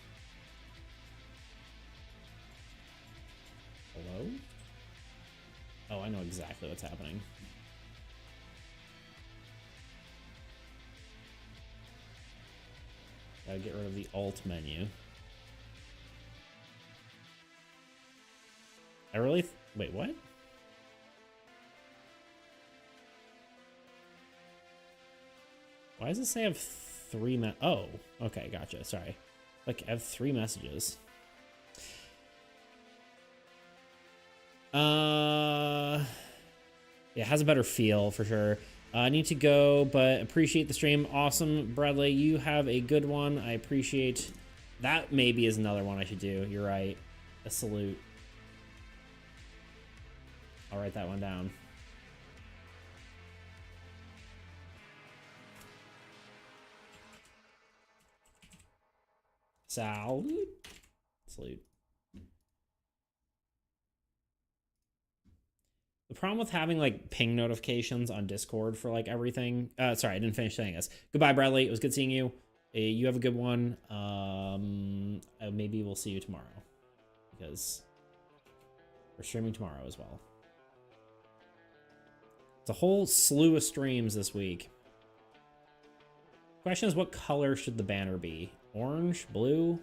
Hello? Oh, I know exactly what's happening. Gotta get rid of the alt menu. I really... Wait, what? Why does it say I have 3 Oh, okay, gotcha. Sorry. Like, I have 3 messages. Yeah, it has a better feel for sure. I need to go, but appreciate the stream. Awesome, Bradley. You have a good one. I appreciate that. Maybe is another one I should do. You're right. A salute. I'll write that one down. Salute. Salute. The problem with having like ping notifications on Discord for like everything. Sorry, I didn't finish saying this. Goodbye, Bradley. It was good seeing you. You have a good one. Maybe we'll see you tomorrow because we're streaming tomorrow as well. It's a whole slew of streams this week. Question is, what color should the banner be? Orange, blue?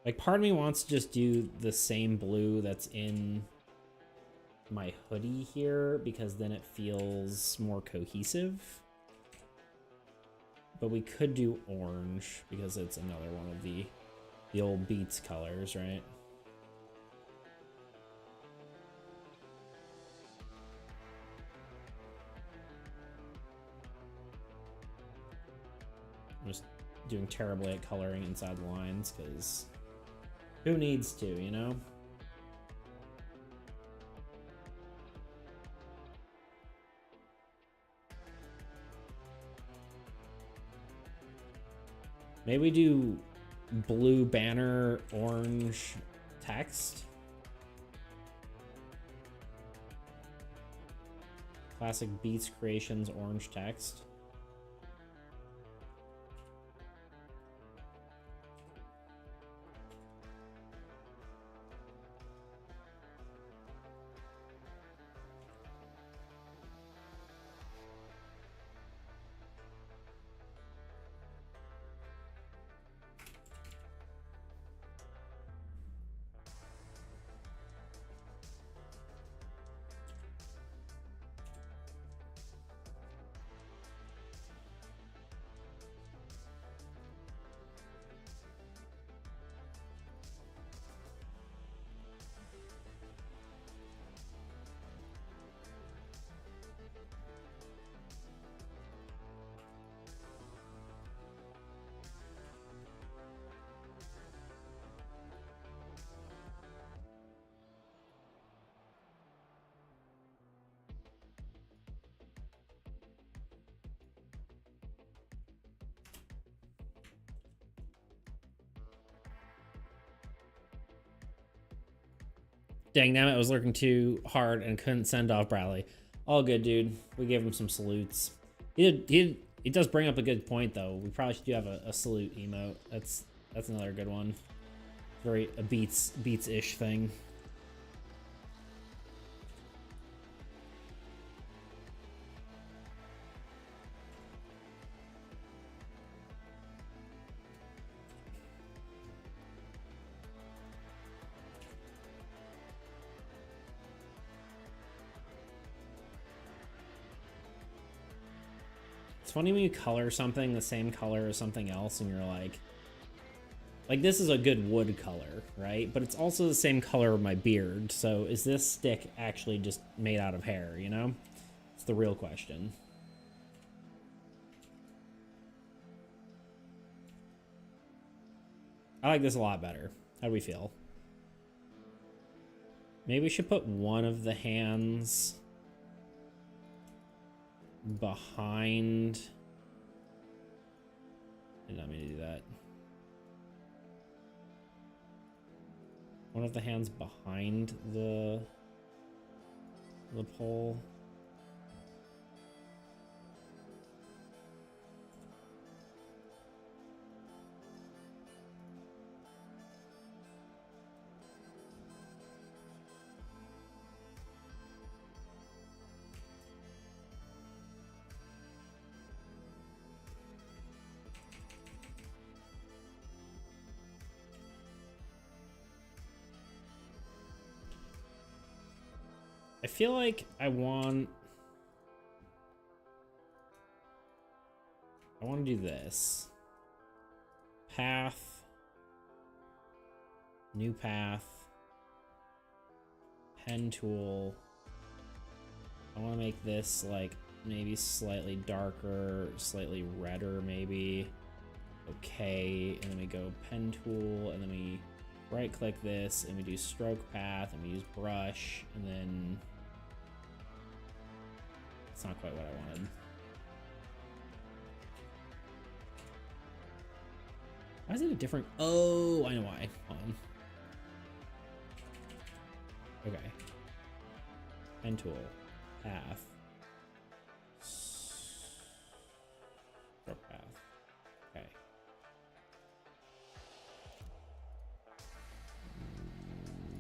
Like, part of me wants to just do the same blue that's in my hoodie here because then it feels more cohesive. But we could do orange because it's another one of the old Beats colors, right? I'm just doing terribly at coloring inside the lines because who needs to, you know? Maybe we do blue banner, orange text. Classic Beats Creations orange text. Dang, damn it, I was lurking too hard and couldn't send off Bradley. All good, dude. We gave him some salutes. He does bring up a good point, though. We probably should do have a salute emote. That's another good one. Very a beats-ish thing. It's funny when you color something the same color as something else and you're like this is a good wood color, right? But it's also the same color of my beard. So is this stick actually just made out of hair, you know? It's the real question. I like this a lot better. How do we feel? Maybe we should put one of the hands behind. I did not mean to do that. One of the hands behind the pole. I feel like I want to do this. Path. New path. Pen tool. I want to make this like maybe slightly darker, slightly redder maybe. Okay, and then we go pen tool, and then we right click this, and we do stroke path, and we use brush, and then it's not quite what I wanted. Why is it a different? Oh, I know why. Hold on. Okay. Pen tool. Path. Stroke path. Okay.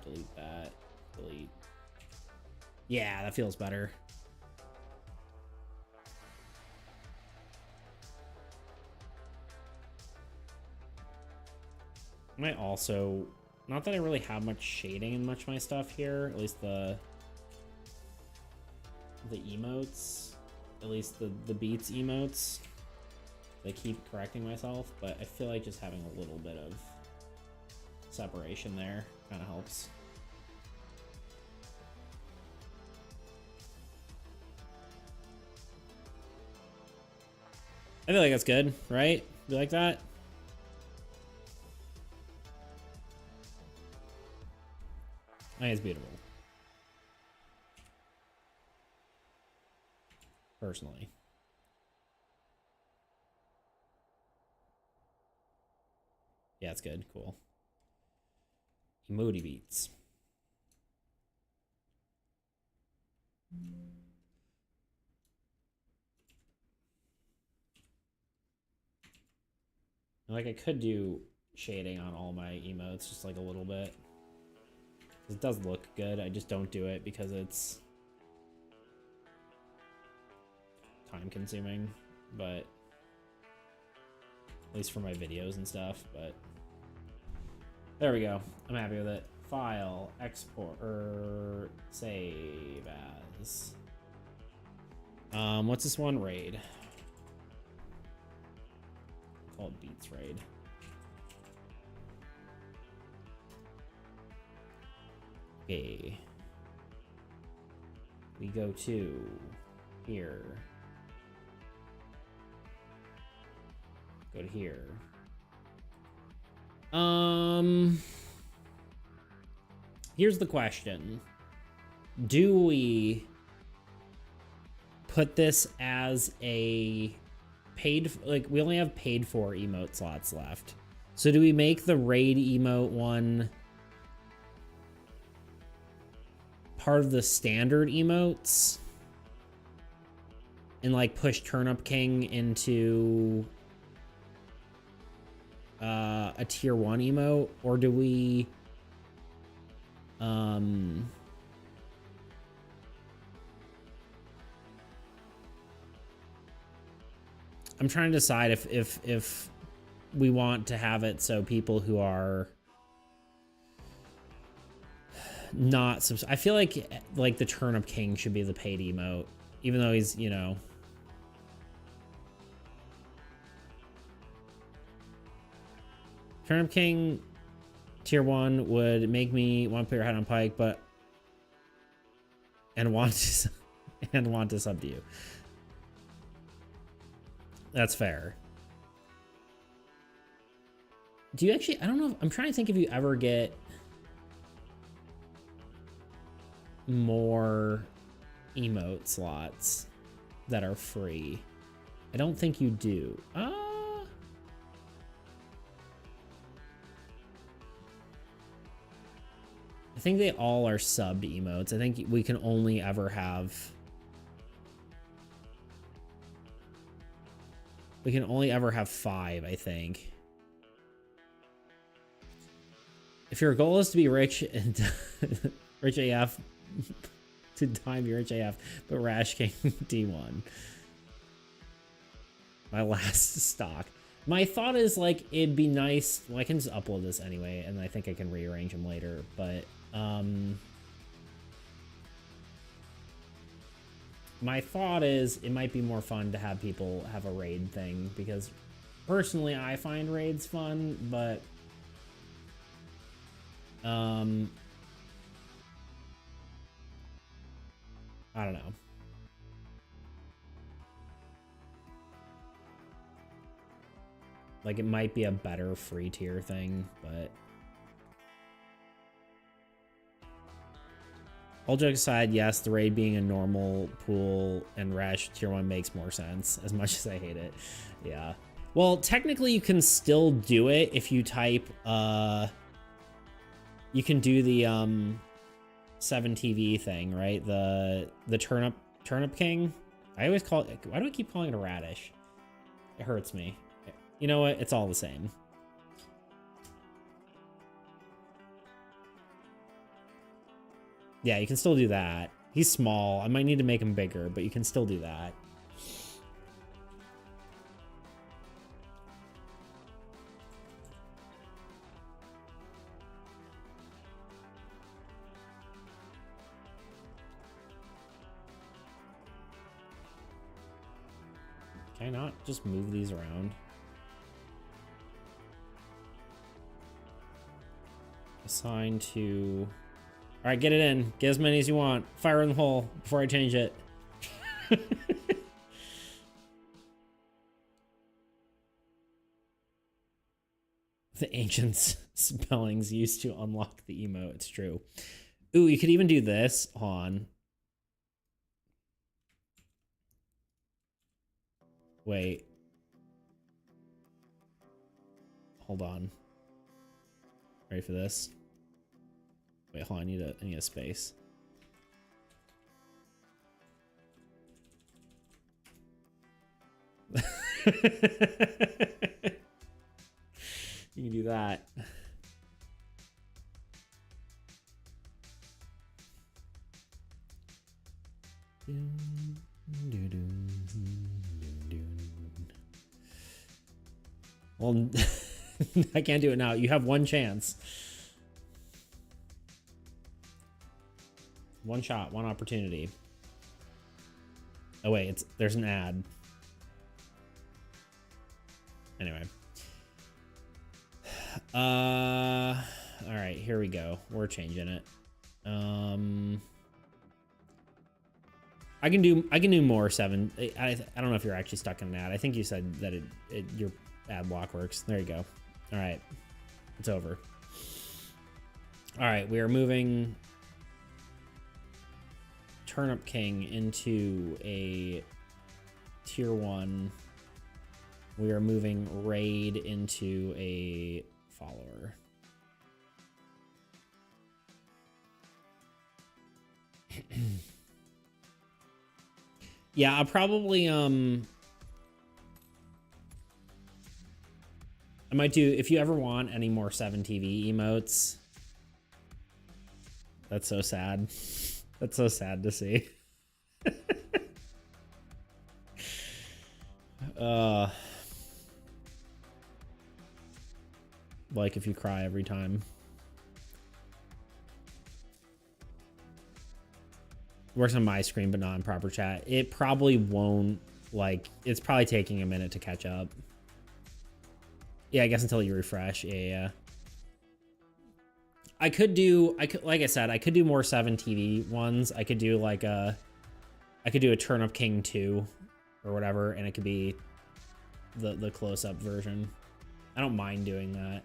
Delete that. Delete. Yeah, that feels better. I might also, not that I really have much shading in much of my stuff here, at least the emotes, at least the beats emotes. I keep correcting myself, but I feel like just having a little bit of separation there kind of helps. I feel like that's good, right? You like that? I think it's beautiful. Personally. Yeah, it's good. Cool. Emoji beats. Like, I could do shading on all my emotes, just like a little bit. It does look good, I just don't do it because it's time consuming, but at least for my videos and stuff, but there we go. I'm happy with it. File, export, or save as. What's this one? Raid. Call it Beats Raid. Okay. We go to here. Go to here. Here's the question. Do we put this as a paid, like, we only have paid for emote slots left. So do we make the raid emote one part of the standard emotes and like push Turnip King into a tier 1 emote, or do we I'm trying to decide if we want to have it so people who are not I feel like the Turnip King should be the paid emote, even though he's, you know, Turnip King tier 1 would make me want to put your head on Pike, but and want to sub to you. That's fair. Do you actually, I don't know, I'm trying to think if you ever get more emote slots that are free. I don't think you do. I think they all are subbed emotes. I think we can only ever have... We can only ever have 5, I think. If your goal is to be rich and rich AF, to time your rich AF, but Rash King D1. My last stock. My thought is, like, it'd be nice... Well, I can just upload this anyway, and I think I can rearrange them later, but... my thought is it might be more fun to have people have a raid thing, because personally I find raids fun, but I don't know. Like, it might be a better free tier thing, but all jokes aside, yes, the raid being a normal pool and Rash tier 1 makes more sense, as much as I hate it. Yeah. Well, technically you can still do it if you type, you can do the 7TV thing, right? The Turnip King. I always call it, why do I keep calling it a radish? It hurts me. You know what? It's all the same. Yeah, you can still do that. He's small. I might need to make him bigger, but you can still do that. Can I not just move these around? Assign to... All right, get it in. Get as many as you want. Fire in the hole before I change it. The ancient spellings used to unlock the emote. It's true. Ooh, you could even do this on. Wait. Hold on. Ready for this? Wait, hold on, I need a space. You can do that. Well, I can't do it now. You have one chance. One shot, one opportunity. Oh wait, there's an ad. Anyway. All right, here we go. We're changing it. I can do more 7. I don't know if you're actually stuck in an ad. I think you said that your ad block works. There you go. All right, it's over. All right, we are moving Turnip King into a tier 1. We are moving Raid into a follower. Yeah, I'll probably I might do, if you ever want any more 7TV emotes. That's so sad. That's so sad to see. Like if you cry every time. Works on my screen, but not in proper chat. It probably won't, like, it's probably taking a minute to catch up. Yeah, I guess until you refresh. Yeah. I could, like I said, I could do more 7TV ones. I could do like I could do a Turnip King 2 or whatever, and it could be the close-up version. I don't mind doing that.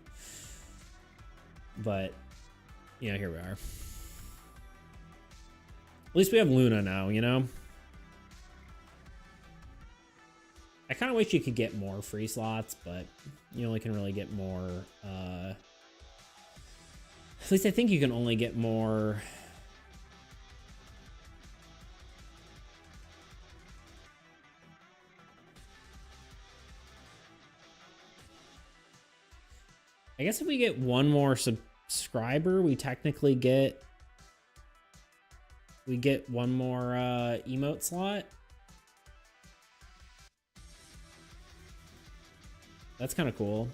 But, you know, here we are. At least we have Luna now, you know? I kind of wish you could get more free slots, but you only can really get more, at least I think you can only get more. I guess if we get one more subscriber, we technically get one more emote slot. That's kind of cool.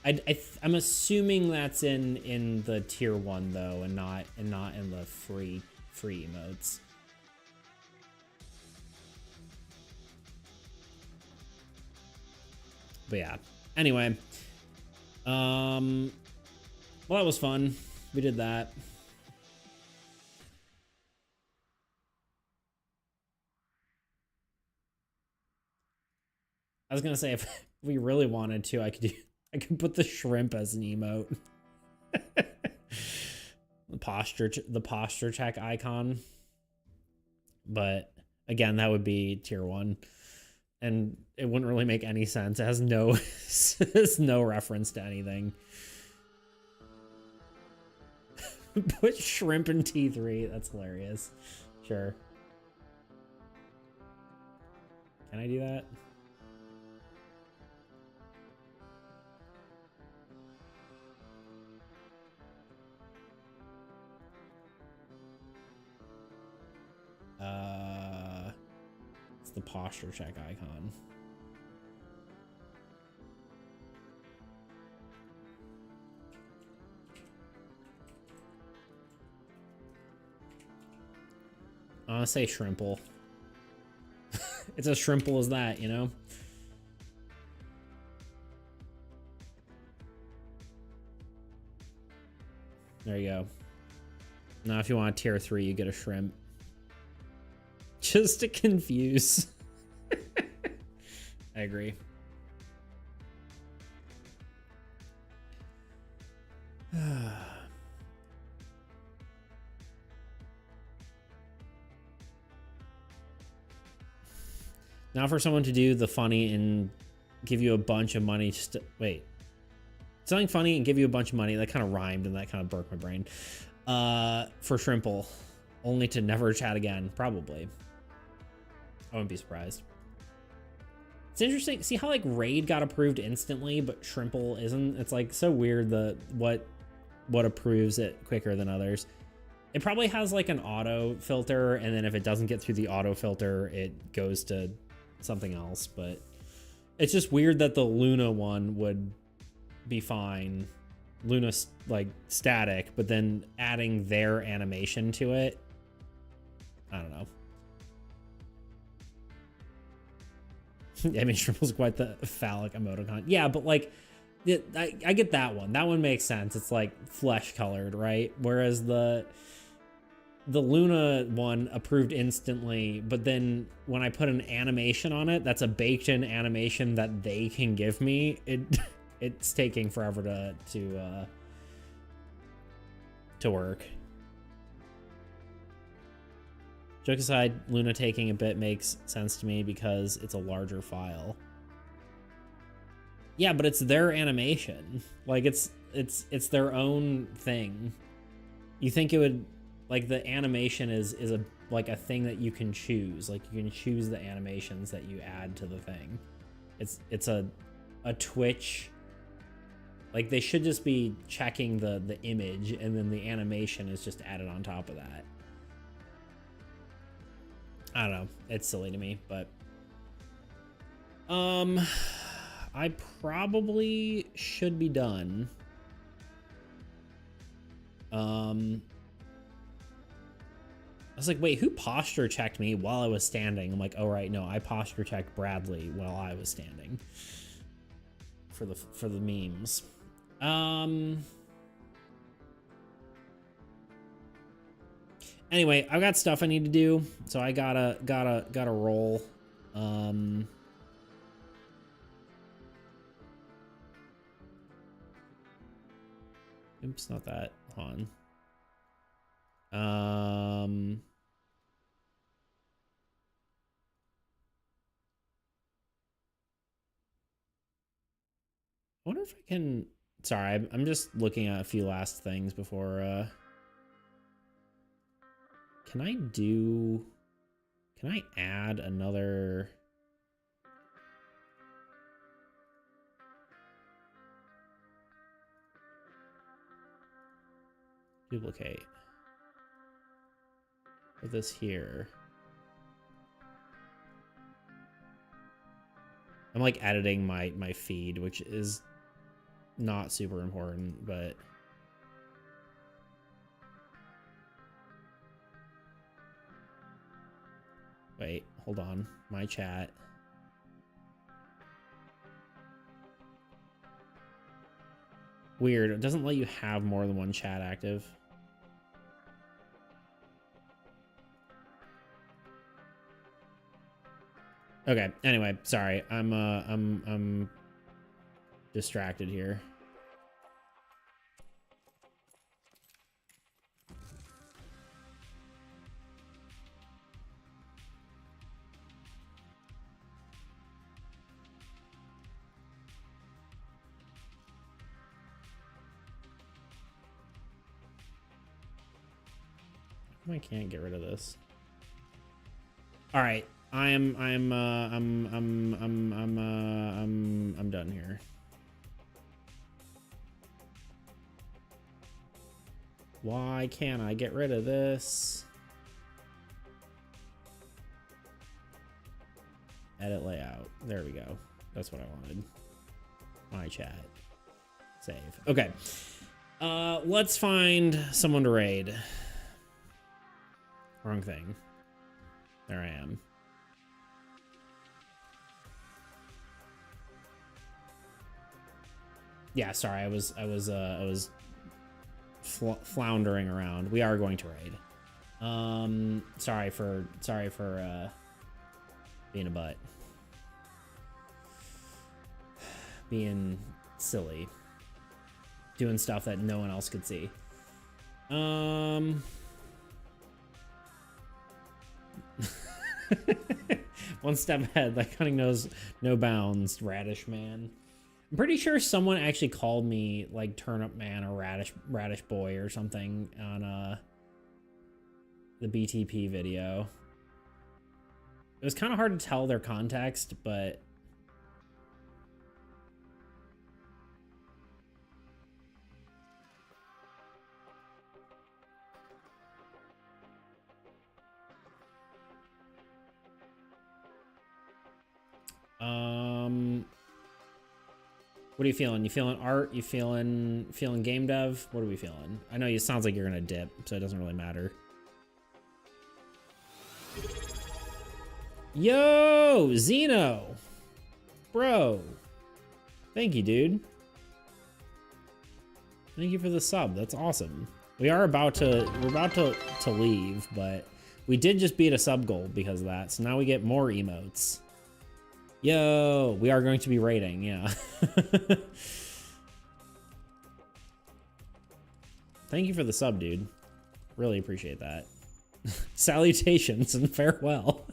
I'm assuming that's in the tier 1 though, and not in the free emotes. But yeah. Anyway, well, that was fun. We did that. I was gonna say, if we really wanted to, I could put the shrimp as an emote. the posture check icon. But again, that would be tier 1, and it wouldn't really make any sense. It has no has no reference to anything. Put shrimp in T3. That's hilarious. Sure. Can I do that? It's the posture check icon. I want to say shrimple. It's as shrimple as that, you know? There you go. Now, if you want a tier 3, you get a shrimp. Just to confuse. I agree. Now for someone to do the funny and give you a bunch of money just to, wait. Something funny and give you a bunch of money. That kind of rhymed and that kind of broke my brain. For Shrimple. Only to never chat again. Probably. I wouldn't be surprised. It's interesting. See how like Raid got approved instantly, but Shrimple isn't? It's like so weird what approves it quicker than others. It probably has like an auto filter, and then if it doesn't get through the auto filter, it goes to something else. But it's just weird that the Luna one would be fine. Luna's like static, but then adding their animation to it, I don't know. I mean, Shrimple's quite the phallic emoticon. Yeah, but like, I get that one. That one makes sense. It's like flesh colored, right? Whereas the Luna one approved instantly, but then when I put an animation on it, that's a baked in animation that they can give me. It's taking forever to work. Joke aside, Luna taking a bit makes sense to me because it's a larger file. Yeah, but it's their animation. Like it's their own thing. You think it would, like, the animation is like a thing that you can choose. Like you can choose the animations that you add to the thing. It's a Twitch. Like they should just be checking the image, and then the animation is just added on top of that. I don't know. It's silly to me, but I probably should be done. I was like, wait, who posture checked me while I was standing? I'm like, oh right, no, I posture checked Bradley while I was standing. For the memes. Anyway, I've got stuff I need to do, so I gotta roll. Oops, not that. Hold on. I wonder if I can. Sorry, I'm just looking at a few last things before. Can I add another? Duplicate. Put this here. I'm like editing my feed, which is not super important, but wait, hold on. My chat. Weird. It doesn't let you have more than one chat active. Okay. Anyway, sorry. I'm distracted here. I can't get rid of this. All right. I'm done here. Why can't I get rid of this? Edit layout. There we go. That's what I wanted. My chat. Save. Okay. Let's find someone to raid. Wrong thing. There I am. Yeah, sorry, I was floundering around. We are going to raid. Sorry for being a butt. Being silly. Doing stuff that no one else could see. One step ahead, like cunning knows no bounds, Radish Man. I'm pretty sure someone actually called me like Turnip Man or Radish Boy or something on the BTP video. It was kind of hard to tell their context, but what are you feeling? You feeling art? You feeling game dev? What are we feeling? I know it sounds like you're gonna dip, so it doesn't really matter. Yo, Zeno, bro, thank you, dude. Thank you for the sub. That's awesome. We're about to leave, but we did just beat a sub goal because of that. So now we get more emotes. Yo, we are going to be raiding, yeah. Thank you for the sub, dude. Really appreciate that. Salutations and farewell.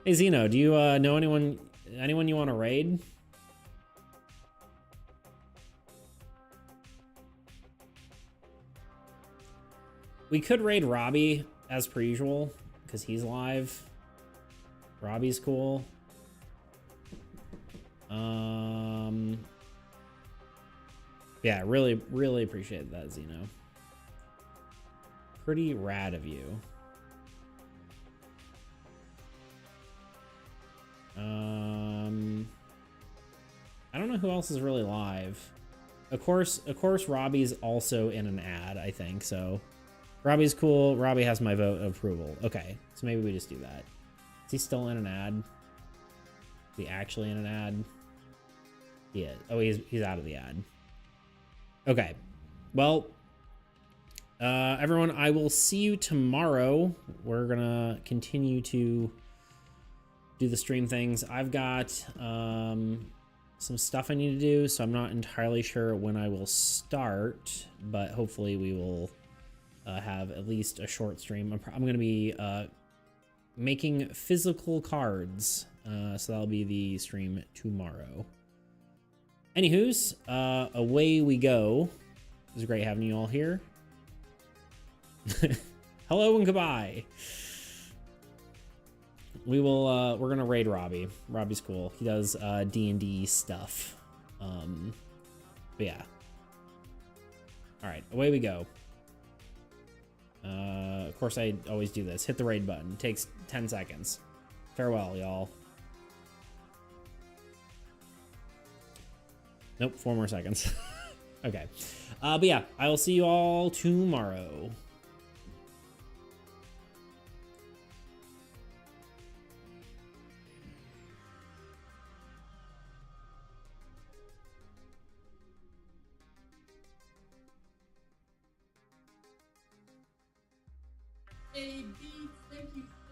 Hey, Zeno, do you know anyone you want to raid? We could raid Robbie. as per usual, because he's live. Robbie's cool. Yeah, really, really appreciate that, Zeno. Pretty rad of you. I don't know who else is really live. Of course, Robbie's also in an ad, I think, so Robbie's cool. Robbie has my vote of approval. Okay, so maybe we just do that. Is he still in an ad? Is he actually in an ad? He is. Oh, he's out of the ad. Okay, well, everyone, I will see you tomorrow. We're gonna continue to do the stream things. I've got some stuff I need to do, so I'm not entirely sure when I will start, but hopefully we will have at least a short stream. I'm going to be making physical cards, so that'll be the stream tomorrow. Anywho's, away we go. It was great having you all here. Hello and goodbye. We will, we're gonna raid Robbie. Robbie's cool. He does D&D stuff. But yeah. All right, away we go. Of course, I always do this. Hit the raid button. It takes 10 seconds. Farewell, y'all. Nope, 4 more seconds. Okay. But yeah, I will see you all tomorrow. A, B.